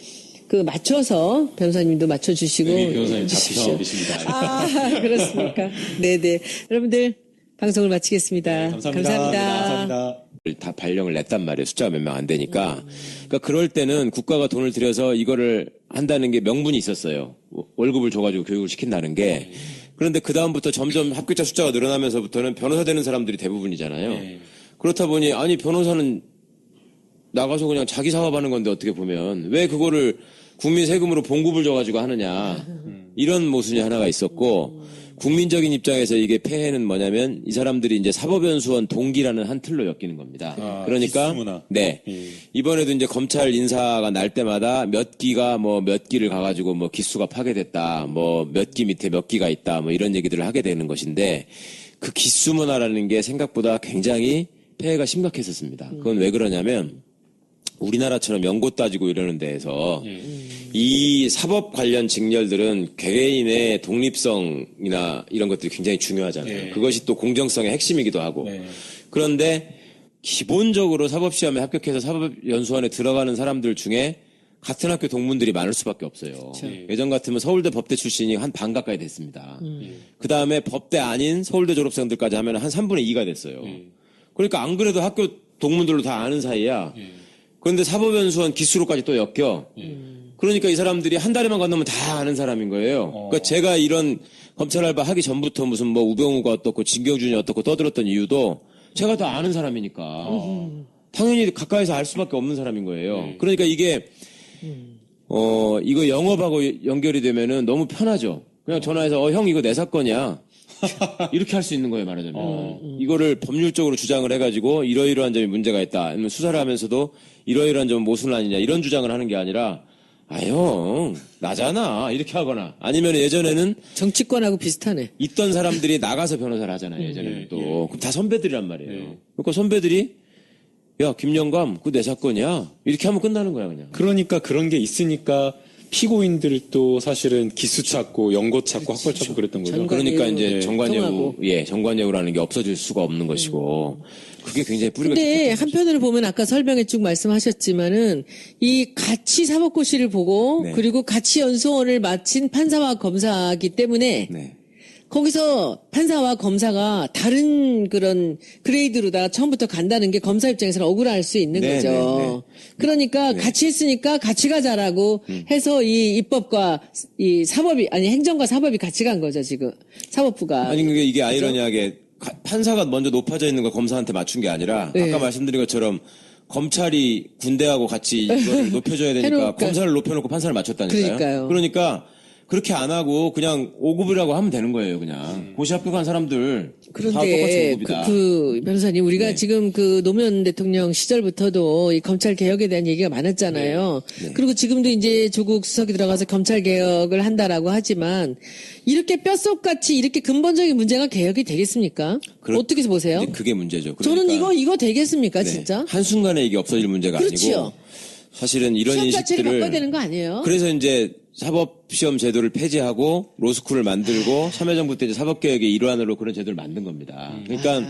맞춰서 변호사님도 맞춰주시고. 변호사님 잡히시고 계십니다. 아, 그렇습니까? 네네. 여러분들, 방송을 마치겠습니다. 네, 감사합니다. 다 발령을 냈단 말이에요. 숫자가 몇 명 안 되니까. 그러니까 그럴 때는 국가가 돈을 들여서 이거를 한다는 게 명분이 있었어요. 월급을 줘가지고 교육을 시킨다는 게. 그런데 그다음부터 점점 합격자 숫자가 늘어나면서부터는 변호사 되는 사람들이 대부분이잖아요. 네. 그렇다 보니, 아니, 변호사는 나가서 그냥 자기 사업하는 건데 어떻게 보면 왜 그거를 국민 세금으로 봉급을 줘가지고 하느냐 이런 모순이 하나가 있었고 국민적인 입장에서 이게 폐해는 뭐냐면 이 사람들이 이제 사법연수원 동기라는 한 틀로 엮이는 겁니다. 그러니까 기수문화. 네 이번에도 이제 검찰 인사가 날 때마다 몇 기가 몇 기를 가가지고 기수가 파괴됐다 몇 기 밑에 몇 기가 있다 이런 얘기들을 하게 되는 것인데 그 기수문화라는 게 생각보다 굉장히 폐해가 심각했었습니다. 그건 왜 그러냐면 우리나라처럼 연고 따지고 이러는 데에서 이 사법 관련 직렬들은 개개인의 독립성이나 이런 것들이 굉장히 중요하잖아요. 네. 그것이 또 공정성의 핵심이기도 하고. 네. 그런데 기본적으로 사법시험에 합격해서 사법연수원에 들어가는 사람들 중에 같은 학교 동문들이 많을 수밖에 없어요. 예전 같으면 서울대 법대 출신이 한 반 가까이 됐습니다. 그 다음에 법대 아닌 서울대 졸업생들까지 하면 한 3분의 2가 됐어요. 그러니까 안 그래도 학교 동문들로 다 아는 사이야. 그런데 사법연수원 기수로까지 또 엮여. 그러니까 이 사람들이 한 달에만 건너면 다 아는 사람인 거예요. 그러니까 제가 이런 검찰 알바 하기 전부터 무슨 우병우가 어떻고 진경준이 어떻고 떠들었던 이유도 제가 다 아는 사람이니까. 당연히 가까이서 알 수밖에 없는 사람인 거예요. 그러니까 이게 이거 영업하고 연결이 되면은 너무 편하죠. 그냥 전화해서 형 이거 내 사건이야. 이렇게 할 수 있는 거예요, 말하자면. 이거를 법률적으로 주장을 해가지고 이러이러한 점이 문제가 있다. 아니면 수사를 하면서도 이러이러한 점은 모순 아니냐. 이런 주장을 하는 게 아니라 형, 나잖아. 이렇게 하거나. 아니면 예전에는 정치권하고 비슷하네. 있던 사람들이 나가서 변호사를 하잖아요, 예전에는 또. 그럼 다 선배들이란 말이에요. 그러니까 선배들이 야, 김영감, 그거 내 사건이야. 이렇게 하면 끝나는 거야, 그냥. 그러니까 그런 게 있으니까 피고인들도 사실은 기수 찾고 연고 찾고 학벌 찾고 그랬던 거죠. 그러니까 정관예우 이제 통하고. 정관예우라는 게 없어질 수가 없는 것이고, 그게 굉장히 뿌리가 근데 깊은 한편으로 보면 아까 설명에 쭉 말씀하셨지만은 이 같이 사법고시를 보고 네. 그리고 같이 연수원을 마친 판사와 검사이기 때문에 네. 거기서 판사와 검사가 다른 그런 그레이드로다 처음부터 간다는 게 검사 입장에서는 억울할 수 있는 네, 거죠. 네, 네. 그러니까 같이 했으니까 같이 가자라고 해서 이 입법과 이 사법이 아니 행정과 사법이 같이 간 거죠 지금 사법부가. 아니, 이게 아이러니하게 판사가 먼저 높아져 있는 걸 검사한테 맞춘 게 아니라, 네. 아까 말씀드린 것처럼 검찰이 군대하고 같이 이걸 높여줘야 되니까 해놓을까. 검사를 높여놓고 판사를 맞췄다니까요. 그러니까요. 그러니까 그렇게 안 하고 그냥 5급이라고 하면 되는 거예요, 그냥. 고시 합격한 사람들 다 똑같이 그런데 5급이다. 그 변호사님 우리가 네. 지금 그 노무현 대통령 시절부터도 이 검찰 개혁에 대한 얘기가 많았잖아요. 네. 그리고 지금도 이제 조국 수석이 들어가서 검찰 개혁을 한다라고 하지만 이렇게 뼛속같이 이렇게 근본적인 문제가 개혁이 되겠습니까? 어떻게 보세요? 이제 그게 문제죠. 저는 그러니까 이거 되겠습니까, 네. 진짜? 한순간에 이게 없어질 문제가 그렇지요. 아니고 사실은 이런 시험 자체를 인식들을 바꿔야 되는 거 아니에요? 그래서 이제 사법시험 제도를 폐지하고 로스쿨을 만들고 참여정부 때 이제 사법개혁의 일환으로 그런 제도를 만든 겁니다. 그러니까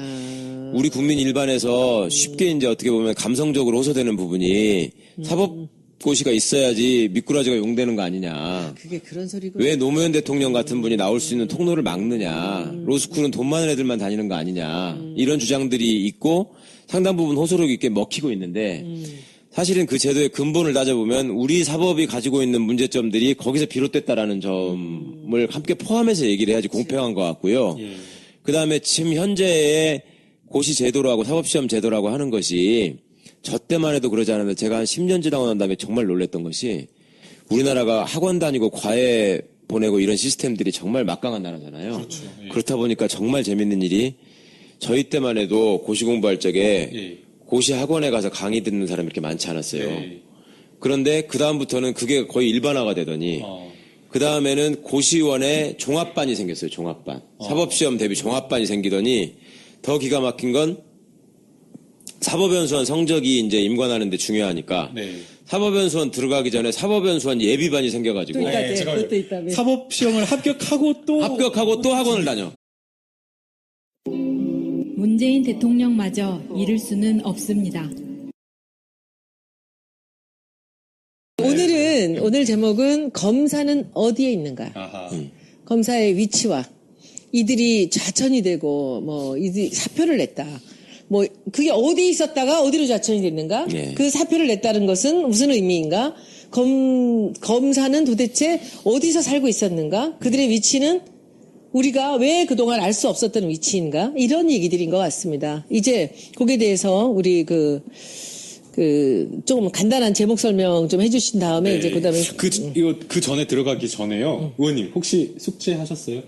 우리 국민 일반에서 쉽게 이제 어떻게 보면 감성적으로 호소되는 부분이 사법고시가 있어야지 미꾸라지가 용되는 거 아니냐. 그게 그런 소리고. 왜 노무현 대통령 같은 분이 나올 수 있는 통로를 막느냐. 로스쿨은 돈 많은 애들만 다니는 거 아니냐. 이런 주장들이 있고 상당 부분 호소력 있게 먹히고 있는데 사실은 그 제도의 근본을 따져보면 우리 사법이 가지고 있는 문제점들이 거기서 비롯됐다라는 점을 함께 포함해서 얘기를 해야지 공평한 것 같고요. 그 다음에 지금 현재의 고시 제도라고 사법시험 제도라고 하는 것이 저 때만 해도 그러지 않았는데 제가 한 10년 지나고 난 다음에 정말 놀랐던 것이 우리나라가 학원 다니고 과외 보내고 이런 시스템들이 정말 막강한 나라잖아요. 그렇다 보니까 정말 재밌는 일이 저희 때만 해도 고시 공부할 적에 고시 학원에 가서 강의 듣는 사람이 이렇게 많지 않았어요. 그런데 그 다음부터는 그게 거의 일반화가 되더니 그 다음에는 고시원에 종합반이 생겼어요. 종합반. 사법시험 대비 종합반이 생기더니 더 기가 막힌 건 사법연수원 성적이 이제 임관하는데 중요하니까 사법연수원 들어가기 전에 사법연수원 예비반이 생겨가지고 또 있다, 그것도 있다며. 사법시험을 합격하고 또 학원을 다녀. 문재인 대통령마저 이룰 수는 없습니다. 오늘 제목은 검사는 어디에 있는가? 검사의 위치와 이들이 좌천이 되고 뭐 이들이 사표를 냈다. 뭐 그게 어디 있었다가 어디로 좌천이 됐는가? 네. 그 사표를 냈다는 것은 무슨 의미인가? 검사는 도대체 어디서 살고 있었는가? 그들의 위치는 우리가 왜 그동안 알 수 없었던 위치인가? 이런 얘기들인 것 같습니다. 이제 거기에 대해서 우리 조금 간단한 제목 설명 좀 해주신 다음에 이제 그다음에 그 전에 들어가기 전에요. 의원님 혹시 숙제하셨어요?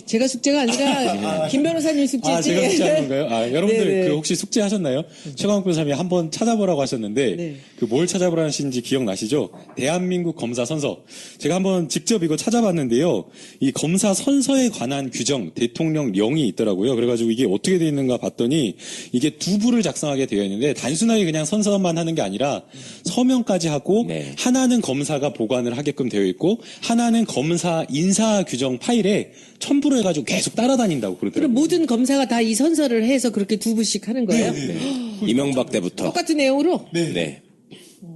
제가 숙제가 아니라 김 변호사님 숙제지. 제가 숙제한 건가요? 여러분들 네네. 그 혹시 숙제하셨나요? 최강욱 변호사님이 한번 찾아보라고 하셨는데 네. 그 뭘 찾아보라 하시는지 기억나시죠? 대한민국 검사 선서. 제가 한번 직접 이거 찾아봤는데요. 이 검사 선서에 관한 규정, 대통령령이 있더라고요. 그래가지고 이게 어떻게 되어 있는가 봤더니 이게 두 부를 작성하게 되어 있는데 단순하게 그냥 선서만 하는 게 아니라 서명까지 하고 네. 하나는 검사가 보관을 하게끔 되어 있고 하나는 검사 인사 규정 파일에 첨부를 해가지고 계속 따라다닌다고 그럼 그러더라고요. 모든 검사가 다 이 선서를 해서 그렇게 두 부씩 하는 거예요? 이명박 때부터. 똑같은 내용으로? 네.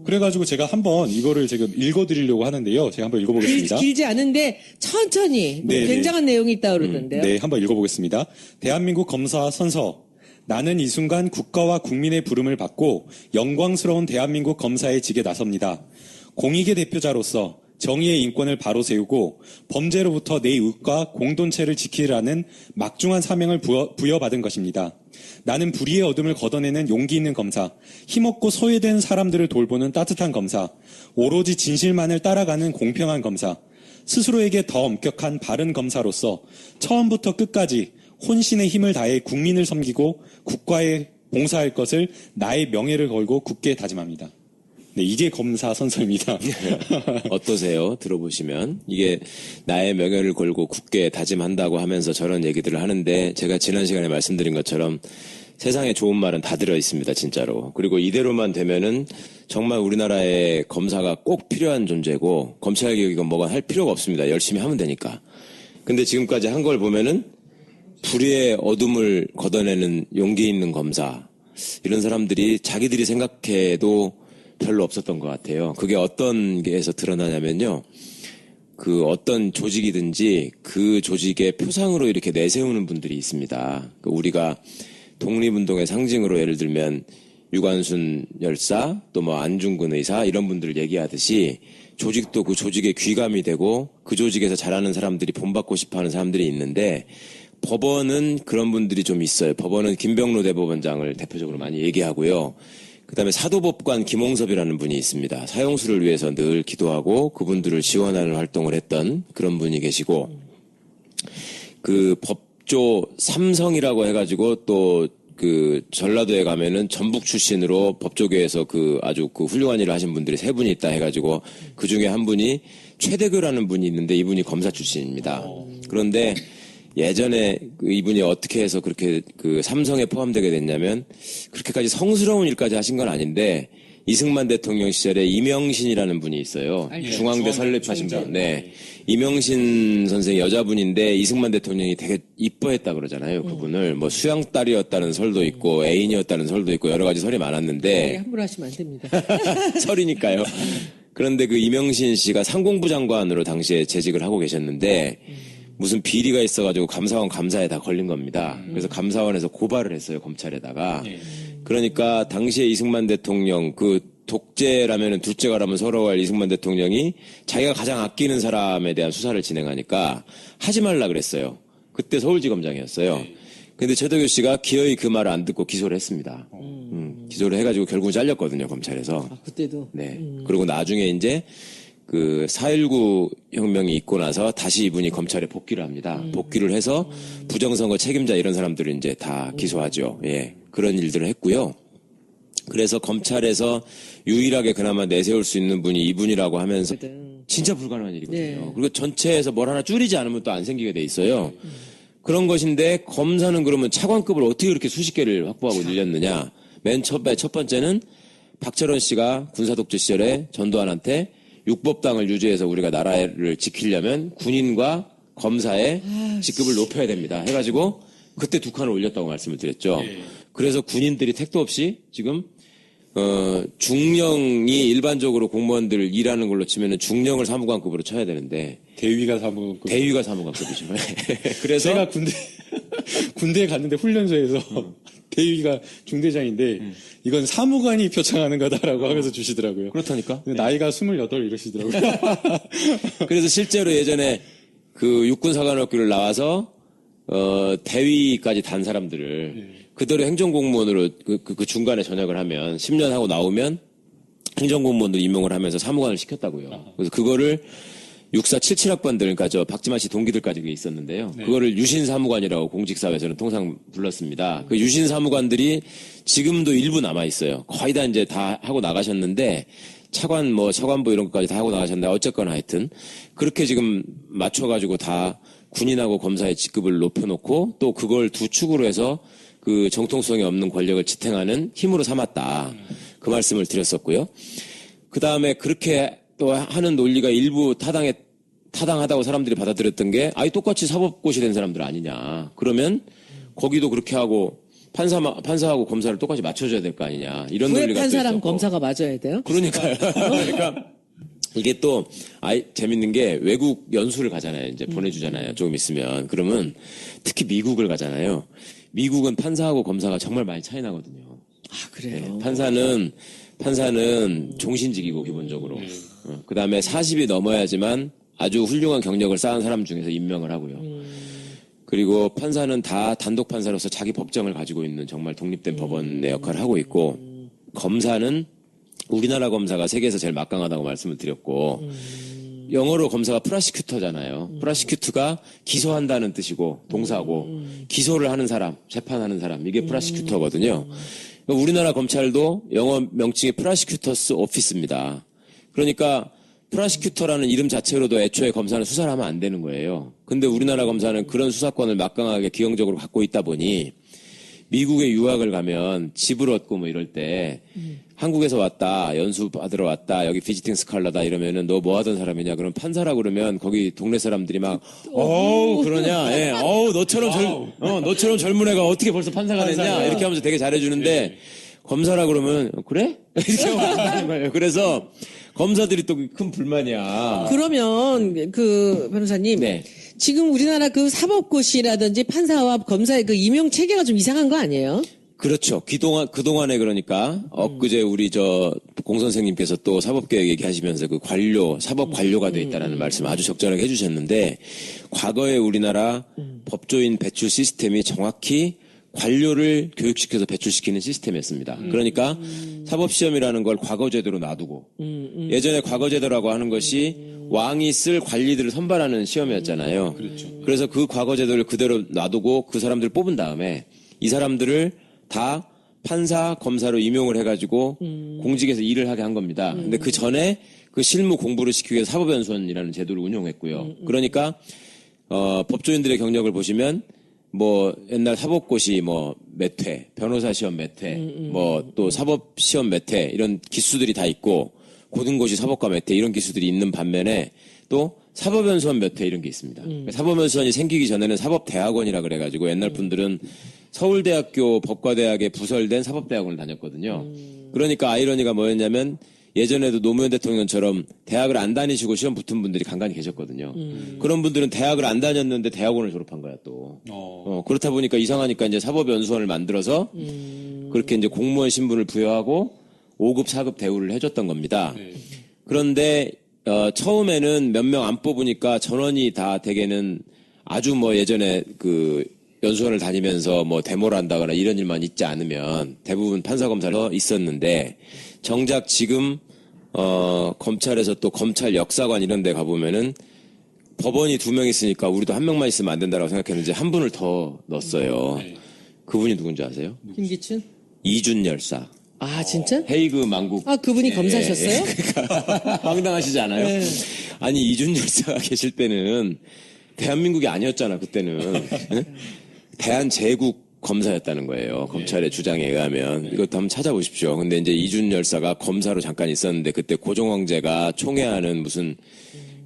그래가지고 제가 한번 이거를 지금 읽어드리려고 하는데요. 제가 한번 읽어보겠습니다. 길지 않은데 천천히 네, 굉장한 내용이 있다고 그러던데요. 네, 한번 읽어보겠습니다. 대한민국 검사 선서. 나는 이 순간 국가와 국민의 부름을 받고 영광스러운 대한민국 검사의 직에 나섭니다. 공익의 대표자로서 정의의 인권을 바로 세우고 범죄로부터 내 이웃과 공동체를 지키라는 막중한 사명을 부여받은 것입니다. 나는 불의의 어둠을 걷어내는 용기 있는 검사, 힘없고 소외된 사람들을 돌보는 따뜻한 검사, 오로지 진실만을 따라가는 공평한 검사, 스스로에게 더 엄격한 바른 검사로서 처음부터 끝까지 혼신의 힘을 다해 국민을 섬기고 국가에 봉사할 것을 나의 명예를 걸고 굳게 다짐합니다. 네, 이게 검사 선서입니다. 어떠세요? 들어보시면. 이게 나의 명예를 걸고 굳게 다짐한다고 하면서 저런 얘기들을 하는데 제가 지난 시간에 말씀드린 것처럼 세상에 좋은 말은 다 들어있습니다, 진짜로. 그리고 이대로만 되면은 정말 우리나라의 검사가 꼭 필요한 존재고 검찰개혁이건 뭐건 할 필요가 없습니다. 열심히 하면 되니까. 근데 지금까지 한 걸 보면은 불의의 어둠을 걷어내는 용기 있는 검사. 이런 사람들이 자기들이 생각해도 별로 없었던 것 같아요. 그게 어떤 게에서 드러나냐면요. 그 어떤 조직이든지 그 조직의 표상으로 이렇게 내세우는 분들이 있습니다. 우리가 독립운동의 상징으로 예를 들면 유관순 열사, 또 뭐 안중근 의사 이런 분들을 얘기하듯이 조직도 그 조직에 귀감이 되고 그 조직에서 자라는 사람들이 본받고 싶어하는 사람들이 있는데 법원은 그런 분들이 좀 있어요. 법원은 김병로 대법원장을 대표적으로 많이 얘기하고요. 그다음에 사도법관 김홍섭이라는 분이 있습니다. 사형수를 위해서 늘 기도하고 그분들을 지원하는 활동을 했던 그런 분이 계시고 그 법조 삼성이라고 해가지고 또 그 전라도에 가면은 전북 출신으로 법조계에서 그 아주 그 훌륭한 일을 하신 분들이 3분이 있다 해가지고 그 중에 한 분이 최대교라는 분이 있는데 이분이 검사 출신입니다. 그런데 예전에 그 이분이 어떻게 해서 그렇게 그 삼성에 포함되게 됐냐면 그렇게까지 성스러운 일까지 하신 건 아닌데 이승만 대통령 시절에 이명신이라는 분이 있어요. 중앙대 설립하신 분. 네. 이명신 선생이 여자분인데 이승만 대통령이 되게 이뻐했다 그러잖아요. 그분을 뭐 수양딸이었다는 설도 있고 애인이었다는 설도 있고 여러 가지 설이 많았는데 함부로 하시면 안 됩니다. 설이니까요. 그런데 그 이명신 씨가 상공부 장관으로 당시에 재직을 하고 계셨는데 무슨 비리가 있어가지고 감사원 감사에 다 걸린 겁니다. 그래서 감사원에서 고발을 했어요, 검찰에다가. 그러니까 당시에 이승만 대통령 그 독재라면은 둘째가라면 서러워할 이승만 대통령이 자기가 가장 아끼는 사람에 대한 수사를 진행하니까 하지 말라 그랬어요. 그때 서울지검장이었어요. 근데 최덕유 씨가 기어이 그 말을 안 듣고 기소를 했습니다. 기소를 해가지고 결국 잘렸거든요, 검찰에서. 아, 그때도. 네. 그리고 나중에 이제 그 4.19 혁명이 있고 나서 다시 이분이 검찰에 복귀를 합니다. 복귀를 해서 부정선거 책임자 이런 사람들을 이제 다 기소하죠. 예. 그런 일들을 했고요. 그래서 검찰에서 유일하게 그나마 내세울 수 있는 분이 이분이라고 하면서 진짜 불가능한 일이거든요. 네. 그리고 전체에서 뭘 하나 줄이지 않으면 또 안 생기게 돼 있어요. 그런 것인데 검사는 그러면 차관급을 어떻게 그렇게 수십 개를 확보하고 늘렸느냐. 첫 번째는 박철원 씨가 군사독재 시절에 전두환한테 육법당을 유지해서 우리가 나라를 지키려면 군인과 검사의 직급을 높여야 됩니다. 해가지고 그때 2칸을 올렸다고 말씀을 드렸죠. 그래서 군인들이 택도 없이 지금 중령이 일반적으로 공무원들 일하는 걸로 치면은 중령을 사무관급으로 쳐야 되는데 대위가 사무급. 대위가 사무관급이죠. 그래서 제가 군대에 갔는데 훈련소에서 대위가 중대장인데 이건 사무관이 표창하는 거다라고 하면서 주시더라고요. 그렇다니까. 근데 나이가 28 이러시더라고요. 그래서 실제로 예전에 그 육군사관학교를 나와서 대위까지 단 사람들을 그대로 행정공무원으로 그 중간에 전역을 하면 10년 하고 나오면 행정공무원으로 임용을 하면서 사무관을 시켰다고요. 그래서 그거를 6477학번들, 그러니까 저 박지만 씨 동기들까지 그게 있었는데요. 그거를 유신사무관이라고 공직사회에서는 통상 불렀습니다. 그 유신사무관들이 지금도 일부 남아있어요. 거의 다 이제 다 하고 나가셨는데 차관부 이런 것까지 다 하고 나가셨는데 어쨌거나 하여튼 그렇게 지금 맞춰가지고 다 군인하고 검사의 직급을 높여놓고 또 그걸 두 축으로 해서 그 정통성이 없는 권력을 지탱하는 힘으로 삼았다. 그 말씀을 드렸었고요. 그 다음에 그렇게 또 하는 논리가 일부 타당하다고 사람들이 받아들였던 게 아예 똑같이 사법고시 된 사람들 아니냐. 그러면 거기도 그렇게 하고 판사하고 검사를 똑같이 맞춰줘야 될 거 아니냐. 이런 구애 논리가 또 판사랑 있었고. 검사가 맞아야 돼요? 그러니까요. 그러니까 이게 또 재밌는 게 외국 연수를 가잖아요. 이제 보내주잖아요. 조금 있으면. 그러면 특히 미국을 가잖아요. 미국은 판사하고 검사가 정말 많이 차이 나거든요. 아, 그래요? 판사는 종신직이고 기본적으로. 그 다음에 40이 넘어야지만 아주 훌륭한 경력을 쌓은 사람 중에서 임명을 하고요. 그리고 판사는 다 단독 판사로서 자기 법정을 가지고 있는 정말 독립된 법원의 역할을 하고 있고, 검사는 우리나라 검사가 세계에서 제일 막강하다고 말씀을 드렸고, 영어로 검사가 프라시큐터잖아요. 프라시큐트가 기소한다는 뜻이고 동사고, 기소를 하는 사람, 재판하는 사람, 이게 프라시큐터거든요. 우리나라 검찰도 영어 명칭이 프라시큐터스 오피스입니다. 그러니까 프라시큐터라는 이름 자체로도 애초에 검사는 수사를 하면 안 되는 거예요. 근데 우리나라 검사는 그런 수사권을 막강하게 기형적으로 갖고 있다 보니 미국에 유학을 가면 집을 얻고 뭐 이럴 때 한국에서 왔다, 연수 받으러 왔다, 여기 비지팅 스칼라다 이러면은 너 뭐 하던 사람이냐? 그럼 판사라 그러면 거기 동네 사람들이 막 그러냐? 예. 너처럼 젊은 애가 어떻게 벌써 판사가 됐냐? 이렇게 하면서 되게 잘해주는데 검사라 그러면 그래? 이렇게 하는 거예요. 그래서 검사들이 또 큰 불만이야. 그러면 그 변호사님, 네. 지금 우리나라 그 사법고시라든지 판사와 검사의 그 임용 체계가 좀 이상한 거 아니에요? 그렇죠. 그동안에 그러니까, 엊그제 우리 공 선생님께서 또 사법개혁 얘기하시면서 그 사법 관료가 돼 있다라는 말씀 아주 적절하게 해주셨는데, 과거에 우리나라 법조인 배출 시스템이 정확히 관료를 교육시켜서 배출시키는 시스템이었습니다. 그러니까 사법시험이라는 걸 과거제도로 놔두고 예전에 과거제도라고 하는 것이 왕이 쓸 관리들을 선발하는 시험이었잖아요. 그래서 그 과거제도를 그대로 놔두고 그 사람들을 뽑은 다음에 이 사람들을 다 판사, 검사로 임용을 해가지고 공직에서 일을 하게 한 겁니다. 근데 그 전에 그 실무 공부를 시키기 위해서 사법연수원이라는 제도를 운용했고요. 그러니까 법조인들의 경력을 보시면 뭐 옛날 사법고시 뭐 몇 회, 변호사 시험 몇 회, 뭐 또 사법 시험 몇 회 이런 기수들이 다 있고 고등고시 사법과 몇 회 이런 기수들이 있는 반면에 또 사법연수원 몇 회 이런 게 있습니다. 사법연수원이 생기기 전에는 사법대학원이라 그래가지고 옛날 분들은 서울대학교 법과대학에 부설된 사법대학원을 다녔거든요. 그러니까 아이러니가 뭐였냐면 예전에도 노무현 대통령처럼 대학을 안 다니시고 시험 붙은 분들이 간간히 계셨거든요. 그런 분들은 대학을 안 다녔는데 대학원을 졸업한 거야 또. 그렇다 보니까 이상하니까 이제 사법연수원을 만들어서 그렇게 이제 공무원 신분을 부여하고 5급, 4급 대우를 해줬던 겁니다. 그런데 처음에는 몇 명 안 뽑으니까 전원이 다 대개는 아주 뭐 예전에 그 연수원을 다니면서 뭐 데모를 한다거나 이런 일만 있지 않으면 대부분 판사 검사로 있었는데 정작 지금 검찰에서 또 검찰 역사관 이런 데 가보면은 법원이 2명 있으니까 우리도 1명만 있으면 안 된다라고 생각했는데 한 분을 더 넣었어요. 그분이 누군지 아세요? 김기춘? 이준 열사. 아, 진짜? 헤이그 망국. 아, 그분이 검사셨어요? 그러니까 황당하시지 않아요? 네. 아니 이준 열사가 계실 때는 대한민국이 아니었잖아 그때는. 응? 대한제국 검사였다는 거예요. 검찰의 주장에 의하면. 이것도 한번 찾아보십시오. 근데 이제 이준 열사가 검사로 잠깐 있었는데 그때 고종 황제가 총애하는 무슨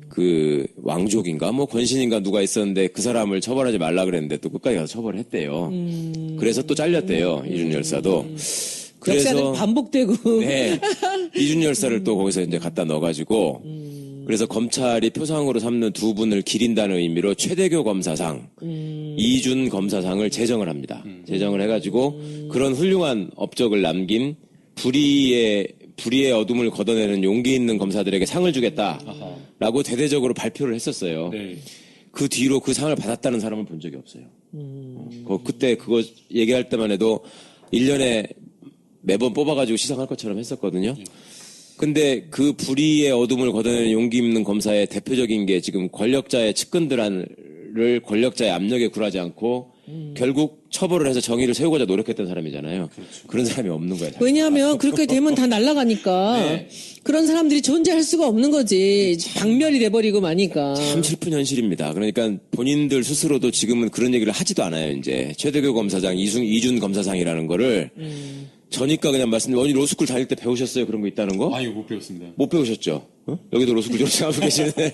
그 왕족인가 뭐 권신인가 누가 있었는데 그 사람을 처벌하지 말라 그랬는데 또 끝까지 가서 처벌을 했대요. 그래서 또 잘렸대요. 이준 열사도. 역사는 반복되고. 네. 이준 열사를 또 거기서 이제 갖다 넣어가지고 그래서 검찰이 표상으로 삼는 2분을 기린다는 의미로 최대교 검사상, 이준 검사상을 제정을 합니다. 제정을 해가지고 그런 훌륭한 업적을 남긴 불의의 어둠을 걷어내는 용기 있는 검사들에게 상을 주겠다라고 대대적으로 발표를 했었어요. 그 뒤로 그 상을 받았다는 사람을 본 적이 없어요. 그때 그거 얘기할 때만 해도 1년에 매번 뽑아가지고 시상할 것처럼 했었거든요. 근데 그 불의의 어둠을 걷어내는 용기 있는 검사의 대표적인 게 지금 권력자의 측근들을 권력자의 압력에 굴하지 않고 결국 처벌을 해서 정의를 세우고자 노력했던 사람이잖아요. 그런 사람이 없는 거예요. 왜냐하면 그렇게 되면 다 날아가니까 네. 그런 사람들이 존재할 수가 없는 거지. 박멸이 돼버리고 마니까. 참 슬픈 현실입니다. 그러니까 본인들 스스로도 지금은 그런 얘기를 하지도 않아요. 이제 최대교 검사장, 이준 검사상이라는 거를 저니까 그냥 말씀드리면 어디 로스쿨 다닐 때 배우셨어요? 그런 거 있다는 거? 아유, 못 배웠습니다. 못 배우셨죠? 여기도 로스쿨 졸업생하고 계시는데.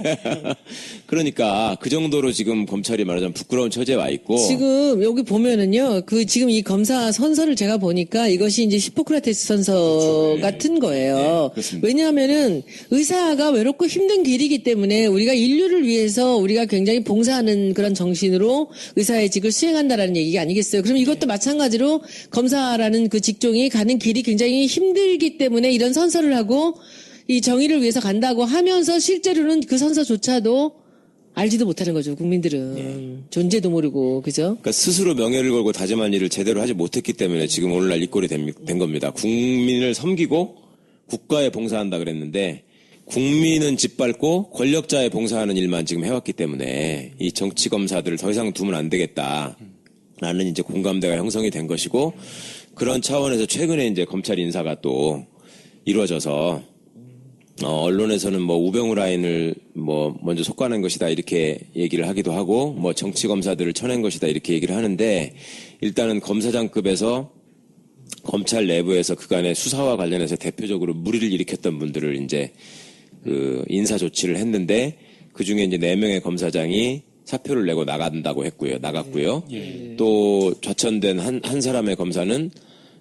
그러니까 그 정도로 지금 검찰이 말하자면 부끄러운 처지에 와 있고. 지금 여기 보면은요, 지금 이 검사 선서를 제가 보니까 이것이 이제 히포크라테스 선서 같은 거예요. 그렇습니다. 왜냐하면은 의사가 외롭고 힘든 길이기 때문에 우리가 인류를 위해서 우리가 굉장히 봉사하는 그런 정신으로 의사의 직을 수행한다라는 얘기가 아니겠어요. 그럼 이것도 마찬가지로 검사라는 그 직종이 가는 길이 굉장히 힘들기 때문에 이런 선서를 하고 이 정의를 위해서 간다고 하면서 실제로는 그 선서조차도 알지도 못하는 거죠. 국민들은. 존재도 모르고. 그죠? 그러니까 스스로 명예를 걸고 다짐한 일을 제대로 하지 못했기 때문에 지금 오늘날 이 꼴이 된 겁니다. 국민을 섬기고 국가에 봉사한다 그랬는데 국민은 짓밟고 권력자에 봉사하는 일만 지금 해왔기 때문에 이 정치 검사들을 더 이상 두면 안 되겠다라는 이제 공감대가 형성이 된 것이고 그런 차원에서 최근에 이제 검찰 인사가 또 이루어져서 언론에서는 뭐 우병우 라인을 뭐 먼저 속아낸 것이다 이렇게 얘기를 하기도 하고 뭐 정치 검사들을 쳐낸 것이다 이렇게 얘기를 하는데 일단은 검사장급에서 검찰 내부에서 그간의 수사와 관련해서 대표적으로 물의를 일으켰던 분들을 이제 그 인사 조치를 했는데 그 중에 이제 4명의 검사장이 사표를 내고 나갔고요. 또 좌천된 한 사람의 검사는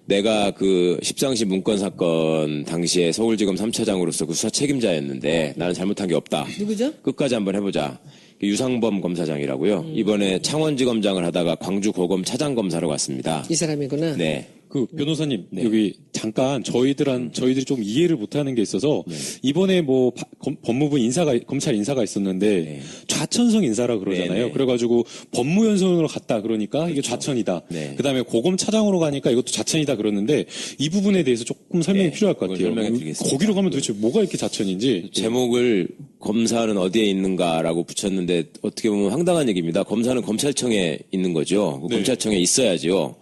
내가 그 십상시 문건 사건 당시에 서울지검 3차장으로서 그 수사 책임자였는데 나는 잘못한 게 없다. 누구죠? 끝까지 한번 해보자. 유상범 검사장이라고요. 이번에 창원지검장을 하다가 광주고검 차장검사로 갔습니다. 이 사람이구나. 네. 그 변호사님 여기 잠깐 저희들이 좀 이해를 못하는 게 있어서 이번에 뭐 법무부 검찰 인사가 있었는데 좌천성 인사라 그러잖아요. 네. 그래가지고 법무연수원으로 갔다 그러니까 이게 좌천이다. 네. 그다음에 고검 차장으로 가니까 이것도 좌천이다 그러는데 이 부분에 대해서 조금 설명이 네, 필요할 것 그걸 같아요. 설명해드리겠습니다. 거기로 가면 도대체 뭐가 이렇게 좌천인지. 제목을 검사는 어디에 있는가라고 붙였는데 어떻게 보면 황당한 얘기입니다. 검사는 검찰청에 있는 거죠. 네. 검찰청에 있어야죠.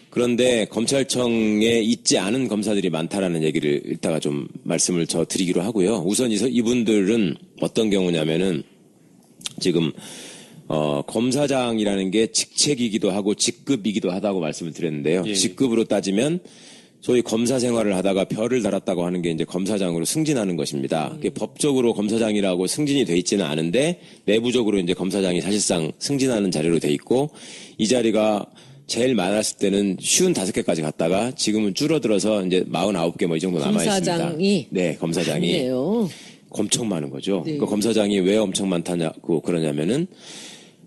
그런데 검찰청에 있지 않은 검사들이 많다라는 얘기를 이따가 좀 말씀을 저 드리기로 하고요. 우선 이분들은 어떤 경우냐면은 지금 검사장이라는 게 직책이기도 하고 직급이기도 하다고 말씀을 드렸는데요. 예. 직급으로 따지면 소위 검사 생활을 하다가 별을 달았다고 하는 게 이제 검사장으로 승진하는 것입니다. 그게 법적으로 검사장이라고 승진이 돼 있지는 않은데 내부적으로 이제 검사장이 사실상 승진하는 자리로 돼 있고 이 자리가 제일 많았을 때는 55개까지 갔다가 지금은 줄어들어서 이제 49개 뭐 이 정도 남아 있습니다. 검사장이? 네, 검사장이 아니에요. 엄청 많은 거죠. 네. 그 검사장이 왜 엄청 많다고 그러냐면은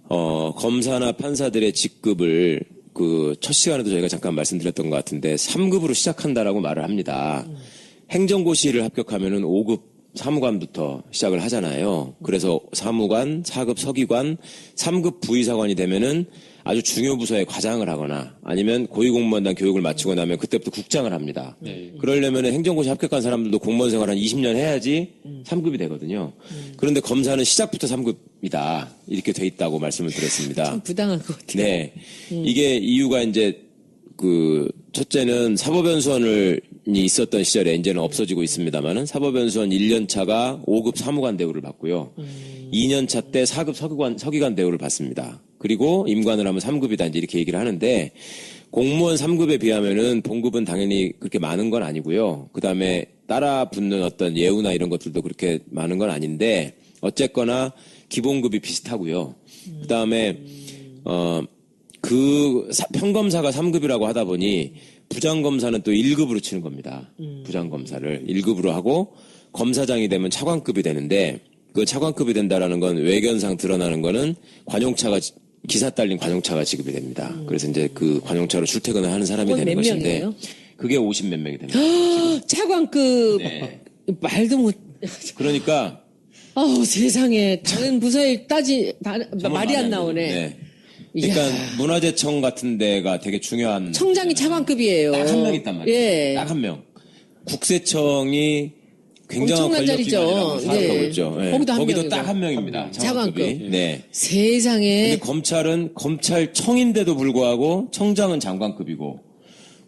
검사나 판사들의 직급을 그 첫 시간에도 저희가 잠깐 말씀드렸던 것 같은데 3급으로 시작한다라고 말을 합니다. 행정고시를 합격하면은 5급 사무관부터 시작을 하잖아요. 그래서 사무관, 4급 서기관, 3급 부의사관이 되면은 아주 중요 부서에 과장을 하거나 아니면 고위공무원단 교육을 마치고 나면 그때부터 국장을 합니다. 그러려면 행정고시 합격한 사람들도 공무원 생활 한 20년 해야지 3급이 되거든요. 그런데 검사는 시작부터 3급이다. 이렇게 돼 있다고 말씀을 드렸습니다. 좀 부당한 것 같아요. 네. 이게 이유가 이제 첫째는 사법연수원이 있었던 시절에 이제는 없어지고 있습니다만은 사법연수원 1년차가 5급 사무관 대우를 받고요. 2년차 때 4급 서기관 대우를 받습니다. 그리고 임관을 하면 3급이다 이제 이렇게 얘기를 하는데 공무원 3급에 비하면은 봉급은 당연히 그렇게 많은 건 아니고요. 그다음에 따라 붙는 어떤 예우나 이런 것들도 그렇게 많은 건 아닌데 어쨌거나 기본급이 비슷하고요. 그다음에 평검사가 3급이라고 하다 보니 부장검사는 또 1급으로 치는 겁니다. 부장검사를 1급으로 하고 검사장이 되면 차관급이 되는데 그 차관급이 된다라는 건 외견상 드러나는 거는 기사 딸린 관용차가 지급이 됩니다. 그래서 이제 그 관용차로 출퇴근을 하는 사람이 그건 되는 몇 것인데 명이에요? 그게 50몇 명이 됩니다. 차관급 네. 말도 못. 그러니까 세상에 다른 부서에 말이 안 나오네. 네. 그러니까 문화재청 같은 데가 되게 중요한 청장이 차관급이에요. 딱 한 명 있단 말이에요. 예. 딱 한 명. 국세청이 굉장한 엄청난 권력기관이라고 자리죠. 생각하고 네. 있죠. 예. 거기도 한 거기도 명이고. 딱 한 명입니다. 차관급. 차관급이. 네. 세상에. 근데 검찰은 검찰청인데도 불구하고 청장은 장관급이고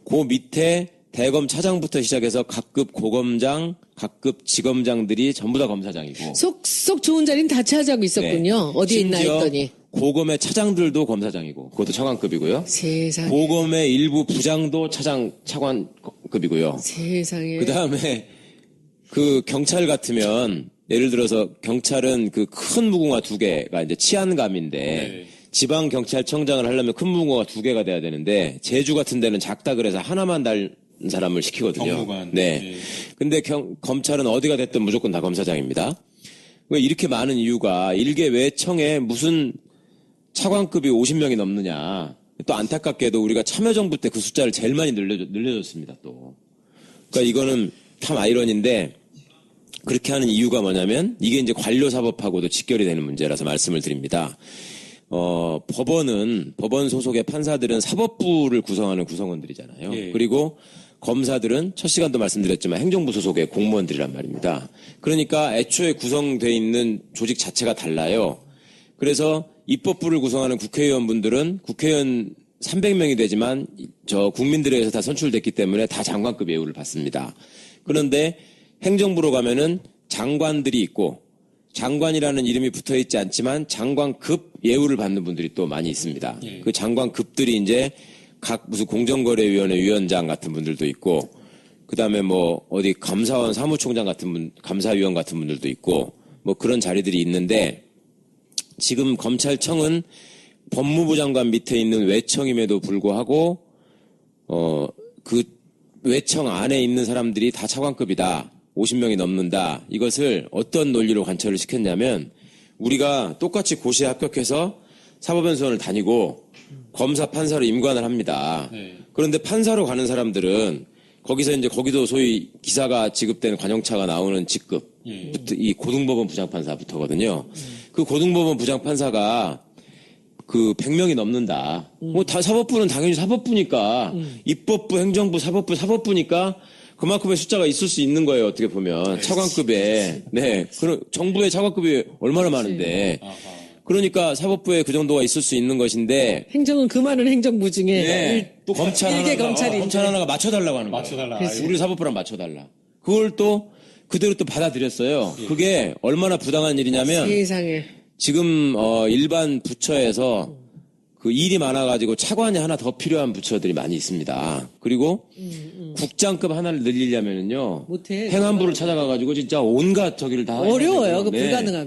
그 밑에 대검 차장부터 시작해서 각급 고검장, 각급 지검장들이 전부 다 검사장이고 속 좋은 자리는 다 차지하고 있었군요. 네. 어디에 있나 심지어 했더니. 고검의 차장들도 검사장이고 그것도 차관급이고요. 세상에. 고검의 일부 부장도 차관급이고요. 세상에. 그다음에 그 경찰 같으면 예를 들어서 경찰은 그 큰 무궁화 2개가 이제 치안감인데 지방 경찰청장을 하려면 큰 무궁화가 2개가 돼야 되는데 제주 같은 데는 작다 그래서 하나만 달 사람을 시키거든요. 경무관. 네. 네. 근데 검찰은 어디가 됐든 무조건 다 검사장입니다. 왜 이렇게 많은 이유가 일개 외청에 무슨 차관급이 50명이 넘느냐. 또 안타깝게도 우리가 참여정부 때 그 숫자를 제일 많이 늘려줬습니다. 또. 그러니까 이거는 참 아이러니인데 그렇게 하는 이유가 뭐냐면 이게 이제 관료사법하고도 직결이 되는 문제라서 말씀을 드립니다. 법원 소속의 판사들은 사법부를 구성하는 구성원들이잖아요. 예. 그리고 검사들은 첫 시간도 말씀드렸지만 행정부 소속의 공무원들이란 말입니다. 그러니까 애초에 구성되어 있는 조직 자체가 달라요. 그래서 입법부를 구성하는 국회의원분들은 국회의원 300명이 되지만 국민들에 의해서 다 선출됐기 때문에 다 장관급 예우를 받습니다. 그런데 행정부로 가면은 장관들이 있고 장관이라는 이름이 붙어 있지 않지만 장관급 예우를 받는 분들이 또 많이 있습니다. 그 장관급들이 이제 각 무슨 공정거래위원회 위원장 같은 분들도 있고 그다음에 뭐 어디 감사원 사무총장 같은 감사위원 같은 분들도 있고 뭐 그런 자리들이 있는데 지금 검찰청은 법무부 장관 밑에 있는 외청임에도 불구하고 그 외청 안에 있는 사람들이 다 차관급이다. 50명이 넘는다. 이것을 어떤 논리로 관철을 시켰냐면 우리가 똑같이 고시에 합격해서 사법연수원을 다니고 검사 판사로 임관을 합니다. 그런데 판사로 가는 사람들은 거기서 이제 거기도 소위 기사가 지급된 관용차가 나오는 직급, 이 고등법원 부장판사부터거든요. 그 고등법원 부장판사가 그 100명이 넘는다. 뭐 다 사법부는 당연히 사법부니까 입법부, 행정부, 사법부, 사법부니까 그만큼의 숫자가 있을 수 있는 거예요. 어떻게 보면 차관급에 네, 그럼 정부의 차관급이 얼마나 많은데. 그러니까 사법부에 그 정도가 있을 수 있는 것인데 행정은 그 많은 행정부 중에 네, 또 검찰 일개 하나가 검찰이 검찰 하나가 맞춰달라고 하는 거예요. 맞춰달라. 우리 사법부랑 맞춰달라. 그걸 또 그대로 또 받아들였어요. 그게 얼마나 부당한 일이냐면 세상에. 지금 일반 부처에서 그 일이 많아가지고 차관이 하나 더 필요한 부처들이 많이 있습니다. 그리고 국장급 하나를 늘리려면은요 못해. 행안부를 찾아가가지고 진짜 온갖 저기를 다 어려워요. 해야 그 되거든요. 네. 불가능합니다.